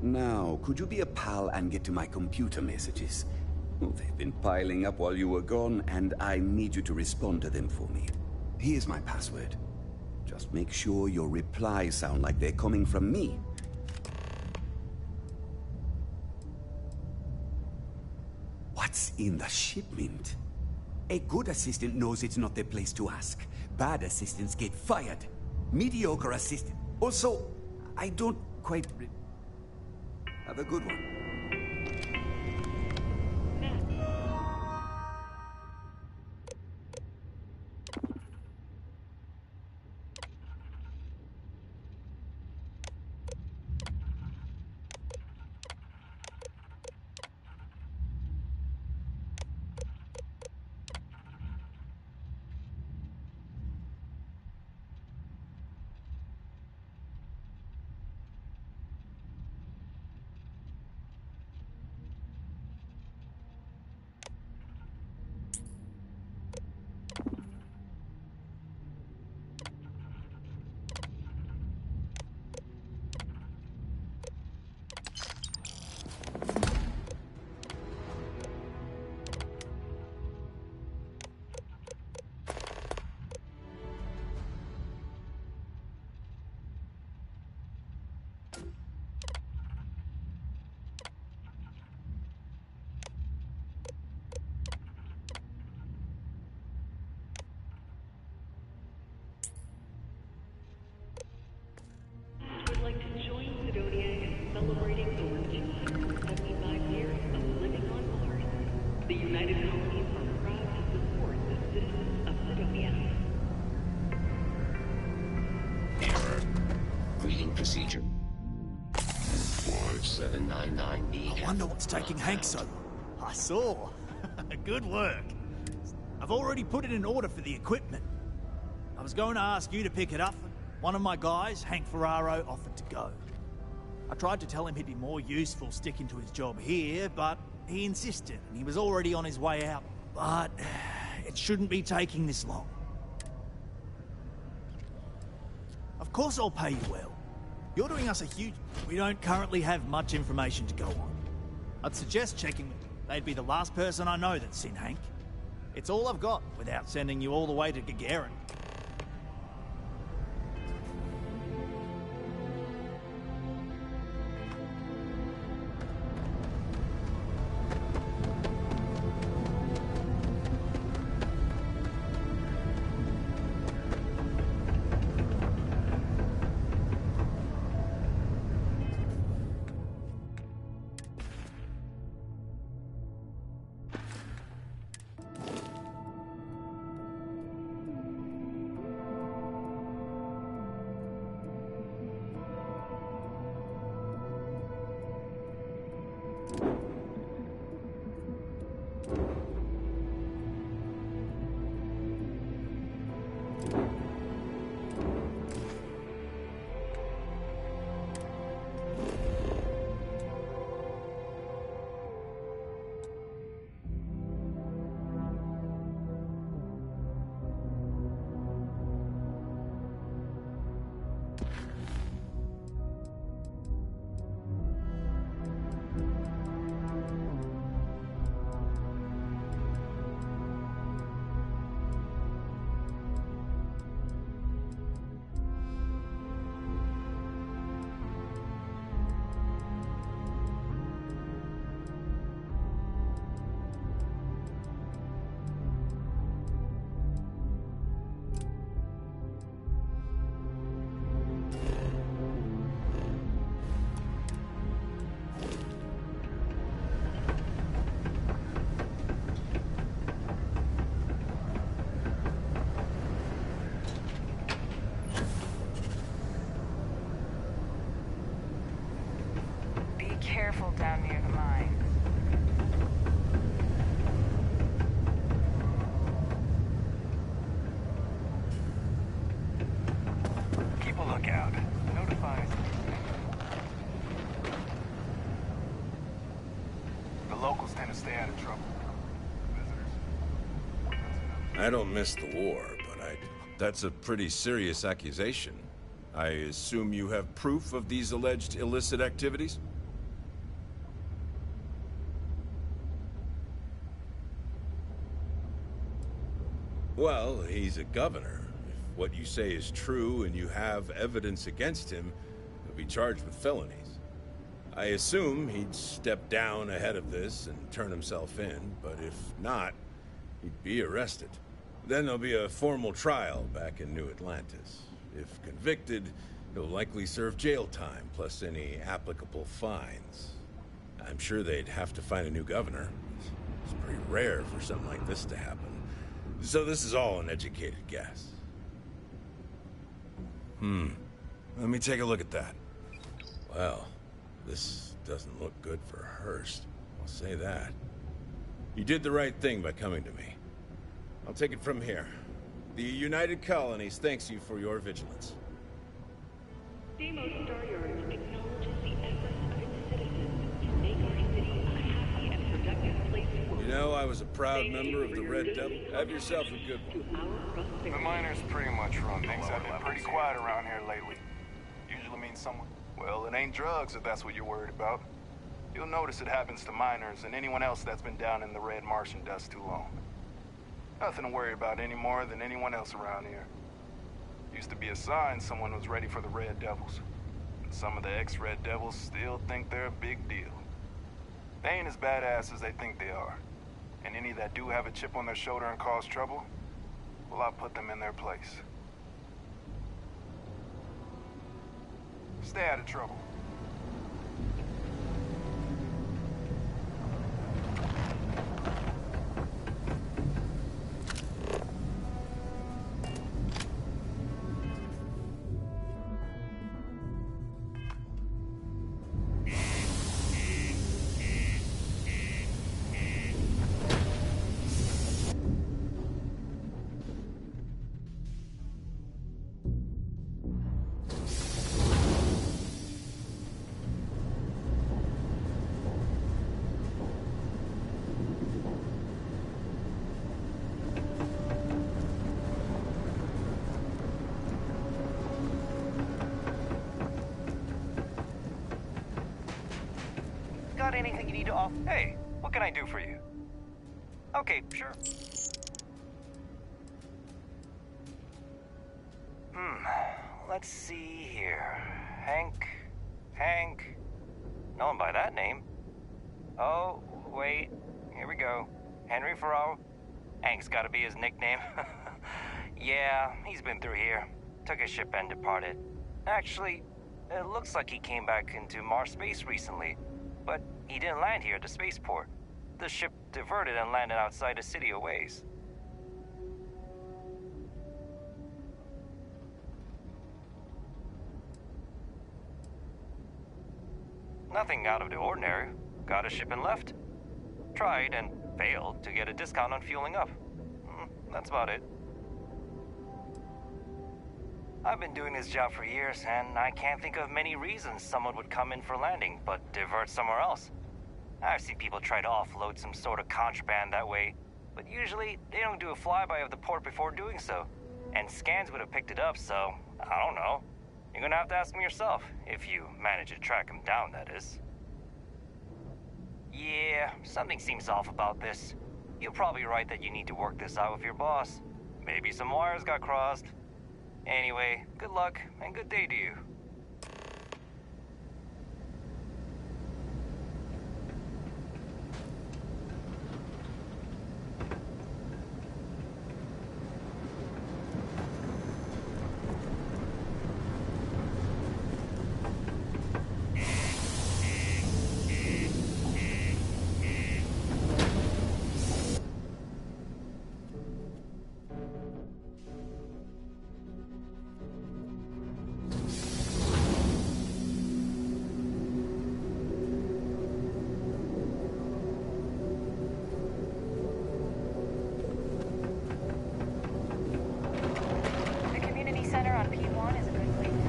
Speaker 5: Now, could you be a pal and get to my computer messages? Oh, they've been piling up while you were gone, and I need you to respond to them for me. Here's my password. Just make sure your replies sound like they're coming from me. What's in the shipment? A good assistant knows it's not their place to ask. Bad assistants get fired. Mediocre assistant... Also, I don't quite... Have a good one.
Speaker 11: Would like to join Sidonia in celebrating over 275 years of living on Mars. The United Colonies are proud to support the citizens of Sidonia.
Speaker 13: Error. Greeting procedure. 4799B.
Speaker 2: I wonder what's taking Hank so long. I saw. Good work. I've already put it in order for the equipment. I was going to ask you to pick it up, One of my guys, Hank Ferraro, offered to go. I tried to tell him he'd be more useful sticking to his job here, but he insisted, and he was already on his way out. But it shouldn't be taking this long. Of course I'll pay you well. You're doing us a huge... We don't currently have much information to go on. I'd suggest checking with them. They'd be the last person I know that's seen Hank. It's all I've got, without sending you all the way to Gagarin.
Speaker 22: Careful down near the mine.
Speaker 12: Keep a lookout. Notify us. The locals tend to stay out of trouble.
Speaker 16: I don't miss the war, but that's a pretty serious accusation. I assume you have proof of these alleged illicit activities? Well, he's a governor. If what you say is true and you have evidence against him, he'll be charged with felonies. I assume he'd step down ahead of this and turn himself in, but if not, he'd be arrested. Then there'll be a formal trial back in New Atlantis. If convicted, he'll likely serve jail time, plus any applicable fines. I'm sure they'd have to find a new governor. It's pretty rare for something like this to happen. So this is all an educated guess. Let me take a look at that. Well, this doesn't look good for Hurst. I'll say that. You did the right thing by coming to me. I'll take it from here. The United Colonies thanks you for your vigilance.
Speaker 11: Deimos Staryard acknowledges the efforts of its citizens to make our city a happy and productive place to work.
Speaker 16: You know, I was a proud member of the Red Devil. Have yourself a good one.
Speaker 12: The miners pretty much run. Things have been pretty quiet around here lately. Usually means someone... Well, it ain't drugs if that's what you're worried about. You'll notice it happens to miners and anyone else that's been down in the red Martian dust too long. Nothing to worry about any more than anyone else around here. Used to be a sign someone was ready for the Red Devils. And some of the ex-Red Devils still think they're a big deal. They ain't as badass as they think they are. And any that do have a chip on their shoulder and cause trouble, well, I'll put them in their place. Stay out of trouble.
Speaker 15: anything you need to offer? Hey, what can I do for you? Okay, sure. Let's see here. Hank. No one by that name. Oh, wait. Here we go. Henry Farrow. Hank's gotta be his nickname. Yeah, he's been through here. Took a ship and departed. Actually, it looks like he came back into Mars space recently, but he didn't land here at the spaceport. The ship diverted and landed outside the city a ways. Nothing out of the ordinary. Got a ship and left. Tried and failed to get a discount on fueling up. That's about it. I've been doing this job for years, and I can't think of many reasons someone would come in for landing, but divert somewhere else. I've seen people try to offload some sort of contraband that way, but usually they don't do a flyby of the port before doing so. And scans would have picked it up, so I don't know. You're gonna have to ask me yourself, if you manage to track him down, that is. Yeah, something seems off about this. You're probably right that you need to work this out with your boss. Maybe some wires got crossed. Anyway, good luck, and good day to you.
Speaker 22: Center on P1 is a good place to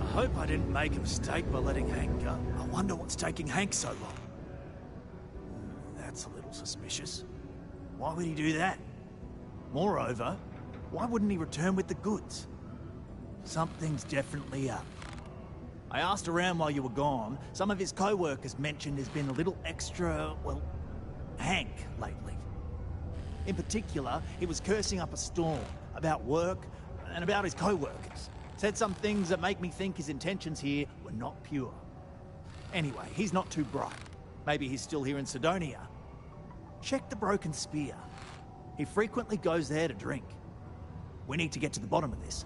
Speaker 2: I hope I didn't make a mistake by letting Hank go. I wonder what's taking Hank so long. That's a little suspicious. Why would he do that? Moreover, why wouldn't he return with the goods? Something's definitely up. I asked around while you were gone. Some of his co-workers mentioned there's been a little extra, well, Hank lately. In particular, he was cursing up a storm about work and about his co-workers. Said some things that make me think his intentions here were not pure. Anyway, he's not too bright. Maybe he's still here in Sidonia. Check the Broken Spear. He frequently goes there to drink. We need to get to the bottom of this.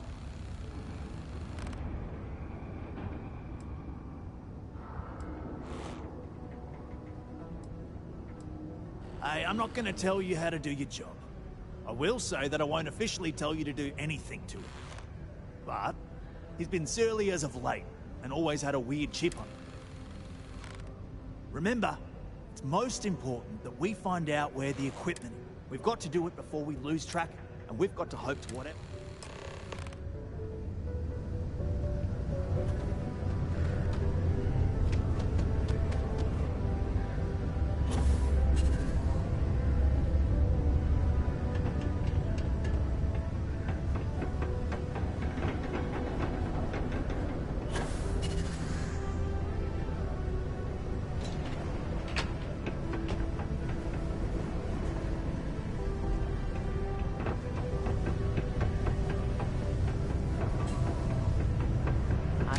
Speaker 2: Hey, I'm not going to tell you how to do your job. I will say that I won't officially tell you to do anything to him. But he's been surly as of late, and always had a weird chip on him. Remember, it's most important that we find out where the equipment is. We've got to do it before we lose track, and we've got to hope to whatever.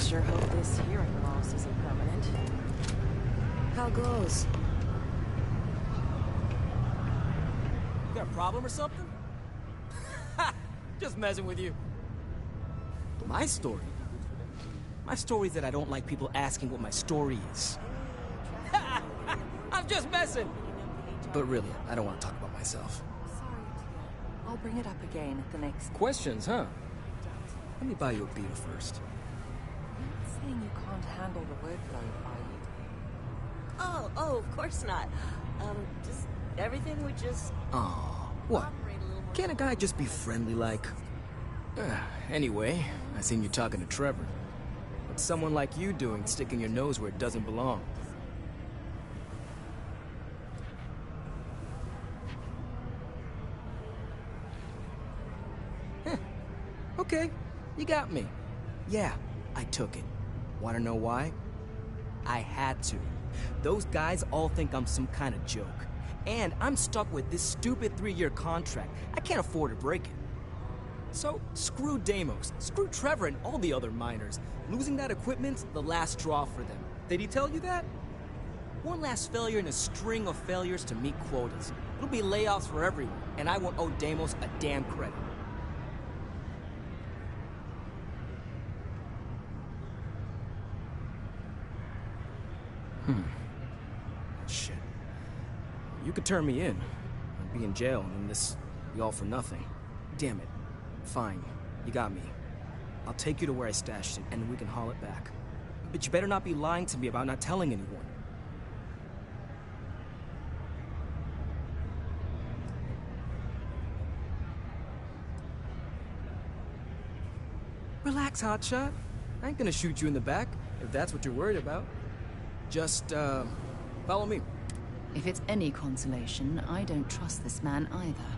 Speaker 17: Sure hope this hearing loss isn't permanent. How goes?
Speaker 18: You got a problem or something? Ha! Just messing with you. My story? My story is that I don't like people asking what my story is. I'm just messing! But really, I don't want to talk about myself.
Speaker 20: I'll bring it up again at the next...
Speaker 18: Questions, huh? Let me buy you a beer first.
Speaker 20: Saying you can't handle the workload, are you?
Speaker 17: Oh, of course not. Just everything would just...
Speaker 18: Aw, what? Can't a guy just be friendly like? Anyway, I seen you talking to Trevor. What's someone like you doing sticking your nose where it doesn't belong? Heh. Okay, you got me. Yeah, I took it. Wanna know why? I had to. Those guys all think I'm some kind of joke. And I'm stuck with this stupid 3-year contract. I can't afford to break it. So, screw Deimos, screw Trevor and all the other miners. Losing that equipment's the last straw for them. Did he tell you that? One last failure in a string of failures to meet quotas. It'll be layoffs for everyone, and I won't owe Deimos a damn credit. Shit. You could turn me in. I'd be in jail, and then this be all for nothing. Damn it. Fine. You got me. I'll take you to where I stashed it, and we can haul it back. But you better not be lying to me about not telling anyone. Relax, hotshot. I ain't gonna shoot you in the back, if that's what you're worried about. Just, follow me.
Speaker 4: If it's any consolation, I don't trust this man either.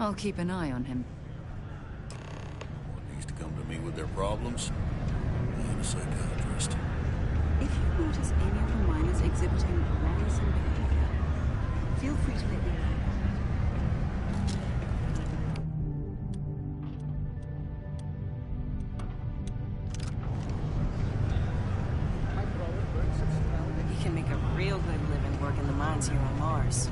Speaker 4: I'll keep an eye on him.
Speaker 8: One needs to come to me with their problems. I am a psychiatrist.
Speaker 14: If you notice any of the miners exhibiting worrisome behavior, feel free to let me know.
Speaker 17: You can make a real good living working the mines here on Mars.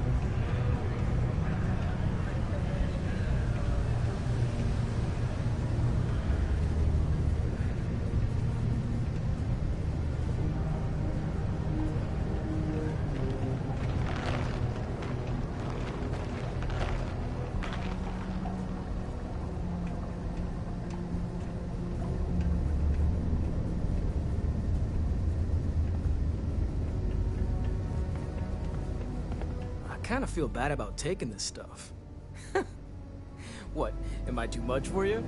Speaker 18: I kinda feel bad about taking this stuff. What, am I too much for you?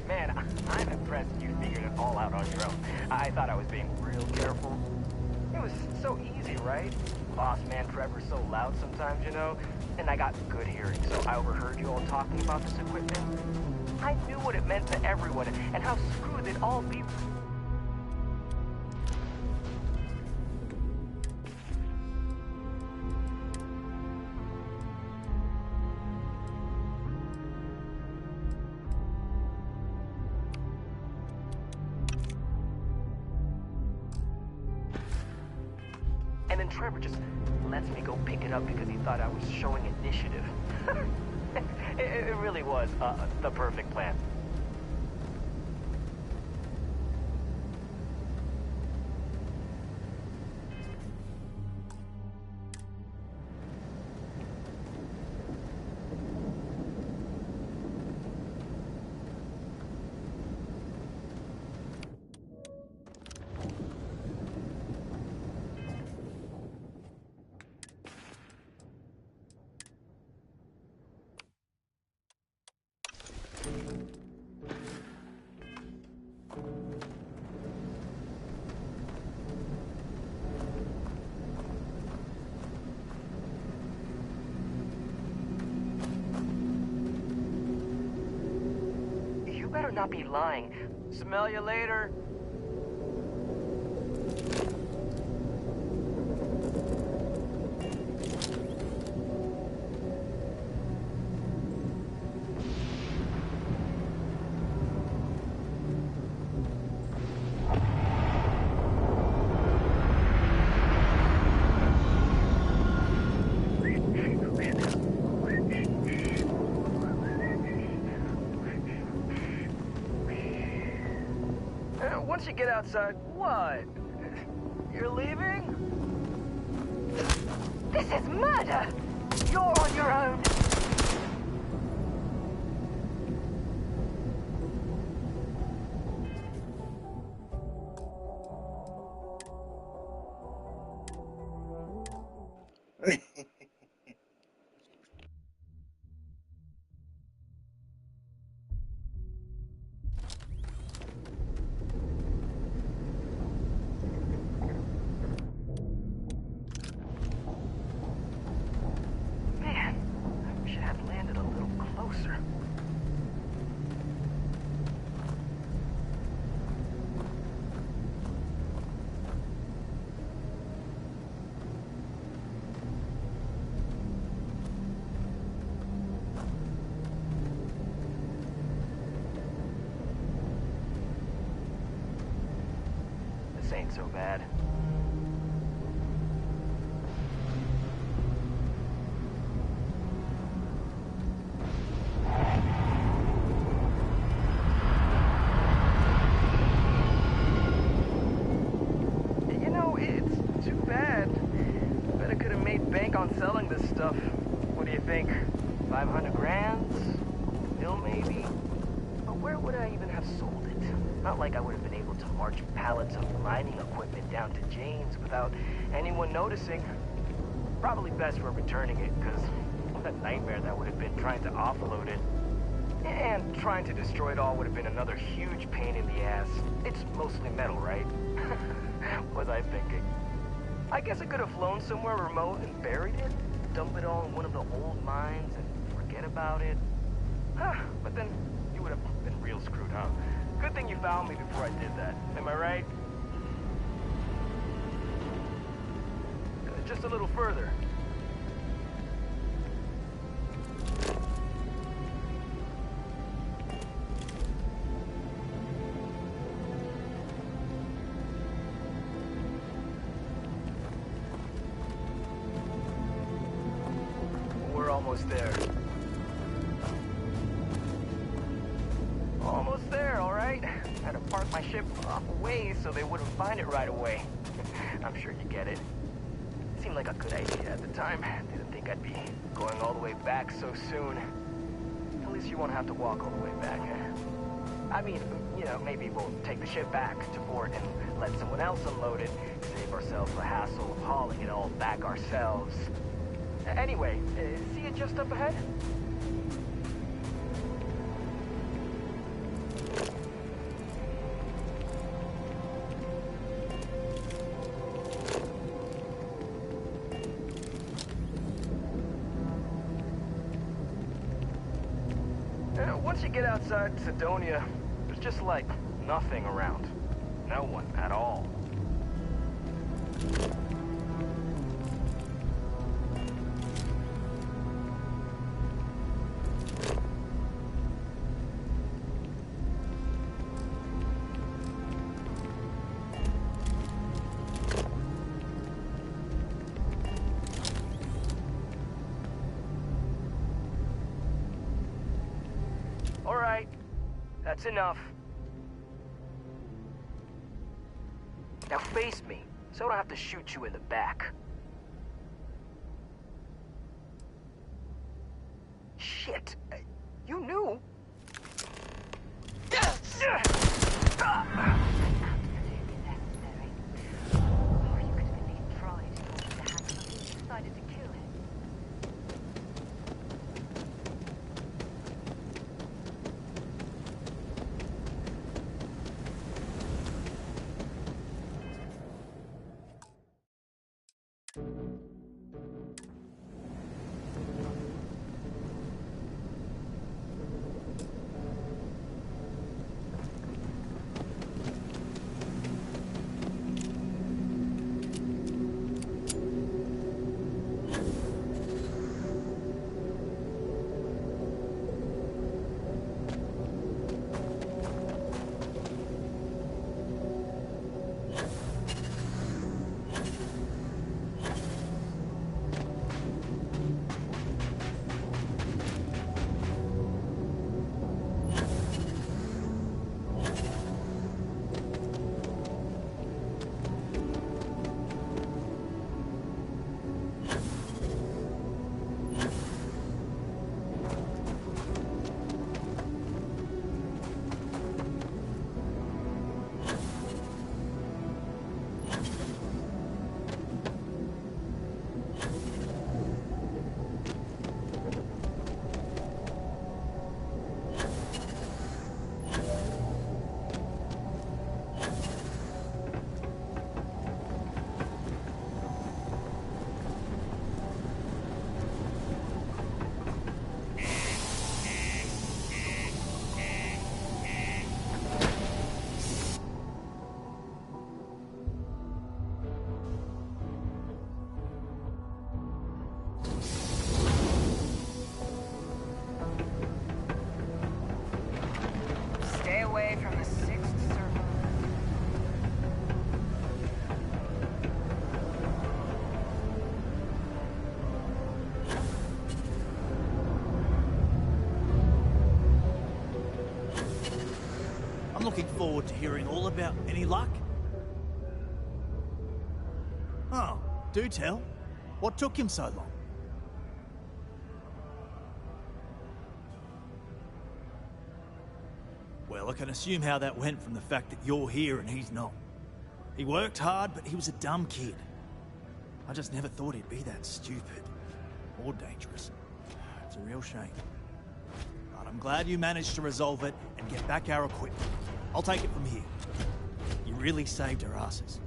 Speaker 15: Man, I'm impressed you figured it all out on your own. I thought I was being real careful. It was so easy, right? Boss man Trevor's so loud sometimes, you know? And I got good hearing, so I overheard you all talking about this equipment. I knew what it meant to everyone and how screwed they'd all be. And then Trevor just lets me go pick it up because he thought I was showing initiative. It really was the perfect plan. not be lying. Smell you later. Once you get outside, what? You're leaving?
Speaker 20: This is murder! You're on your own! Man, I wish I had landed a little closer. This ain't so bad. You know, it's too bad. Bet I could have made bank on selling this stuff. What do you think? 500 grand? Still maybe? But where would I even have sold it? Not like I would have been able to march pallets of mining equipment down to Jane's without anyone noticing. Probably best for returning it, because what a nightmare that would have been trying to offload it. And trying to destroy it all would have been another huge pain in the ass. It's mostly metal, right? Was I thinking? I guess I could have flown somewhere remote and buried it, dump it all in one of the old mines and forget about it. But then you would have been real screwed, huh? Good thing you found me before I did that. Am I right? Just a little further. We're almost there. Almost there, all right? Had to park my ship off a ways so they wouldn't find it right away. I'm sure you get it. Seemed like a good idea at the time. Didn't think I'd be going all the way back so soon. At least you won't have to walk all the way back, eh? I mean, you know, maybe we'll take the ship back to port and let someone else unload it, save ourselves the hassle of hauling it all back ourselves. Anyway, see it just up ahead? Once you get outside Sidonia, there's just like nothing around. No one at all. All right, that's enough. Now face me, so I don't have to shoot you in the back. Shit, you knew. Decided to kill him.
Speaker 2: forward to hearing all about any luck. Oh, do tell. What took him so long? Well, I can assume how that went from the fact that you're here and he's not. He worked hard, but he was a dumb kid. I just never thought he'd be that stupid. Or dangerous. It's a real shame. But I'm glad you managed to resolve it and get back our equipment. I'll take it from here. You really saved our asses.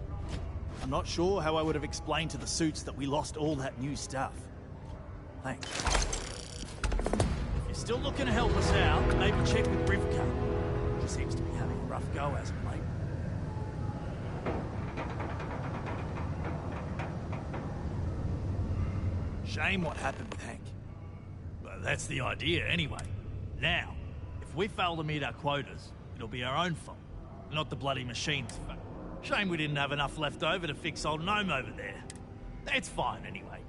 Speaker 2: I'm not sure how I would have explained to the suits that we lost all that new stuff. Thanks. If you're still looking to help us out, maybe check with Rivka. She seems to be having a rough go as of late. Shame what happened with Hank. But that's the idea anyway. Now, if we fail to meet our quotas, it'll be our own fault, not the bloody machine's fault. Shame we didn't have enough left over to fix old Gnome over there. It's fine anyway.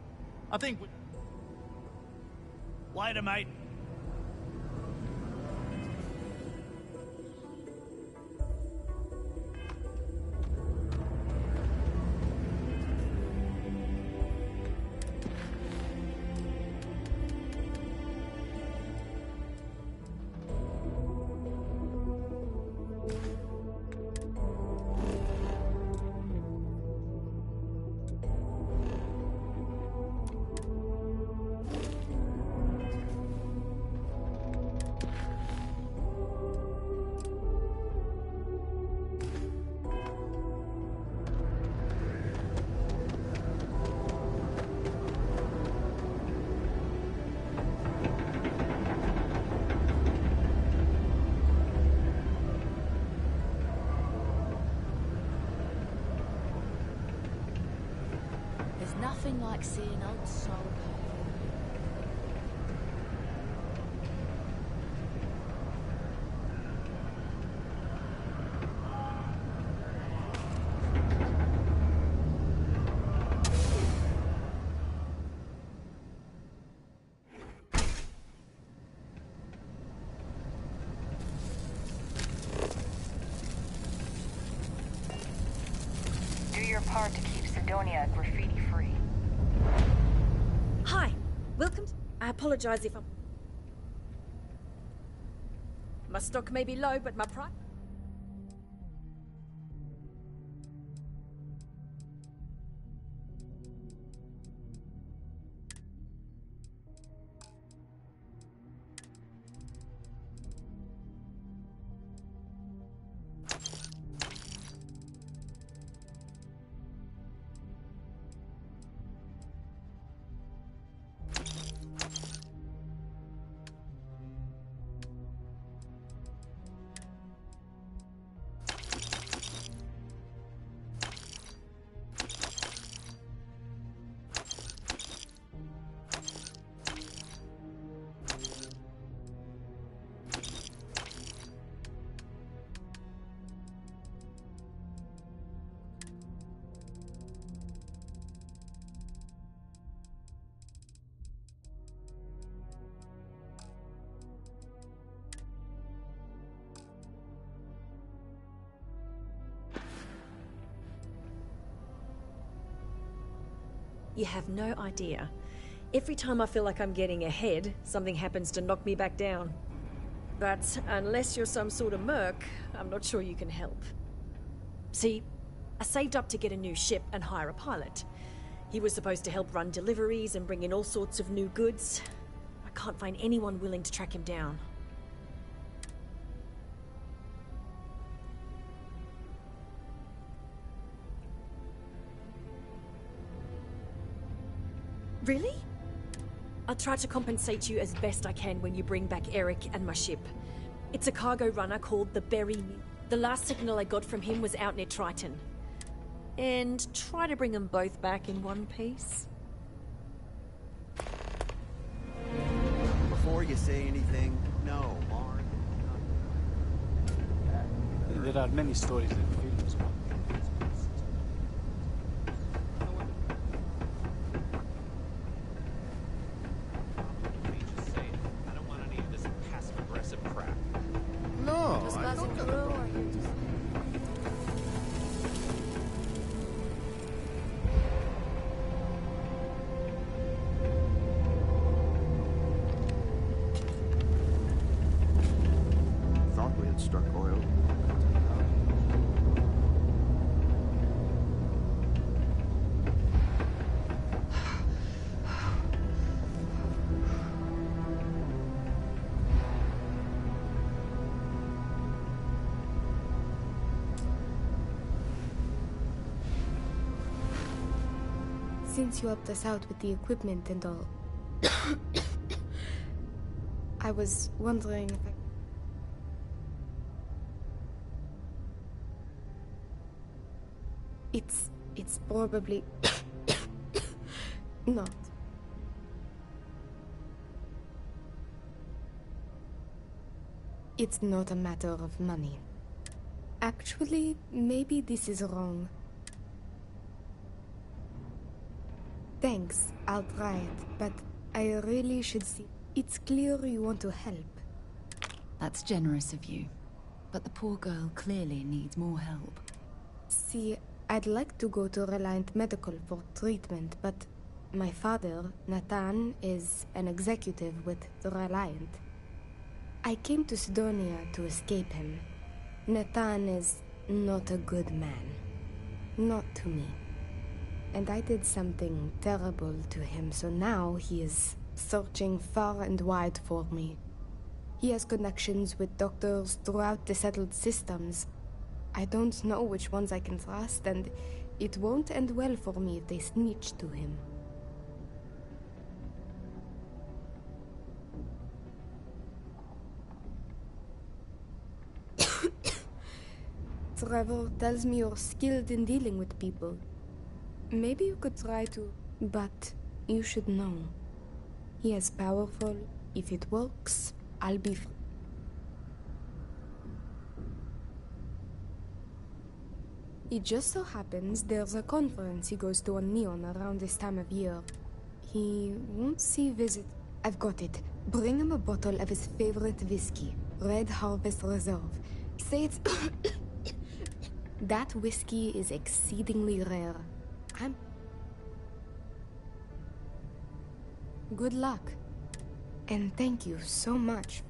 Speaker 2: I think we... Later, mate.
Speaker 9: Nothing like seeing old soul.
Speaker 22: Do your part to keep Sidonia graffiti-free.
Speaker 19: Hi, welcome. I apologize if I'm... My stock may be low, but my price... You have no idea. Every time I feel like I'm getting ahead, something happens to knock me back down. But unless you're some sort of merc, I'm not sure you can help. See, I saved up to get a new ship and hire a pilot. He was supposed to help run deliveries and bring in all sorts of new goods. I can't find anyone willing to track him down. Really? I'll try to compensate you as best I can when you bring back Eric and my ship. It's a cargo runner called the Berry. The last signal I got from him was out near Triton. And try to bring them both back in one piece.
Speaker 21: Before you say anything, no, Mark.
Speaker 23: There are many stories in films.
Speaker 21: No,
Speaker 9: Just
Speaker 21: I
Speaker 9: buzzing
Speaker 21: don't
Speaker 9: through, or you just...
Speaker 3: since you helped us out with the equipment and all, I was wondering if I... It's probably not. It's not a matter of money. Actually, maybe this is wrong. Thanks, I'll try it, but I really should see. It's clear you want to help.
Speaker 4: That's generous of you. But the poor girl clearly needs more help.
Speaker 3: See, I'd like to go to Reliant Medical for treatment, but my father, Nathan, is an executive with the Reliant. I came to Sidonia to escape him. Nathan is not a good man. Not to me. And I did something terrible to him, so now he is searching far and wide for me. He has connections with doctors throughout the settled systems. I don't know which ones I can trust, and it won't end well for me if they snitch to him. Trevor tells me you're skilled in dealing with people. Maybe you could try to... But you should know. He is powerful. If it works, I'll be... It just so happens there's a conference he goes to on Neon around this time of year. He won't see visit... I've got it. Bring him a bottle of his favorite whiskey. Red Harvest Reserve. Say it's... That whiskey is exceedingly rare. Good luck. And thank you so much.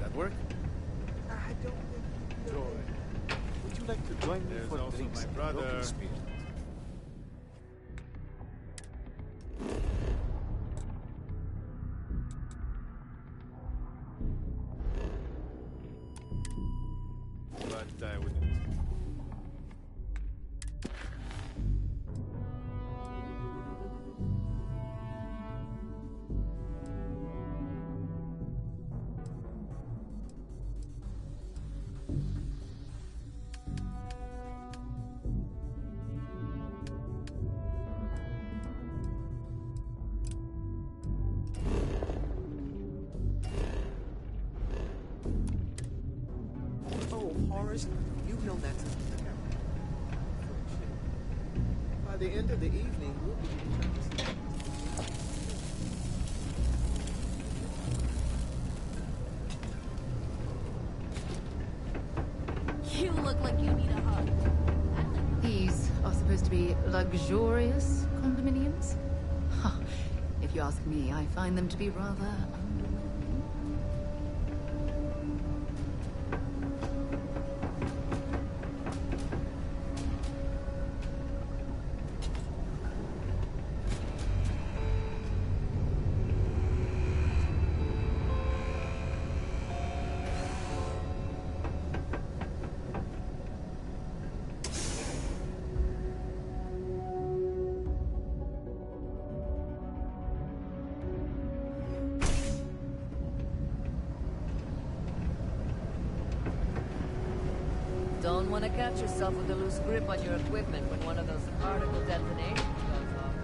Speaker 6: That work?
Speaker 23: I don't think... Joy, would you like to join me
Speaker 6: There's
Speaker 23: for
Speaker 6: also
Speaker 23: drinks
Speaker 6: my
Speaker 23: in
Speaker 6: brother.
Speaker 23: Broken Spirit?
Speaker 6: But I wouldn't.
Speaker 20: Oh, Horace, you know that's a... By the end of the evening, we'll be...
Speaker 9: You look like you need a hug.
Speaker 4: These are supposed to be luxurious condominiums? Huh. If you ask me, I find them to be rather underwhelming.
Speaker 10: Don't want to catch yourself with a loose grip on your equipment when one of those particle detonations goes off.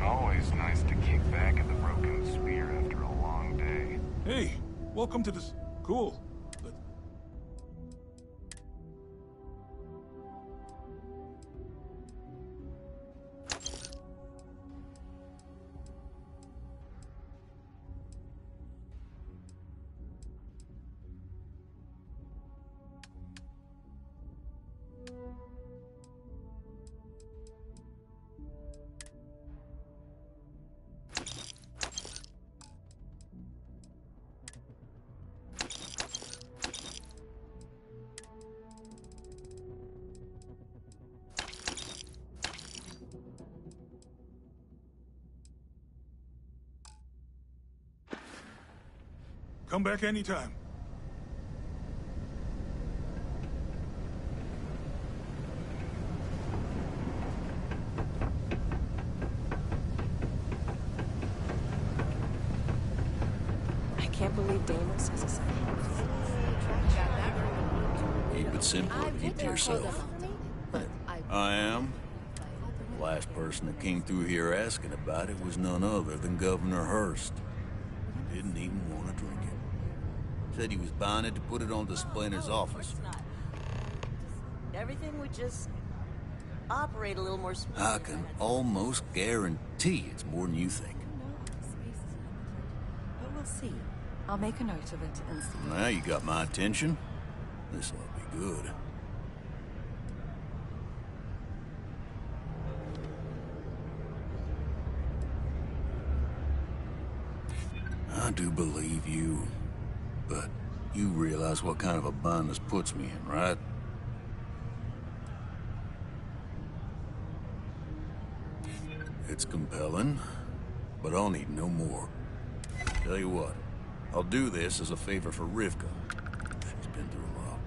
Speaker 12: Always nice to kick back at the Broken Spear after a long day.
Speaker 24: Hey, welcome to this. Cool. But Come back anytime.
Speaker 14: I can't believe Deimos has a son.
Speaker 8: Keep it simple and keep to yourself.
Speaker 1: I am. The last person that came through here asking about it was none other than Governor Hurst. Didn't even want to drink it. Said he was buying it to put it on display in his office.
Speaker 17: Everything would just operate a little more smoothly.
Speaker 1: I can almost guarantee it's more than you think.
Speaker 14: But we'll see. I'll make a note of it and see.
Speaker 1: Now you got my attention. This ought to be good. I do believe you, but you realize what kind of a bind this puts me in, right? It's compelling, but I'll need no more. Tell you what, I'll do this as a favor for Rivka. She's been through a lot.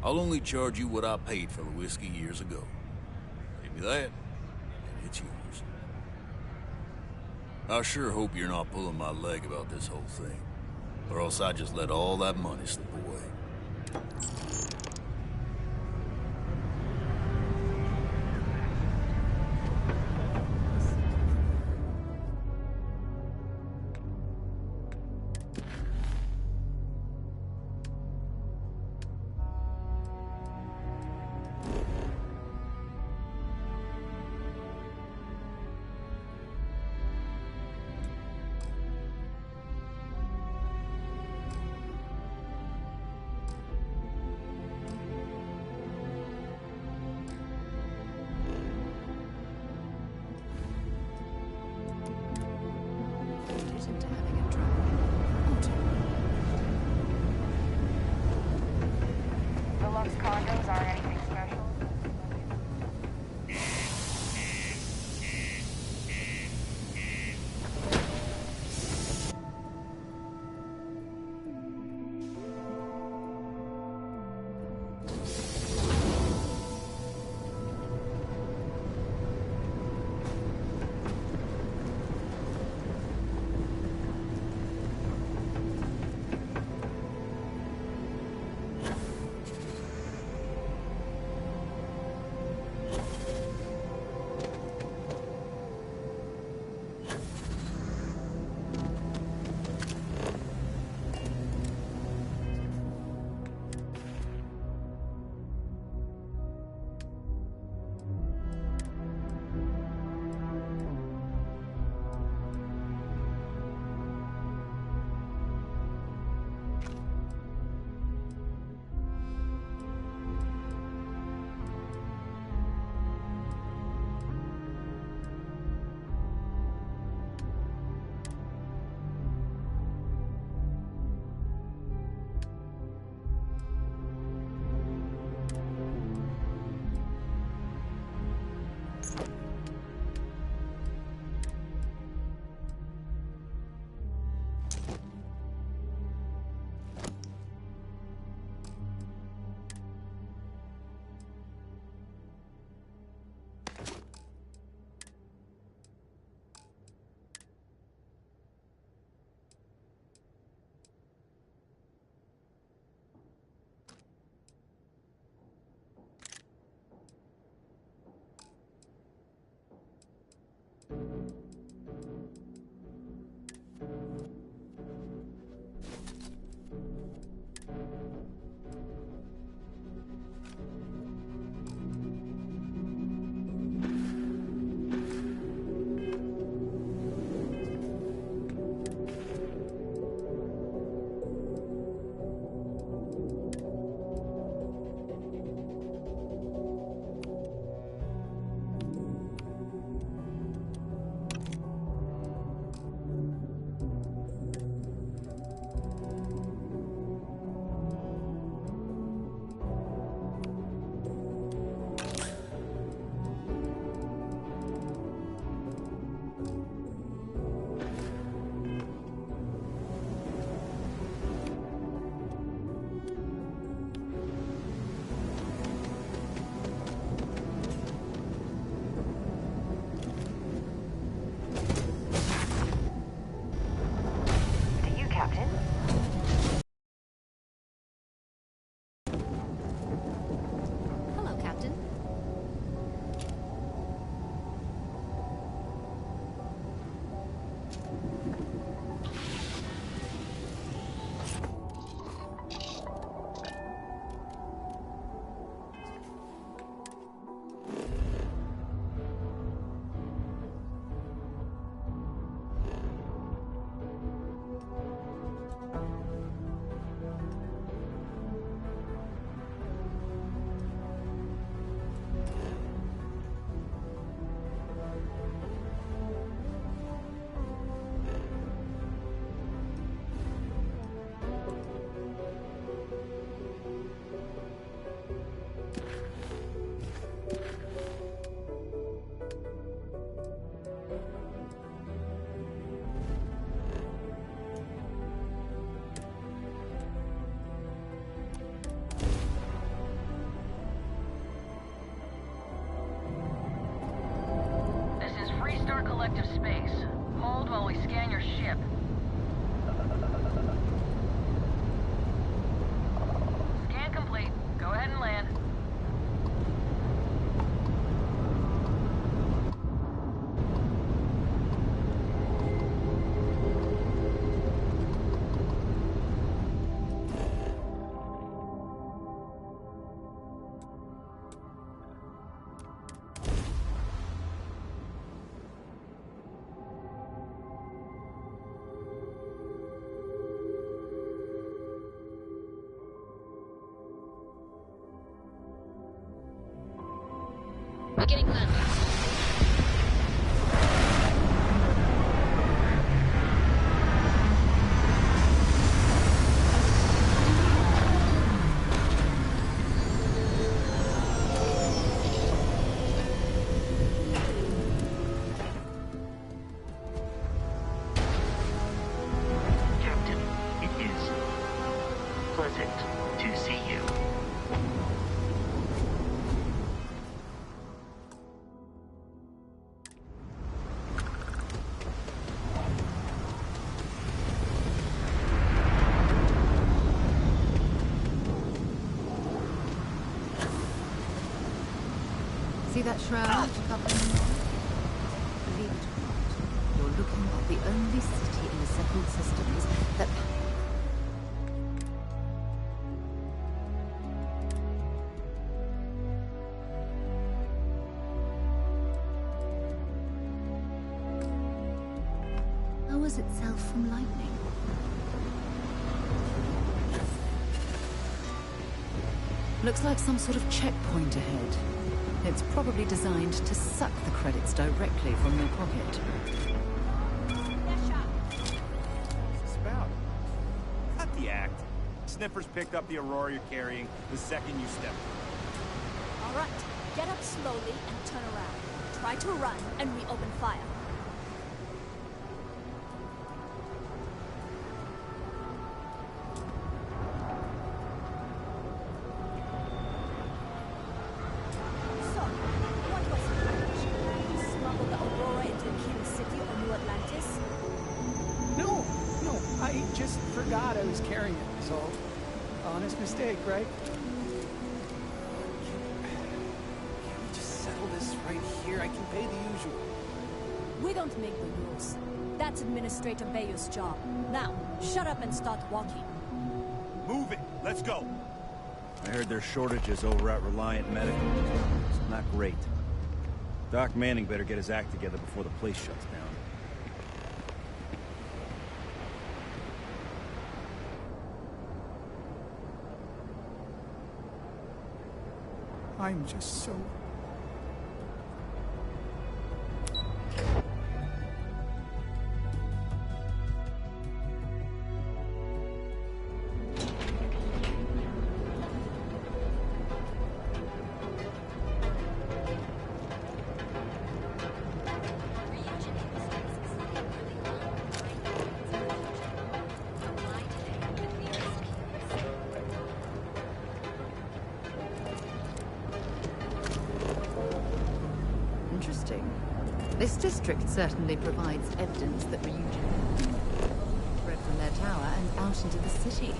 Speaker 1: I'll only charge you what I paid for the whiskey years ago. Give me that, and it's yours. I sure hope you're not pulling my leg about this whole thing, or else I just let all that money slip away.
Speaker 22: Restore collective space. Hold while we scan your ship. Scan complete. Go ahead and land.
Speaker 9: Beginning landing.
Speaker 5: Captain, it is pleasant to see you.
Speaker 4: See that shroud covering the wall? Believe it or not, you're looking at the only city in the settled systems that... powers itself from lightning. Looks like some sort of checkpoint ahead. It's probably designed to suck the credits directly from your pocket.
Speaker 6: What's this about? Cut the act. Sniffers picked up the Aurora you're carrying the second you stepped.
Speaker 9: All right, get up slowly and turn around. Try to run, and we open fire. So, what was the plan? You smuggled the Aurora into King City or New Atlantis?
Speaker 7: No, I just forgot I was carrying it, so honest mistake, right?
Speaker 6: Can we just settle this right here? I can pay the usual.
Speaker 9: We don't make the rules. That's Administrator Bayou's job. Now, shut up and start walking.
Speaker 6: Move it! Let's go!
Speaker 11: I heard there's shortages over at Reliant Medical. It's not great. Doc Manning better get his act together before the place shuts down.
Speaker 7: I'm just so...
Speaker 4: Interesting. This district certainly provides evidence that Ryujin spread from their tower and out into the city.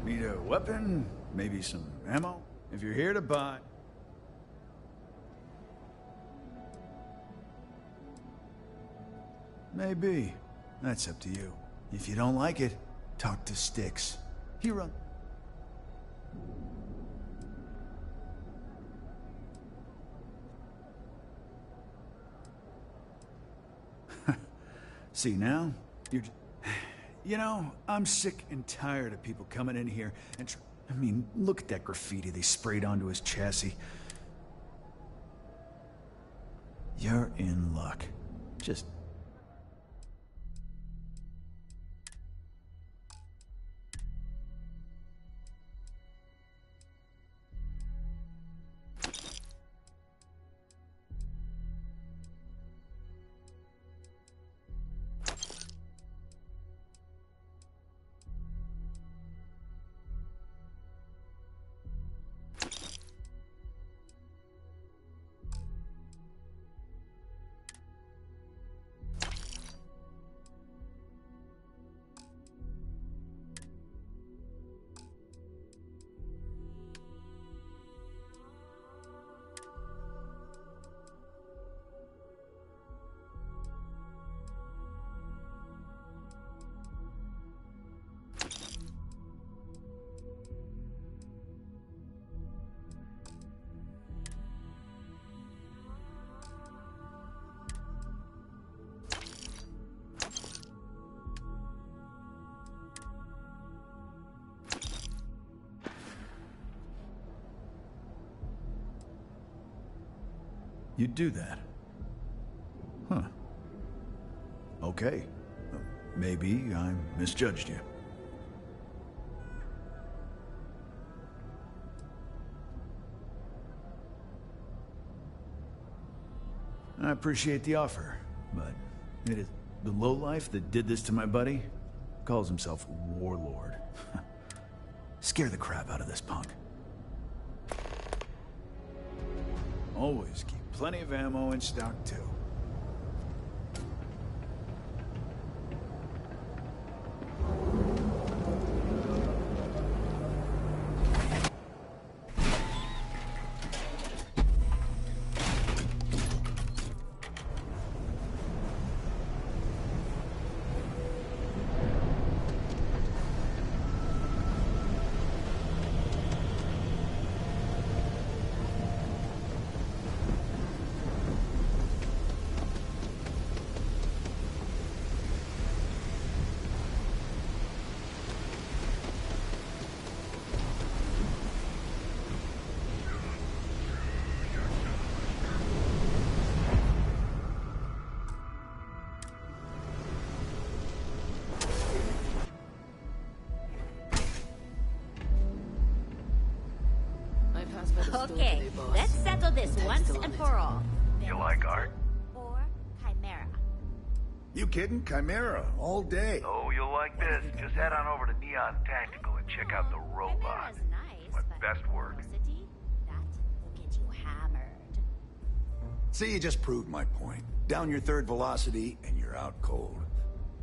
Speaker 2: Need a weapon? Maybe some ammo? If you're here to buy... Maybe. That's up to you. If you don't like it, talk to Styx. He run... See now? You're... You know, I'm sick and tired of people coming in here and I mean, look at that graffiti they sprayed onto his chassis. You're in luck. Just... You'd do that? Huh. Okay. Maybe I misjudged you. I appreciate the offer, but it is the lowlife that did this to my buddy calls himself Warlord. Scare the crap out of this punk. Always keep plenty of ammo in stock, too.
Speaker 13: Okay, let's settle this once and for all.
Speaker 12: You like art?
Speaker 13: Or Chimera.
Speaker 15: You kidding? Chimera, all day.
Speaker 12: Oh, you'll like this. Just head on over to Neon Tactical and check out the robot.
Speaker 13: Chimera's nice,
Speaker 12: My
Speaker 13: but
Speaker 12: best work.
Speaker 13: City, that will get you hammered.
Speaker 15: See, you just proved my point. Down your third velocity, and you're out cold.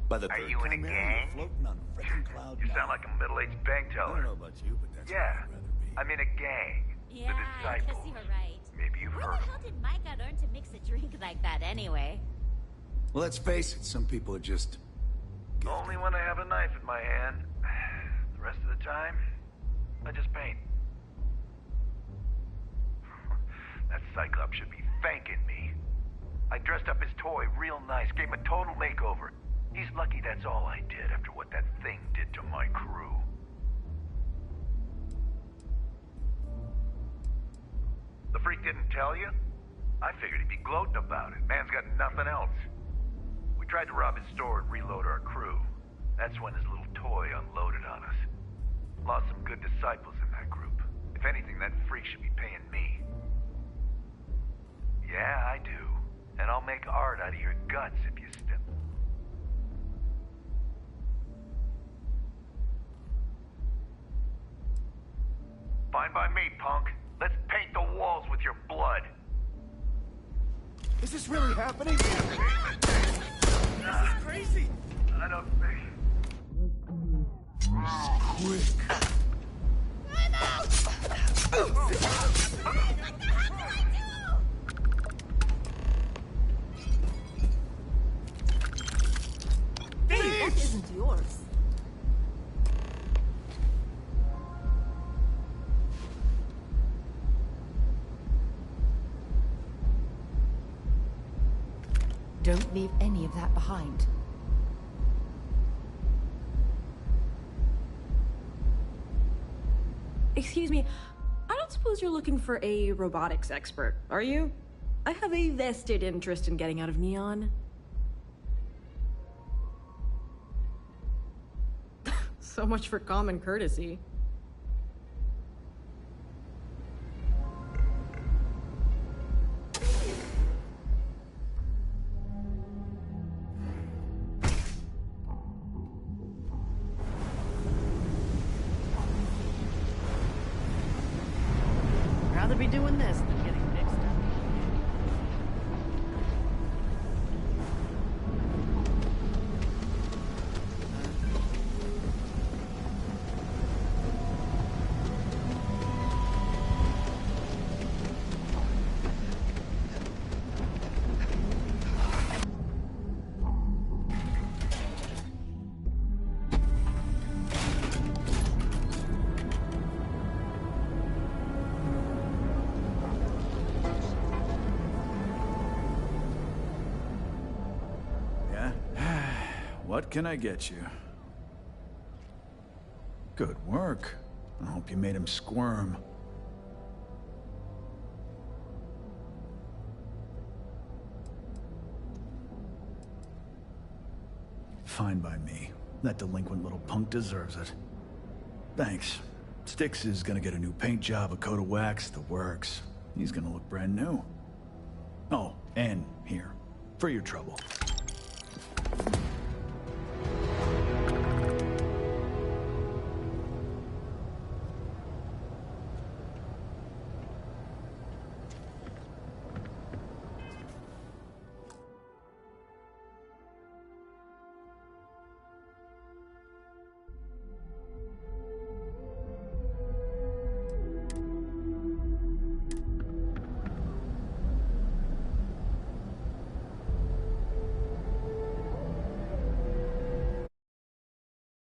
Speaker 15: By the
Speaker 12: Are
Speaker 15: third
Speaker 12: you in a
Speaker 15: Chimera,
Speaker 12: gang?
Speaker 15: you're floating on frickin' cloud
Speaker 12: You
Speaker 15: nine.
Speaker 12: sound like a middle-aged bank
Speaker 15: I
Speaker 12: teller.
Speaker 15: don't know about you, but that's
Speaker 12: Yeah,
Speaker 15: where I'd rather be.
Speaker 12: I'm in a gang.
Speaker 13: Yeah,
Speaker 12: The
Speaker 13: I guess
Speaker 12: Disciples.
Speaker 13: you're right.
Speaker 12: Maybe you've
Speaker 13: Where
Speaker 12: heard
Speaker 13: the hell did Micah learn to mix a drink like that anyway?
Speaker 15: Well, let's face it, some people are just...
Speaker 12: Only when I have a knife in my hand. The rest of the time, I just paint. That Cyclops should be thanking me. I dressed up his toy real nice, gave him a total makeover. He's lucky that's all I did after what that thing did to my crew. The freak didn't tell you? I figured he'd be gloating about it. Man's got nothing else. We tried to rob his store and reload our crew. That's when his little toy unloaded on us. Lost some good disciples in that group. If anything, that freak should be paying me. Yeah, I do. And I'll make art out of your guts if you step... Fine by me, punk. Let's paint the walls with your blood.
Speaker 15: Is this really happening? This is crazy!
Speaker 12: I don't think...
Speaker 15: Quick!
Speaker 13: I'm out! What the hell do I do?
Speaker 19: Hey, that isn't yours.
Speaker 4: Don't leave any of that behind.
Speaker 16: Excuse me, I don't suppose you're looking for a robotics expert, are you? I have a vested interest in getting out of Neon. So much for common courtesy.
Speaker 19: Rather be doing this than getting mixed up.
Speaker 2: What can I get you? Good work. I hope you made him squirm. Fine by me. That delinquent little punk deserves it. Thanks. Styx is gonna get a new paint job, a coat of wax, the works. He's gonna look brand new. Oh, and here, for your trouble.